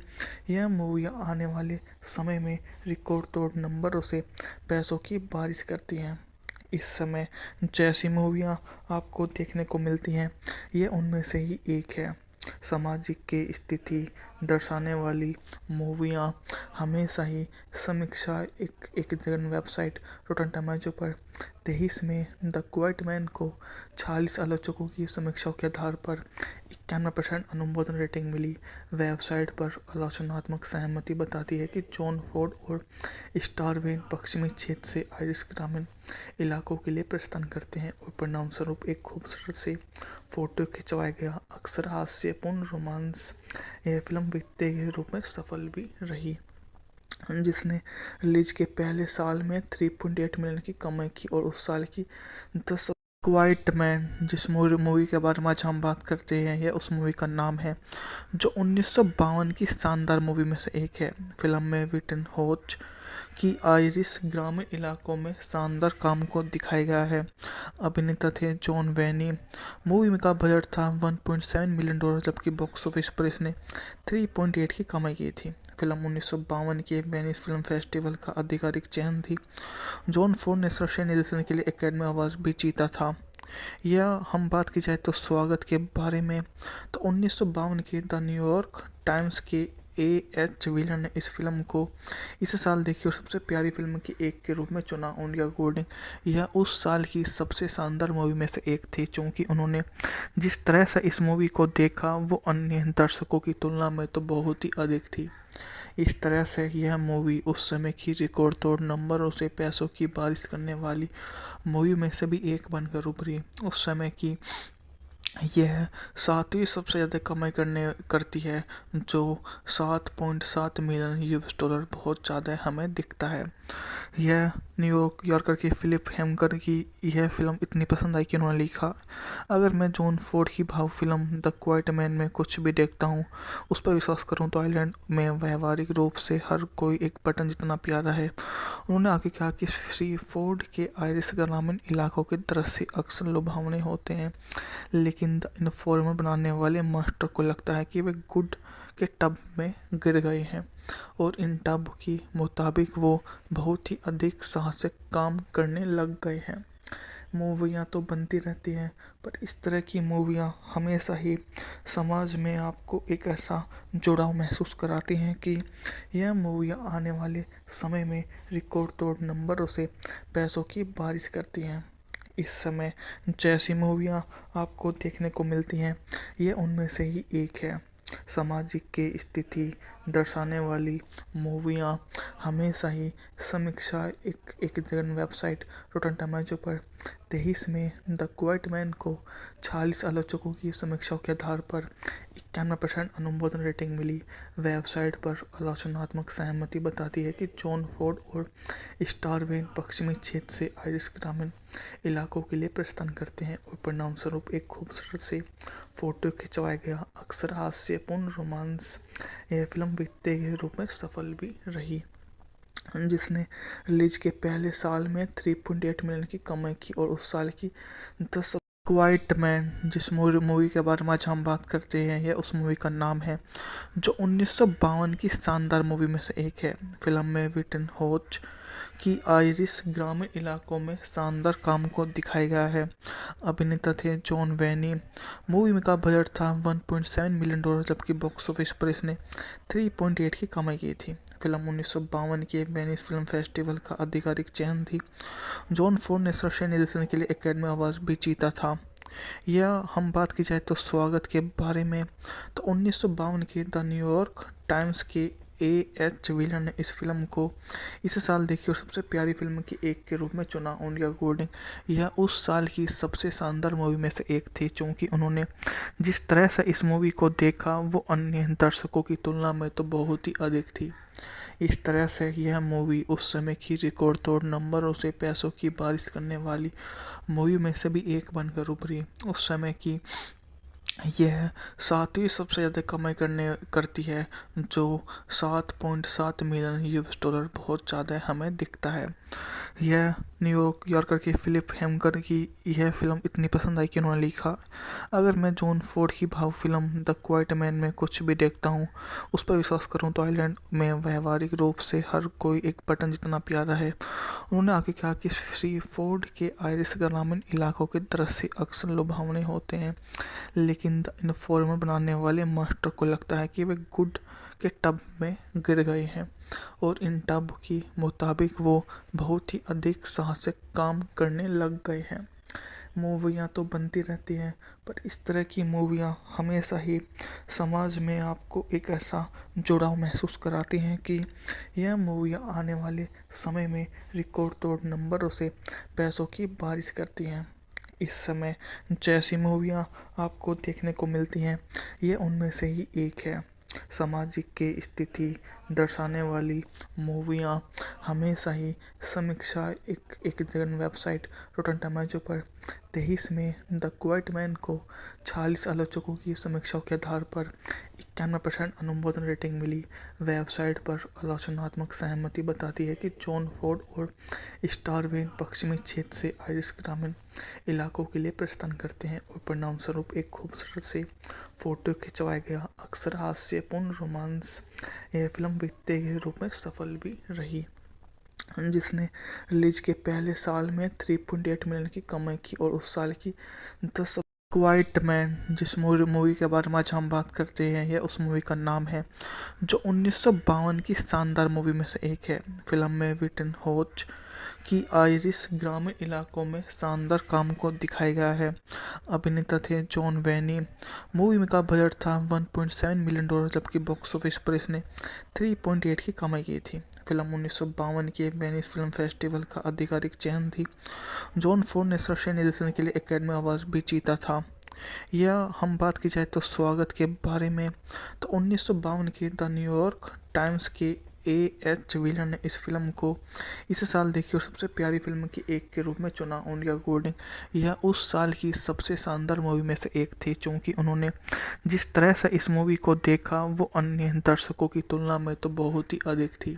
यह मूवियाँ आने वाले समय में रिकॉर्ड तोड़ नंबरों से पैसों की बारिश करती हैं। इस समय जैसी मूवियाँ आपको देखने को मिलती हैं, ये उनमें से ही एक है। सामाजिक की स्थिति दर्शाने वाली मूवियाँ हमेशा ही समीक्षा एक जगह वेबसाइट रोटन टोमेटो पर 23 में द क्वाइट मैन को 46 आलोचकों की समीक्षाओं के आधार पर 91% अनुमोदन रेटिंग मिली। वेबसाइट पर आलोचनात्मक सहमति बताती है कि जॉन फोर्ड और स्टार वेन पश्चिमी क्षेत्र से आयरिश ग्रामीण इलाकों के लिए प्रस्थान करते हैं और परिणाम स्वरूप एक खूबसूरत से फोटो खिंचवाया गया अक्सर हास्यपूर्ण रोमांस यह फिल्म वित्तीय के रूप में सफल भी रही, जिसने रिलीज के पहले साल में 3.8 मिलियन की कमाई की और उस साल की 10 क्वाइट मैन जिस मूवी के बारे में आज हम बात करते हैं, यह उस मूवी का नाम है जो 1952 की शानदार मूवी में से एक है। फिल्म में विटन होच की आयरिश ग्रामीण इलाकों में शानदार काम को दिखाया गया है। अभिनेता थे जॉन वेनी। मूवी का बजट था 1.7 मिलियन डॉलर, जबकि बॉक्स ऑफिस पर इसने 3.8 की कमाई की थी। फिल्म 1952 के वेनिस फिल्म फेस्टिवल का आधिकारिक चयन थी। जॉन फोर्ड ने सर्वश्रेष्ठ निर्देशन के लिए एकेडमी अवार्ड भी जीता था। या हम बात की जाए तो स्वागत के बारे में, तो 1952 के द न्यूयॉर्क टाइम्स के A.H. व्हीलर ने इस फिल्म को इस साल देखी और सबसे प्यारी फिल्म की एक के रूप में चुना। उनके अकॉर्डिंग यह उस साल की सबसे शानदार मूवी में से एक थी, क्योंकि उन्होंने जिस तरह से इस मूवी को देखा वो अन्य दर्शकों की तुलना में तो बहुत ही अधिक थी। इस तरह से यह मूवी उस समय की रिकॉर्ड तोड़ नंबरों से पैसों की बारिश करने वाली मूवी में से भी एक बनकर उभरी। उस समय की यह सातवीं सबसे ज़्यादा कमाई करती है, जो 7.7 मिलियन US डॉलर बहुत ज़्यादा हमें दिखता है। यह न्यूयॉर्क यॉर्कर के फिलिप हेमकर की यह फिल्म इतनी पसंद आई कि उन्होंने लिखा, अगर मैं जॉन फोर्ड की भाव फिल्म द क्वाइट मैन में कुछ भी देखता हूँ, उस पर विश्वास करूँ तो आइलैंड में व्यवहारिक रूप से हर कोई एक बटन जितना प्यारा है। उन्होंने आगे कहा कि श्री फोर्ड के आयरिश ग्रामीण इलाकों के दृश्य अक्सर लुभावने होते हैं, लेकिन द इन्फॉर्मर बनाने वाले मास्टर को लगता है कि वे गुड के टब में गिर गए हैं और इन टब के मुताबिक वो बहुत ही अधिक साहसिक काम करने लग गए हैं। मूवियाँ तो बनती रहती हैं, पर इस तरह की मूवियाँ हमेशा ही समाज में आपको एक ऐसा जुड़ाव महसूस कराती हैं कि यह मूवियाँ आने वाले समय में रिकॉर्ड तोड़ नंबरों से पैसों की बारिश करती हैं। इस समय जैसी मूवियाँ आपको देखने को मिलती हैं, ये उनमें से ही एक है। सामाजिक की स्थिति दर्शाने वाली मूवियाँ हमेशा ही समीक्षा एक जगह वेबसाइट रोटन टोमेटो पर 23 में द क्वाइट मैन को 46 आलोचकों की समीक्षाओं के आधार पर 91% अनुमोदन रेटिंग मिली। वेबसाइट पर आलोचनात्मक सहमति बताती है कि जॉन फोर्ड और स्टारवेन पश्चिमी क्षेत्र से आयरिश ग्रामीण इलाकों के लिए प्रस्थान करते हैं और परिणाम स्वरूप एक खूबसूरत से फोटो खिंचवाया गया अक्सर हास्यपूर्ण रोमांस यह फिल्म वित्तीय के रूप में सफल भी रही, जिसने रिलीज के पहले साल में 3.8 मिलियन की कमाई की और उस साल की 10 क्वाइट मैन जिस मूवी के बारे में आज हम बात करते हैं, यह उस मूवी का नाम है जो 1952 की शानदार मूवी में से एक है। फिल्म में विटन होच की आयरिश ग्रामीण इलाकों में शानदार काम को दिखाया गया है। अभिनेता थे जॉन वेनी। मूवी में का बजट था 1.7 मिलियन डॉलर, जबकि बॉक्स ऑफिस पर इसने 3.8 की कमाई की थी। फिल्म 1952 के वेनिस फिल्म फेस्टिवल का आधिकारिक चयन थी। जॉन फोर्ड ने सर्वश्रेष्ठ निर्देशन के लिए एकेडमी अवार्ड भी जीता था। या हम बात की जाए तो स्वागत के बारे में, तो 1952 के द न्यूयॉर्क टाइम्स के A.H. व्हीलर ने इस फिल्म को इस साल देखी और सबसे प्यारी फिल्म की एक के रूप में चुना। उनके अकॉर्डिंग यह उस साल की सबसे शानदार मूवी में से एक थी, क्योंकि उन्होंने जिस तरह से इस मूवी को देखा वो अन्य दर्शकों की तुलना में तो बहुत ही अधिक थी। इस तरह से यह मूवी उस समय की रिकॉर्ड तोड़ नंबरों से पैसों की बारिश करने वाली मूवी में से भी एक बनकर उभरी। उस समय की यह सातवीं सबसे ज़्यादा कमाई करती है, जो 7.7 मिलियन US डॉलर बहुत ज़्यादा हमें दिखता है। यह न्यूयॉर्क यॉर्कर के फिलिप हेमकर की यह फिल्म इतनी पसंद आई कि उन्होंने लिखा, अगर मैं जॉन फोर्ड की भाव फिल्म द क्वाइट मैन में कुछ भी देखता हूँ, उस पर विश्वास करूँ तो आइलैंड में व्यवहारिक रूप से हर कोई एक बटन जितना प्यारा है। उन्होंने आगे कहा कि श्री फोर्ड के आयरिश ग्रामीण इलाकों के दृश्य अक्सर लुभावने होते हैं, लेकिन द इन्फॉर्मर बनाने वाले मास्टर को लगता है कि वे गुड के टब में गिर गए हैं और इन टब के मुताबिक वो बहुत ही अधिक साहसिक काम करने लग गए हैं। मूवियाँ तो बनती रहती हैं, पर इस तरह की मूवियाँ हमेशा ही समाज में आपको एक ऐसा जुड़ाव महसूस कराती हैं कि यह मूवियाँ आने वाले समय में रिकॉर्ड तोड़ नंबरों से पैसों की बारिश करती हैं। इस समय जैसी मूवियाँ आपको देखने को मिलती हैं, ये उनमें से ही एक है। सामाजिक की स्थिति दर्शाने वाली मूवियाँ हमेशा ही समीक्षा एक जगह वेबसाइट रोटन टोमेटो पर 23 में द क्वाइट मैन को 46 आलोचकों की समीक्षाओं के आधार पर 91% अनुमोदन रेटिंग मिली। वेबसाइट पर आलोचनात्मक सहमति बताती है कि जॉन फोर्ड और स्टारवेन पश्चिमी क्षेत्र से आयरिश ग्रामीण इलाकों के लिए प्रस्थान करते हैं और परिणाम स्वरूप एक खूबसूरत से फोटो खिंचवाया गया अक्सर हास्यपूर्ण रोमांस यह फिल्म वित्तीय के रूप में सफल भी रही, जिसने रिलीज के पहले साल में 3.8 मिलियन की कमाई की और उस साल की 10। क्वाइट मैन जिस मूवी के बारे में आज हम बात करते हैं, यह उस मूवी का नाम है जो 1952 की शानदार मूवी में से एक है। फिल्म में विटन होच की आयरिश ग्रामीण इलाकों में शानदार काम को दिखाया गया है। अभिनेता थे जॉन वेनी। मूवी में का बजट था 1.7 मिलियन डॉलर, जबकि बॉक्स ऑफिस पर इसने 3.8 की कमाई की थी। फिल्म 1952 के वेनिस फिल्म फेस्टिवल का आधिकारिक चयन थी। जॉन फोर्ड ने सर्वश्रेष्ठ निर्देशन के लिए एकेडमी अवार्ड भी जीता था। यह हम बात की जाए तो स्वागत के बारे में, तो 1952 की द न्यूयॉर्क टाइम्स के एच विलन ने इस फिल्म को इस साल देखी और सबसे प्यारी फिल्म की एक के रूप में चुना। उनके अकॉर्डिंग यह उस साल की सबसे शानदार मूवी में से एक थी, क्योंकि उन्होंने जिस तरह से इस मूवी को देखा वो अन्य दर्शकों की तुलना में तो बहुत ही अधिक थी।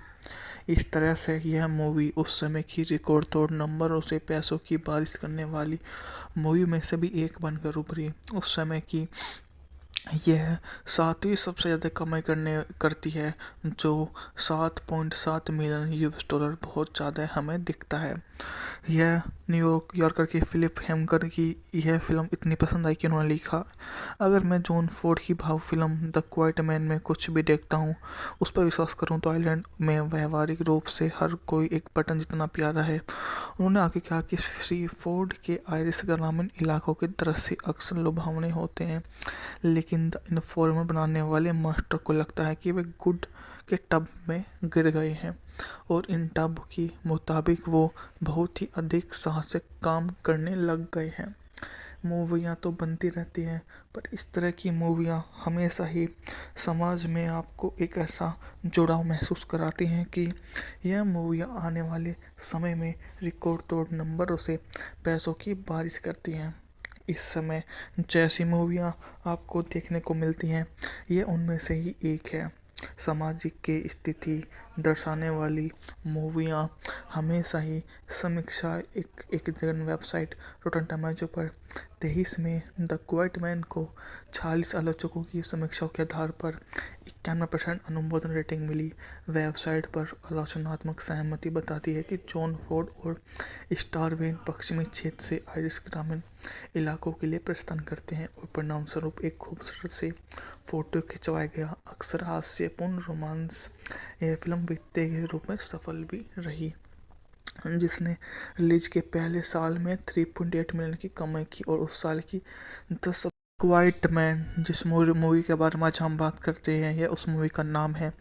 इस तरह से यह मूवी उस समय की रिकॉर्ड तोड़ नंबरों से पैसों की बारिश करने वाली मूवी में से भी एक बनकर उभरी। उस समय की यह 7वीं सबसे ज़्यादा कमाई करती है, जो 7.7 मिलियन यूएस डॉलर बहुत ज़्यादा हमें दिखता है। यह न्यूयॉर्क यॉर्कर के फिलिप हेमकर की यह फिल्म इतनी पसंद आई कि उन्होंने लिखा, अगर मैं जॉन फोर्ड की भाव फिल्म द क्वाइट मैन में कुछ भी देखता हूँ, उस पर विश्वास करूँ तो आइलैंड में व्यवहारिक रूप से हर कोई एक बटन जितना प्यारा है। उन्होंने आगे कहा कि श्री फोर्ड के आयरिश ग्रामीण इलाकों के दृश्य अक्सर लुभावने होते हैं, लेकिन द इन्फॉर्मर बनाने वाले मास्टर को लगता है कि वे गुड के टब में गिर गए हैं और इन टब के मुताबिक वो बहुत ही अधिक साहसिक काम करने लग गए हैं। मूवियाँ तो बनती रहती हैं, पर इस तरह की मूवियाँ हमेशा ही समाज में आपको एक ऐसा जुड़ाव महसूस कराती हैं कि यह मूवियाँ आने वाले समय में रिकॉर्ड तोड़ नंबरों से पैसों की बारिश करती हैं। इस समय जैसी मूवियाँ आपको देखने को मिलती हैं, ये उनमें से ही एक है। सामाजिक के स्थिति दर्शाने वाली मूवियाँ हमेशा ही समीक्षा एक जगह वेबसाइट रोटन टोमेटो पर 23 में द क्वाइट मैन को 46 आलोचकों की समीक्षाओं के आधार पर 91% अनुमोदन रेटिंग मिली। वेबसाइट पर आलोचनात्मक सहमति बताती है कि जॉन फोर्ड और स्टार वेन पश्चिमी क्षेत्र से आयरिश ग्रामीण इलाकों के लिए प्रस्थान करते हैं और परिणाम स्वरूप एक खूबसूरत से फोटो खिंचवाया गया अक्सर हास्यपूर्ण रोमांस यह फिल्म वित्तीय के रूप में सफल भी रही, जिसने रिलीज के पहले साल में 3.8 मिलियन की कमाई की और उस साल की 10। क्वाइट मैन जिस मूवी के बारे में आज हम बात करते हैं, यह उस मूवी का नाम है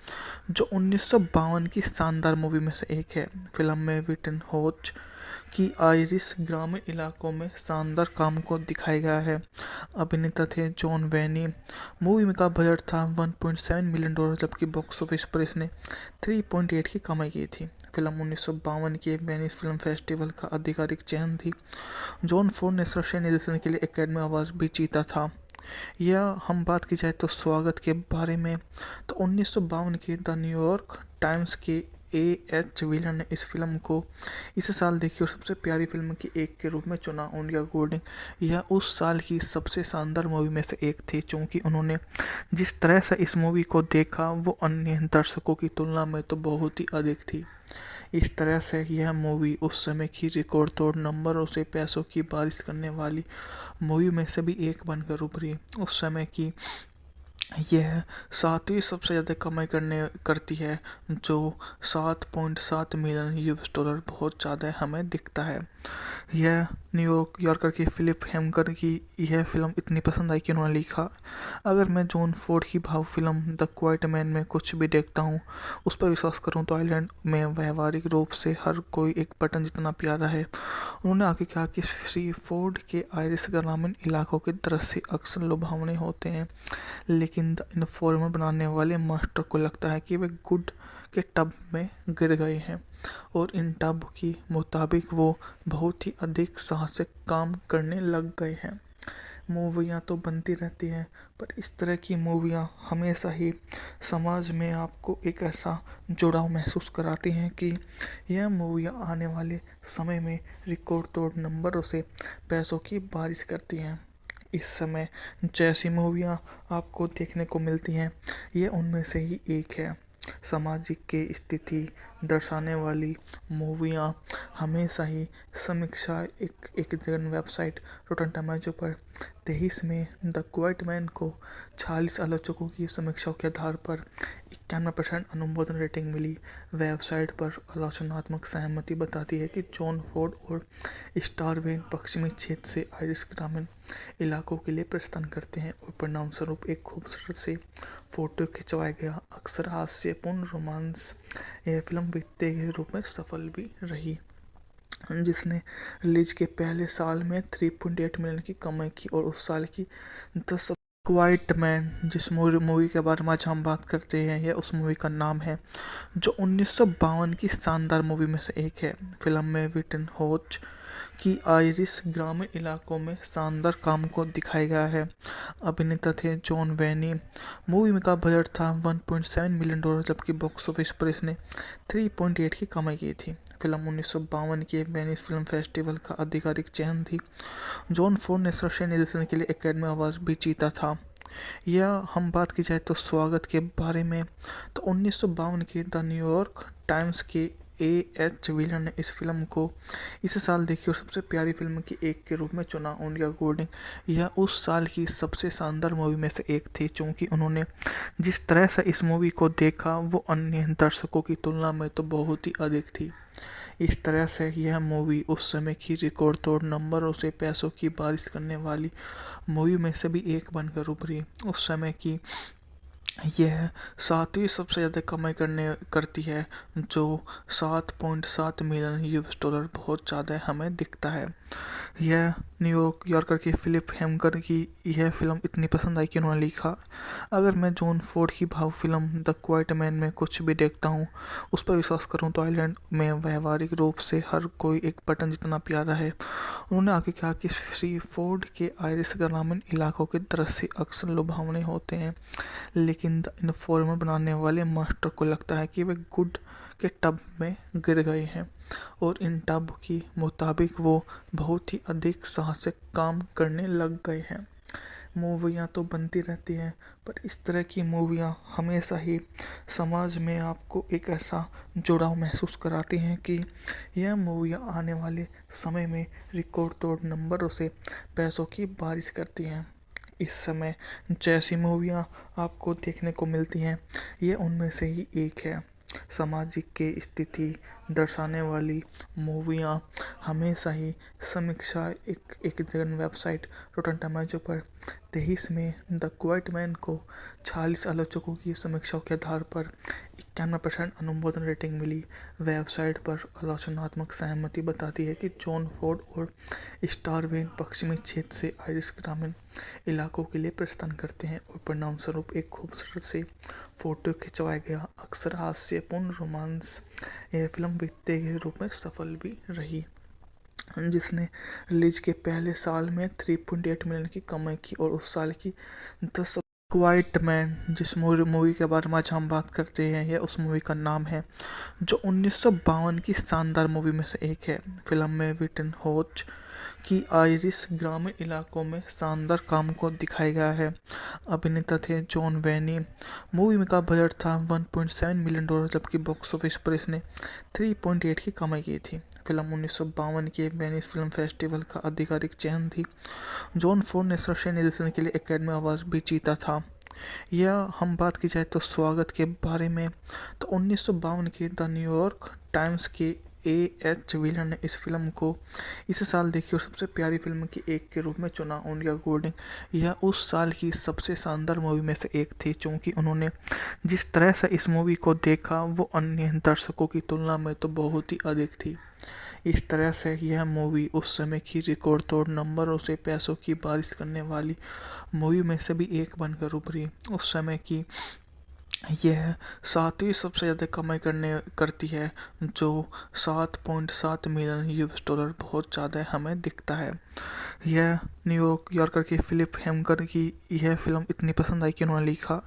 जो 1952 की शानदार मूवी में से एक है। फिल्म में विटन होच की आयरिश ग्रामीण इलाकों में शानदार काम को दिखाया गया है। अभिनेता थे जॉन वेनी। मूवी में का बजट था 1.7 मिलियन डॉलर, जबकि बॉक्स ऑफिस पर इसने 3.8 की कमाई की थी। फिल्म 1952 के वेनिस फिल्म फेस्टिवल का आधिकारिक चयन थी। जॉन फोर्ड ने सर्वश्रेष्ठ निर्देशन के लिए एकेडमी अवार्ड भी जीता था। यह हम बात की जाए तो स्वागत के बारे में, तो 1952 की द न्यूयॉर्क टाइम्स के एच विलन ने इस फिल्म को इस साल देखी और सबसे प्यारी फिल्म की एक के रूप में चुना। उनके अकॉर्डिंग यह उस साल की सबसे शानदार मूवी में से एक थी, क्योंकि उन्होंने जिस तरह से इस मूवी को देखा वो अन्य दर्शकों की तुलना में तो बहुत ही अधिक थी। इस तरह से यह मूवी उस समय की रिकॉर्ड तोड़ नंबरों से पैसों की बारिश करने वाली मूवी में से भी एक बनकर उभरी। उस समय की यह 7वीं सबसे ज़्यादा कमाई करती है, जो 7.7 मिलियन यूएस डॉलर बहुत ज़्यादा हमें दिखता है। यह न्यूयॉर्क यॉर्कर के फिलिप हेमकर की यह फिल्म इतनी पसंद आई कि उन्होंने लिखा, अगर मैं जॉन फोर्ड की भाव फिल्म द क्वाइट मैन में कुछ भी देखता हूँ, उस पर विश्वास करूँ तो आइलैंड में व्यवहारिक रूप से हर कोई एक बटन जितना प्यारा है। उन्होंने आगे कहा कि श्री फोर्ड के आयरिश ग्रामीण इलाकों के दृश्य अक्सर लुभावने होते हैं, लेकिन द इन्फॉर्मर बनाने वाले मास्टर को लगता है कि वे गुड के टब में गिर गए हैं और इन टब के मुताबिक वो बहुत ही अधिक साहसिक काम करने लग गए हैं। मूवियाँ तो बनती रहती हैं, पर इस तरह की मूवियाँ हमेशा ही समाज में आपको एक ऐसा जुड़ाव महसूस कराती हैं कि यह मूवियाँ आने वाले समय में रिकॉर्ड तोड़ नंबरों से पैसों की बारिश करती हैं। इस समय जैसी मूवियाँ आपको देखने को मिलती हैं, ये उनमें से ही एक है। सामाजिक की स्थिति दर्शाने वाली मूवियाँ हमेशा ही समीक्षा एक जन वेबसाइट रोटन टोमेटो पर 23 में द क्वाइट मैन को 46 आलोचकों की समीक्षाओं के आधार पर 91% अनुमोदन रेटिंग मिली। वेबसाइट पर आलोचनात्मक सहमति बताती है कि जॉन फोर्ड और स्टारवेन पश्चिमी क्षेत्र से आयरिश ग्रामीण इलाकों के लिए प्रस्थान करते हैं और परिणामस्वरूप एक खूबसूरत से फोटो खिंचवाया गया अक्सर हास्यपूर्ण रोमांस। यह फिल्म वित्तीय के रूप में सफल भी रही, जिसने रिलीज के पहले साल में 3.8 मिलियन की कमाई की और उस साल की 10 क्वाइट मैन जिस मूवी के बारे में आज हम बात करते हैं, यह उस मूवी का नाम है जो 1952 की शानदार मूवी में से एक है। फिल्म में विटन होच की आयरिश ग्रामीण इलाकों में शानदार काम को दिखाया गया है। अभिनेता थे जॉन वेनी। मूवी में का बजट था $1.7 मिलियन, जबकि बॉक्स ऑफिस पर इसने 3.8 की कमाई की थी। फिल्म 1952 के वेनिस फिल्म फेस्टिवल का आधिकारिक चयन थी। जॉन फोर्ड ने सर्वश्रेष्ठ निर्देशन के लिए एकेडमी अवार्ड भी जीता था। यह हम बात की जाए तो स्वागत के बारे में, तो 1952 के द न्यूयॉर्क टाइम्स के A.H. व्हीलर ने इस फिल्म को इस साल देखी और सबसे प्यारी फिल्म की एक के रूप में चुना। उनके अकॉर्डिंग यह उस साल की सबसे शानदार मूवी में से एक थी, क्योंकि उन्होंने जिस तरह से इस मूवी को देखा वो अन्य दर्शकों की तुलना में तो बहुत ही अधिक थी। इस तरह से यह मूवी उस समय की रिकॉर्ड तोड़ नंबरों से पैसों की बारिश करने वाली मूवी में से भी एक बनकर उभरी। उस समय की यह 7वीं सबसे ज़्यादा कमाई करती है, जो 7.7 मिलियन $। बहुत ज़्यादा हमें दिखता है। यह न्यूयॉर्क यॉर्कर की फिलिप हेमकर की यह फिल्म इतनी पसंद आई कि उन्होंने लिखा, अगर मैं जॉन फोर्ड की भाव फिल्म द क्वाइट मैन में कुछ भी देखता हूँ, उस पर विश्वास करूँ तो आइलैंड में व्यवहारिक रूप से हर कोई एक बटन जितना प्यारा है। उन्होंने आगे कहा कि श्री फोर्ड के आयरिश ग्रामीण इलाकों के दृश्य अक्सर लुभावने होते हैं, लेकिन द इन्फॉर्मर बनाने वाले मास्टर को लगता है कि वे गुड के टब में गिर गए हैं और इन टब के मुताबिक वो बहुत ही अधिक साहसिक काम करने लग गए हैं। मूवियाँ तो बनती रहती हैं, पर इस तरह की मूवियाँ हमेशा ही समाज में आपको एक ऐसा जुड़ाव महसूस कराती हैं कि यह मूवियाँ आने वाले समय में रिकॉर्ड तोड़ नंबरों से पैसों की बारिश करती हैं। इस समय जैसी मूवियाँ आपको देखने को मिलती हैं, ये उनमें से ही एक है। सामाजिक की स्थिति दर्शाने वाली मूवियाँ हमेशा ही समीक्षा एक जन वेबसाइट रोटन टोमेटो पर 23 में द क्वाइट मैन को 46 आलोचकों की समीक्षाओं के आधार पर 91% अनुमोदन रेटिंग मिली। वेबसाइट पर आलोचनात्मक सहमति बताती है कि जॉन फोर्ड और स्टारवेन पश्चिमी क्षेत्र से आयरिश ग्रामीण इलाकों के लिए प्रस्थान करते हैं और परिणामस्वरूप एक खूबसूरत से फोटो खिंचवाया गया अक्सर हास्यपूर्ण रोमांस। यह फिल्म वित्तीय के रूप में सफल भी रही, जिसने रिलीज के पहले साल में 3.8 मिलियन की कमाई की और उस साल की 10 क्वाइट मैन जिस मूवी के बारे में आज हम बात करते हैं, यह उस मूवी का नाम है जो 1952 की शानदार मूवी में से एक है। फिल्म में विटन होच की आयरिश ग्रामीण इलाकों में शानदार काम को दिखाया गया है। अभिनेता थे जॉन वेनी। मूवी में का बजट था $1.7 मिलियन, जबकि बॉक्स ऑफिस पर इसने 3.8 की कमाई की थी। फिल्म 1952 के वेनिस फिल्म फेस्टिवल का आधिकारिक चयन थी। जॉन फोर्ड ने सर्वश्रेष्ठ निर्देशन के लिए एकेडमी अवार्ड भी जीता था। यह हम बात की जाए तो स्वागत के बारे में, तो 1952 के द न्यूयॉर्क टाइम्स के A.H. व्हीलर ने इस फिल्म को इस साल देखी और सबसे प्यारी फिल्म की एक के रूप में चुना। उनके अकॉर्डिंग यह उस साल की सबसे शानदार मूवी में से एक थी, क्योंकि उन्होंने जिस तरह से इस मूवी को देखा वो अन्य दर्शकों की तुलना में तो बहुत ही अधिक थी। इस तरह से यह मूवी उस समय की रिकॉर्ड तोड़ नंबरों से पैसों की बारिश करने वाली मूवी में से भी एक बनकर उभरी। उस समय की यह 7वीं सबसे ज़्यादा कमाई करती है, जो 7.7 मिलियन $। बहुत ज़्यादा हमें दिखता है। यह न्यूयॉर्क यॉर्कर की फिलिप हेमकर की यह फिल्म इतनी पसंद आई कि उन्होंने लिखा,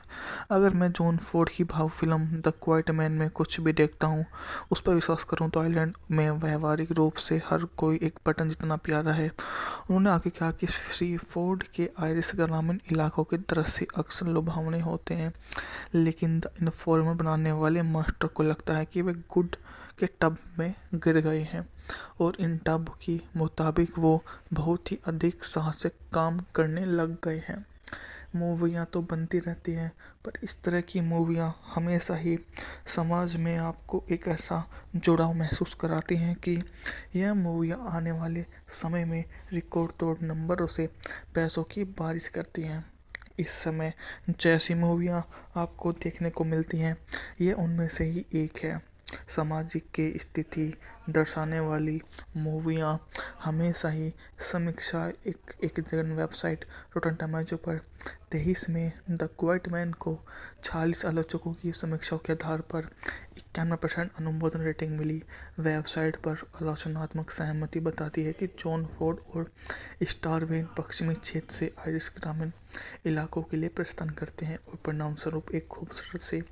अगर मैं जॉन फोर्ड की भाव फिल्म द क्वाइट मैन में कुछ भी देखता हूँ, उस पर विश्वास करूँ तो आइलैंड में व्यवहारिक रूप से हर कोई एक बटन जितना प्यारा है। उन्होंने आगे कहा कि श्री फोर्ड के आयरिश ग्रामीण इलाकों के दृश्य अक्सर लुभावने होते हैं, लेकिन लेकिन द इन्फॉर्मर बनाने वाले मास्टर को लगता है कि वे गुड के टब में गिर गए हैं और इन टब के मुताबिक वो बहुत ही अधिक साहसिक काम करने लग गए हैं। मूवियाँ तो बनती रहती हैं, पर इस तरह की मूवियाँ हमेशा ही समाज में आपको एक ऐसा जुड़ाव महसूस कराती हैं कि यह मूवियाँ आने वाले समय में रिकॉर्ड तोड़ नंबरों से पैसों की बारिश करती हैं। इस समय जैसी मूवियाँ आपको देखने को मिलती हैं, ये उनमें से ही एक है। सामाजिक की स्थिति दर्शाने वाली मूवियाँ हमेशा ही समीक्षा एक जगह वेबसाइट रोटन टोमेटो पर 23 में द क्वाइट मैन को 46 आलोचकों की समीक्षाओं के आधार पर 91% अनुमोदन रेटिंग मिली। वेबसाइट पर आलोचनात्मक सहमति बताती है कि जॉन फोर्ड और स्टारवेन पश्चिमी क्षेत्र से आयरिश ग्रामीण इलाकों के लिए प्रस्थान करते हैं और परिणामस्वरूप एक खूबसूरत से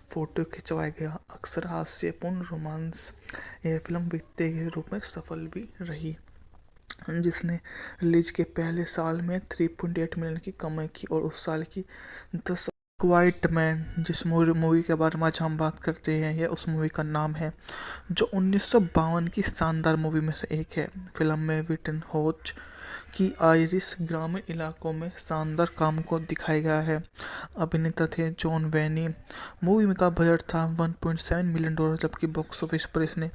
फोटो खिंचवाया गया अक्सर हास्यपूर्ण रोमांस। यह फिल्म वित्तीय के रूप में सफल भी रही, जिसने रिलीज के पहले साल में 3.8 मिलियन की कमाई की और उस साल की 10 क्वाइट मैन जिस मूवी के बारे में आज हम बात करते हैं, यह उस मूवी का नाम है जो 1952 की शानदार मूवी में से एक है। फिल्म में विटन होच की आयरिश ग्रामीण इलाकों में शानदार काम को दिखाया गया है। अभिनेता थे जॉन वेनी। मूवी का बजट था $1.7 मिलियन, जबकि बॉक्स ऑफिस पर इसने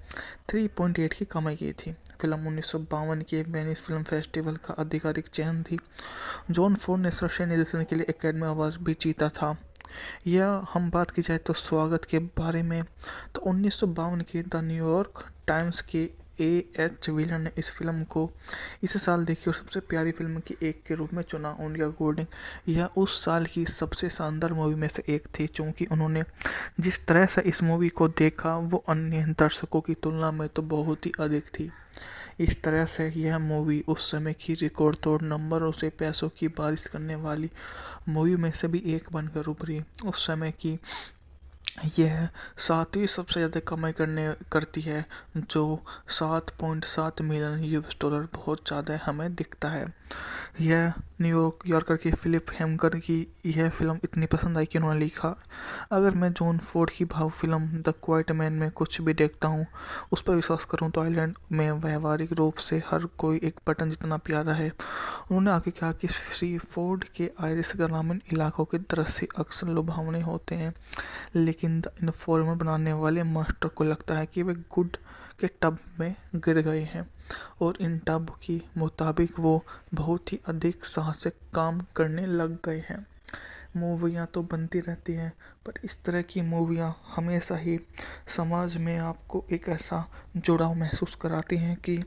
3.8 की कमाई की थी। फिल्म 1952 के वेनिस फिल्म फेस्टिवल का आधिकारिक चयन थी। जॉन फोर्ड ने सर्वश्रेष्ठ निर्देशन के लिए एकेडमी अवार्ड भी जीता था। यह हम बात की जाए तो स्वागत के बारे में, तो 1952 के द न्यूयॉर्क टाइम्स के A.H. विलन ने इस फिल्म को इस साल देखी और सबसे प्यारी फिल्म की एक के रूप में चुना। उनके अकॉर्डिंग यह उस साल की सबसे शानदार मूवी में से एक थी, क्योंकि उन्होंने जिस तरह से इस मूवी को देखा वो अन्य दर्शकों की तुलना में तो बहुत ही अधिक थी। इस तरह से यह मूवी उस समय की रिकॉर्ड तोड़ नंबरों से पैसों की बारिश करने वाली मूवी में से भी एक बनकर उभरी। उस समय की यह 7वीं सबसे ज़्यादा कमाई करती है, जो 7.7 मिलियन $। बहुत ज़्यादा हमें दिखता है। यह न्यूयॉर्कर की फिलिप हेमकर की यह फिल्म इतनी पसंद आई कि उन्होंने लिखा, अगर मैं जॉन फोर्ड की भाव फिल्म द क्वाइट मैन में कुछ भी देखता हूँ, उस पर विश्वास करूँ तो आइलैंड में व्यवहारिक रूप से हर कोई एक बटन जितना प्यारा है। उन्होंने आगे कहा कि श्री फोर्ड के आयरिश ग्रामीण इलाकों के दृश्य अक्सर लुभावने होते हैं, लेकिन द इन्फॉर्मर बनाने वाले मास्टर को लगता है कि वे गुड के टब में गिर गए हैं और इन टब के मुताबिक वो बहुत ही अधिक साहसिक काम करने लग गए हैं। मूवियाँ तो बनती रहती हैं, पर इस तरह की मूवियाँ हमेशा ही समाज में आपको एक ऐसा जुड़ाव महसूस कराती हैं कि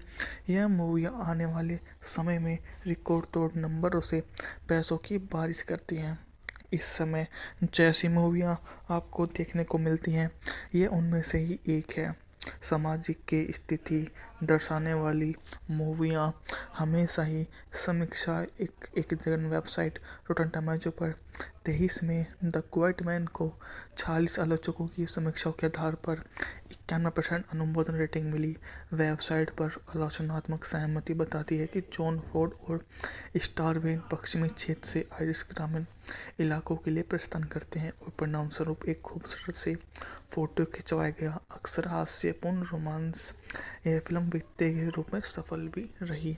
यह मूवियाँ आने वाले समय में रिकॉर्ड तोड़ नंबरों से पैसों की बारिश करती हैं। इस समय जैसी मूवियाँ आपको देखने को मिलती हैं, ये उनमें से ही एक है। सामाजिक की स्थिति दर्शाने वाली मूवियाँ हमेशा ही समीक्षा एक जगह वेबसाइट रोटन टोमेटो पर 23 में द क्वाइट मैन को 46 आलोचकों की समीक्षाओं के आधार पर 91% अनुमोदन रेटिंग मिली। वेबसाइट पर आलोचनात्मक सहमति बताती है कि जॉन फोर्ड और स्टारवेन पश्चिमी क्षेत्र से आयरिश ग्रामीण इलाकों के लिए प्रस्थान करते हैं और परिणामस्वरूप एक खूबसूरत से फोटो खिंचवाया गया अक्सर हास्यपूर्ण रोमांस। यह फिल्म वित्तीय के रूप में सफल भी रही,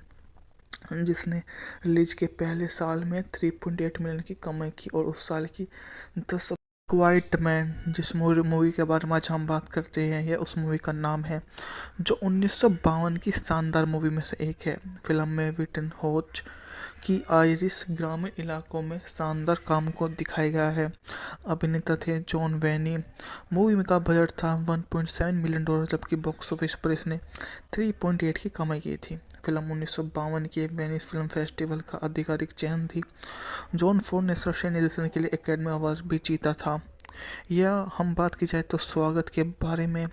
जिसने रिलीज के पहले साल में 3.8 मिलियन की कमाई की और उस साल की 10 क्वाइट मैन जिस मूवी के बारे में आज हम बात करते हैं, यह उस मूवी का नाम है जो 1952 की शानदार मूवी में से एक है। फिल्म में विटन होच की आयरिश ग्रामीण इलाकों में शानदार काम को दिखाया गया है। अभिनेता थे जॉन वेनी। मूवी का बजट था $1.7 मिलियन, जबकि बॉक्स ऑफिस पर इसने 3.8 की कमाई की थी। फिल्म 1952 के वेनिस फिल्म फेस्टिवल का आधिकारिक चयन थी। जॉन फोर्ड ने सर्वश्रेष्ठ निर्देशन के लिए एकेडमी अवार्ड भी जीता था। यह हम बात की जाए तो स्वागत के बारे में,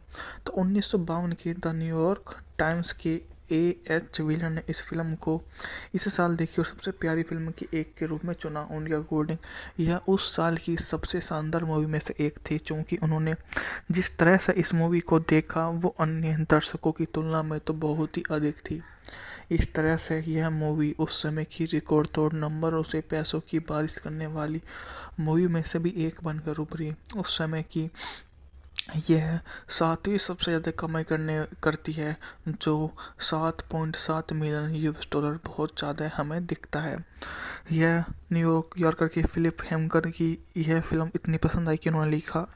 तो 1952 के द न्यूयॉर्क टाइम्स के A.H. विलन ने इस फिल्म को इस साल देखी और सबसे प्यारी फिल्म की एक के रूप में चुना। उनके अकॉर्डिंग यह उस साल की सबसे शानदार मूवी में से एक थी, क्योंकि उन्होंने जिस तरह से इस मूवी को देखा वो अन्य दर्शकों की तुलना में तो बहुत ही अधिक थी। इस तरह से यह मूवी उस समय की रिकॉर्ड तोड़ नंबरों से पैसों की बारिश करने वाली मूवी में से भी एक बनकर उभरी। उस समय की यह सातवीं सबसे ज़्यादा कमाई करती है, जो 7.7 मिलियन यूएस डॉलर बहुत ज़्यादा हमें दिखता है। यह न्यूयॉर्क यॉर्कर की फिलिप हेमकर की यह फिल्म इतनी पसंद आई कि उन्होंने लिखा,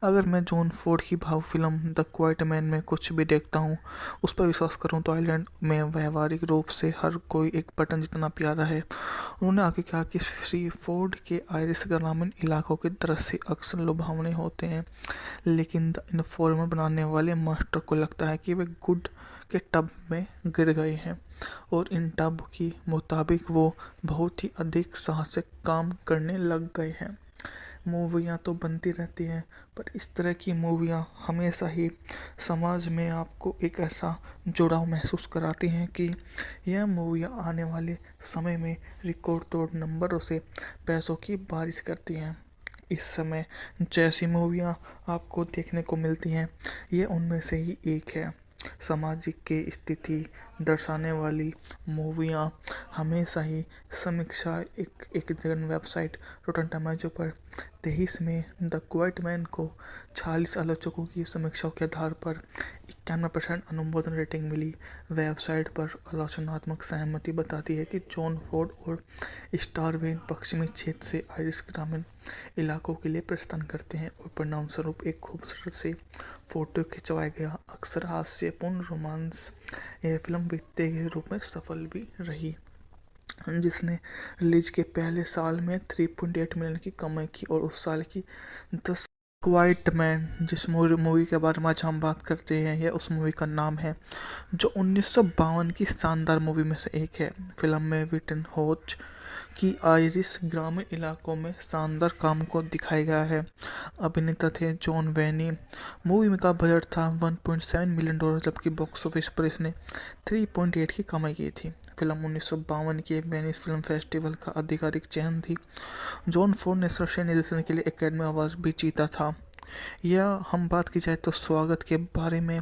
अगर मैं जॉन फोर्ड की भाव फिल्म द क्वाइट मैन में कुछ भी देखता हूँ, उस पर विश्वास करूँ तो आइलैंड में व्यवहारिक रूप से हर कोई एक बटन जितना प्यारा है। उन्होंने आगे कहा कि श्री फोर्ड के आयरिश ग्रामीण इलाकों के दृश्य अक्सर लुभावने होते हैं, लेकिन द इन्फॉर्मर बनाने वाले मास्टर को लगता है कि वे गुड के टब में गिर गए हैं और इन टब के मुताबिक वो बहुत ही अधिक साहसिक काम करने लग गए हैं। मूवियाँ तो बनती रहती हैं, पर इस तरह की मूवियाँ हमेशा ही समाज में आपको एक ऐसा जुड़ाव महसूस कराती हैं कि यह मूवियाँ आने वाले समय में रिकॉर्ड तोड़ नंबरों से पैसों की बारिश करती हैं। इस समय जैसी मूवियाँ आपको देखने को मिलती हैं, ये उनमें से ही एक है। सामाजिक के स्थिति दर्शाने वाली मूवियाँ हमेशा ही समीक्षा एक जगह वेबसाइट रोटन टोमेटो पर 23 में द क्वाइट मैन को 46 आलोचकों की समीक्षाओं के आधार पर 91% अनुमोदन रेटिंग मिली। वेबसाइट पर आलोचनात्मक सहमति बताती है कि जॉन फोर्ड और स्टार वेन पश्चिमी क्षेत्र से आयरिश ग्रामीण इलाकों के लिए प्रस्थान करते हैं और परिणाम स्वरूप एक खूबसूरत से फोटो खिंचवाया गया अक्सर हास्यपूर्ण रोमांस यह फिल्म वित्तीय के रूप में सफल भी रही, जिसने रिलीज के पहले साल में 3.8 मिलियन की कमाई की और उस साल की 10 क्वाइट मैन जिस मूवी के बारे में आज हम बात करते हैं, यह उस मूवी का नाम है जो 1952 की शानदार मूवी में से एक है। फिल्म में विटन होच की आयरिश ग्रामीण इलाकों में शानदार काम को दिखाया गया है। अभिनेता थे जॉन वेनी। मूवी का बजट था 1.7 मिलियन डॉलर, जबकि बॉक्स ऑफिस पर इसने 3.8 की कमाई की थी। फिल्म 1952 के वेनिस फिल्म फेस्टिवल का आधिकारिक चयन थी। जॉन फोर्ड ने सर्वश्रेष्ठ निर्देशन के लिए एकेडमी अवार्ड भी जीता था। यह हम बात की जाए तो स्वागत के बारे में,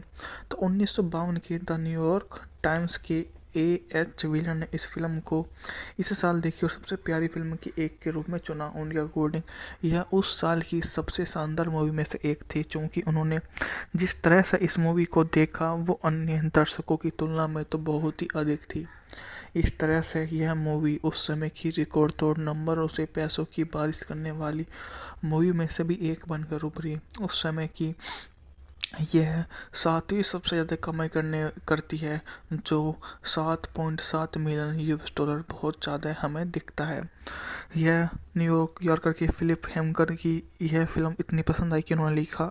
तो 1952 के द न्यूयॉर्क टाइम्स के A.H. व्हीलर ने इस फिल्म को इस साल देखी और सबसे प्यारी फिल्म की एक के रूप में चुना। उनके अकॉर्डिंग यह उस साल की सबसे शानदार मूवी में से एक थी, क्योंकि उन्होंने जिस तरह से इस मूवी को देखा वो अन्य दर्शकों की तुलना में तो बहुत ही अधिक थी। इस तरह से यह मूवी उस समय की रिकॉर्ड तोड़ नंबरों से पैसों की बारिश करने वाली मूवी में से भी एक बनकर उभरी। उस समय की यह सातवीं सबसे ज़्यादा कमाई करती है, जो 7.7 मिलियन यूएस डॉलर बहुत ज़्यादा हमें दिखता है। यह न्यूयॉर्क यॉर्कर की फिलिप हेमकर की यह फिल्म इतनी पसंद आई कि उन्होंने लिखा,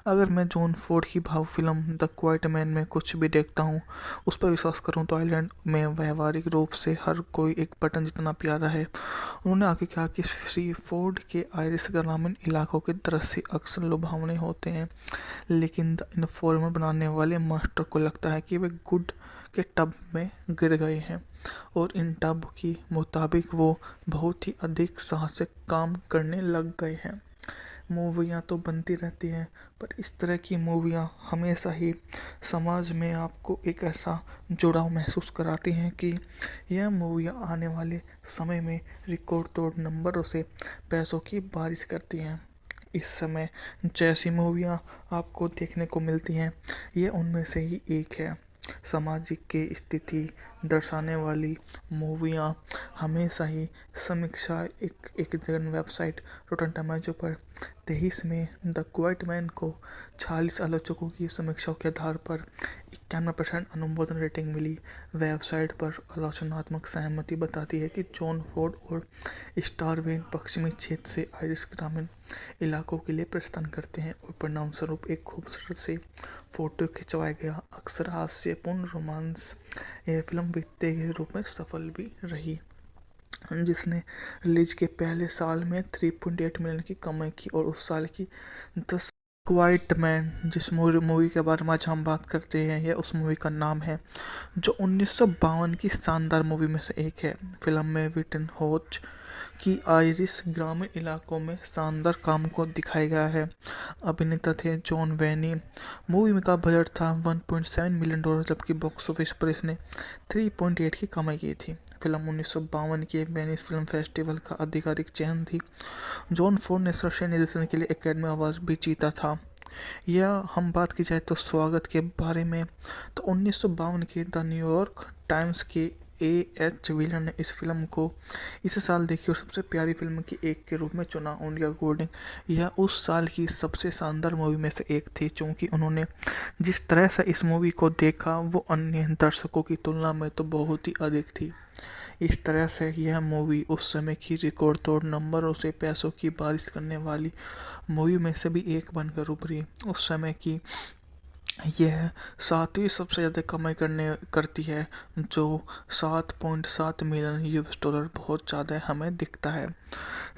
अगर मैं जॉन फोर्ड की भाव फिल्म द क्वाइट मैन में कुछ भी देखता हूँ, उस पर विश्वास करूँ तो आइलैंड में व्यवहारिक रूप से हर कोई एक बटन जितना प्यारा है। उन्होंने आगे कहा कि श्री फोर्ड के आयरिश ग्रामीण इलाकों के दृश्य अक्सर लुभावने होते हैं, लेकिन द इन्फॉर्मर बनाने वाले मास्टर को लगता है कि वे गुड के टब में गिर गए हैं और इन टब के मुताबिक वो बहुत ही अधिक साहसिक काम करने लग गए हैं। मूवियाँ तो बनती रहती हैं, पर इस तरह की मूवियाँ हमेशा ही समाज में आपको एक ऐसा जुड़ाव महसूस कराती हैं कि यह मूवियाँ आने वाले समय में रिकॉर्ड तोड़ नंबरों से पैसों की बारिश करती हैं। इस समय जैसी मूवियाँ आपको देखने को मिलती हैं, ये उनमें से ही एक है। सामाजिक के स्थिति दर्शाने वाली मूवियाँ हमेशा ही समीक्षा एक जगह वेबसाइट रोटन टोमेटो पर 23 में द क्वाइट मैन को 46 आलोचकों की समीक्षाओं के आधार पर 91% अनुमोदन रेटिंग मिली। वेबसाइट पर आलोचनात्मक सहमति बताती है कि जॉन फोर्ड और स्टार वेन पश्चिमी क्षेत्र से आयरिश ग्रामीण इलाकों के लिए प्रस्थान करते हैं और परिणाम स्वरूप एक खूबसूरत से फोटो खिंचवाया गया अक्सर हास्यपूर्ण रोमांस यह फिल्म वित्तीय के रूप में सफल भी रही, जिसने रिलीज के पहले साल में 3.8 मिलियन की कमाई की और उस साल की 10 क्वाइट मैन जिस मूवी के बारे में आज हम बात करते हैं, यह उस मूवी का नाम है जो 1952 की शानदार मूवी में से एक है। फिल्म में विटन होच की आइरिश ग्रामीण इलाकों में शानदार काम को दिखाया गया है। अभिनेता थे जॉन वेनी। मूवी का बजट था $1.7 मिलियन, जबकि बॉक्स ऑफिस पर इसने 3.8 की कमाई की थी। फिल्म 1952 के वेनिस फिल्म फेस्टिवल का आधिकारिक चयन थी। जॉन फोर्ड ने सर्वश्रेष्ठ निर्देशन के लिए एकेडमी अवार्ड भी जीता था। यह हम बात की जाए तो स्वागत के बारे में, तो 1952 की द न्यूयॉर्क टाइम्स के एच विलन ने इस फिल्म को इस साल देखी और सबसे प्यारी फिल्म की एक के रूप में चुना। उनके अकॉर्डिंग यह उस साल की सबसे शानदार मूवी में से एक थी, क्योंकि उन्होंने जिस तरह से इस मूवी को देखा वो अन्य दर्शकों की तुलना में तो बहुत ही अधिक थी। इस तरह से यह मूवी उस समय की रिकॉर्ड तोड़ नंबरों से पैसों की बारिश करने वाली मूवी में से भी एक बनकर उभरी। उस समय की यह 7वीं सबसे ज़्यादा कमाई करती है, जो $7.7 मिलियन बहुत ज़्यादा हमें दिखता है।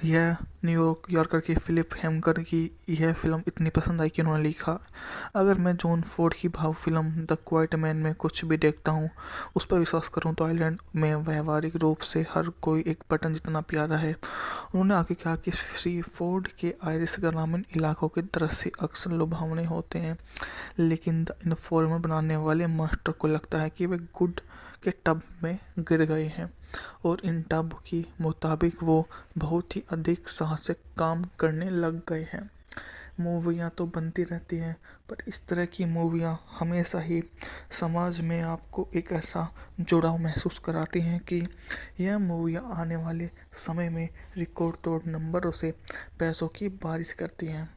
यह न्यूयॉर्क यॉर्कर की फिलिप हेमकर की यह फिल्म इतनी पसंद आई कि उन्होंने लिखा, अगर मैं जॉन फोर्ड की भाव फिल्म द क्वाइट मैन में कुछ भी देखता हूँ, उस पर विश्वास करूँ तो आइलैंड में व्यवहारिक रूप से हर कोई एक बटन जितना प्यारा है। उन्होंने आगे कहा कि श्री फोर्ड के आयरिश ग्रामीण इलाकों के दृश्य अक्सर लुभावने होते हैं, लेकिन द इन्फॉर्मर बनाने वाले मास्टर को लगता है कि वे गुड के टब में गिर गए हैं और इन टब के मुताबिक वो बहुत ही अधिक साहसिक काम करने लग गए हैं। मूवियाँ तो बनती रहती हैं, पर इस तरह की मूवियाँ हमेशा ही समाज में आपको एक ऐसा जुड़ाव महसूस कराती हैं कि यह मूवियाँ आने वाले समय में रिकॉर्ड तोड़ नंबरों से पैसों की बारिश करती हैं।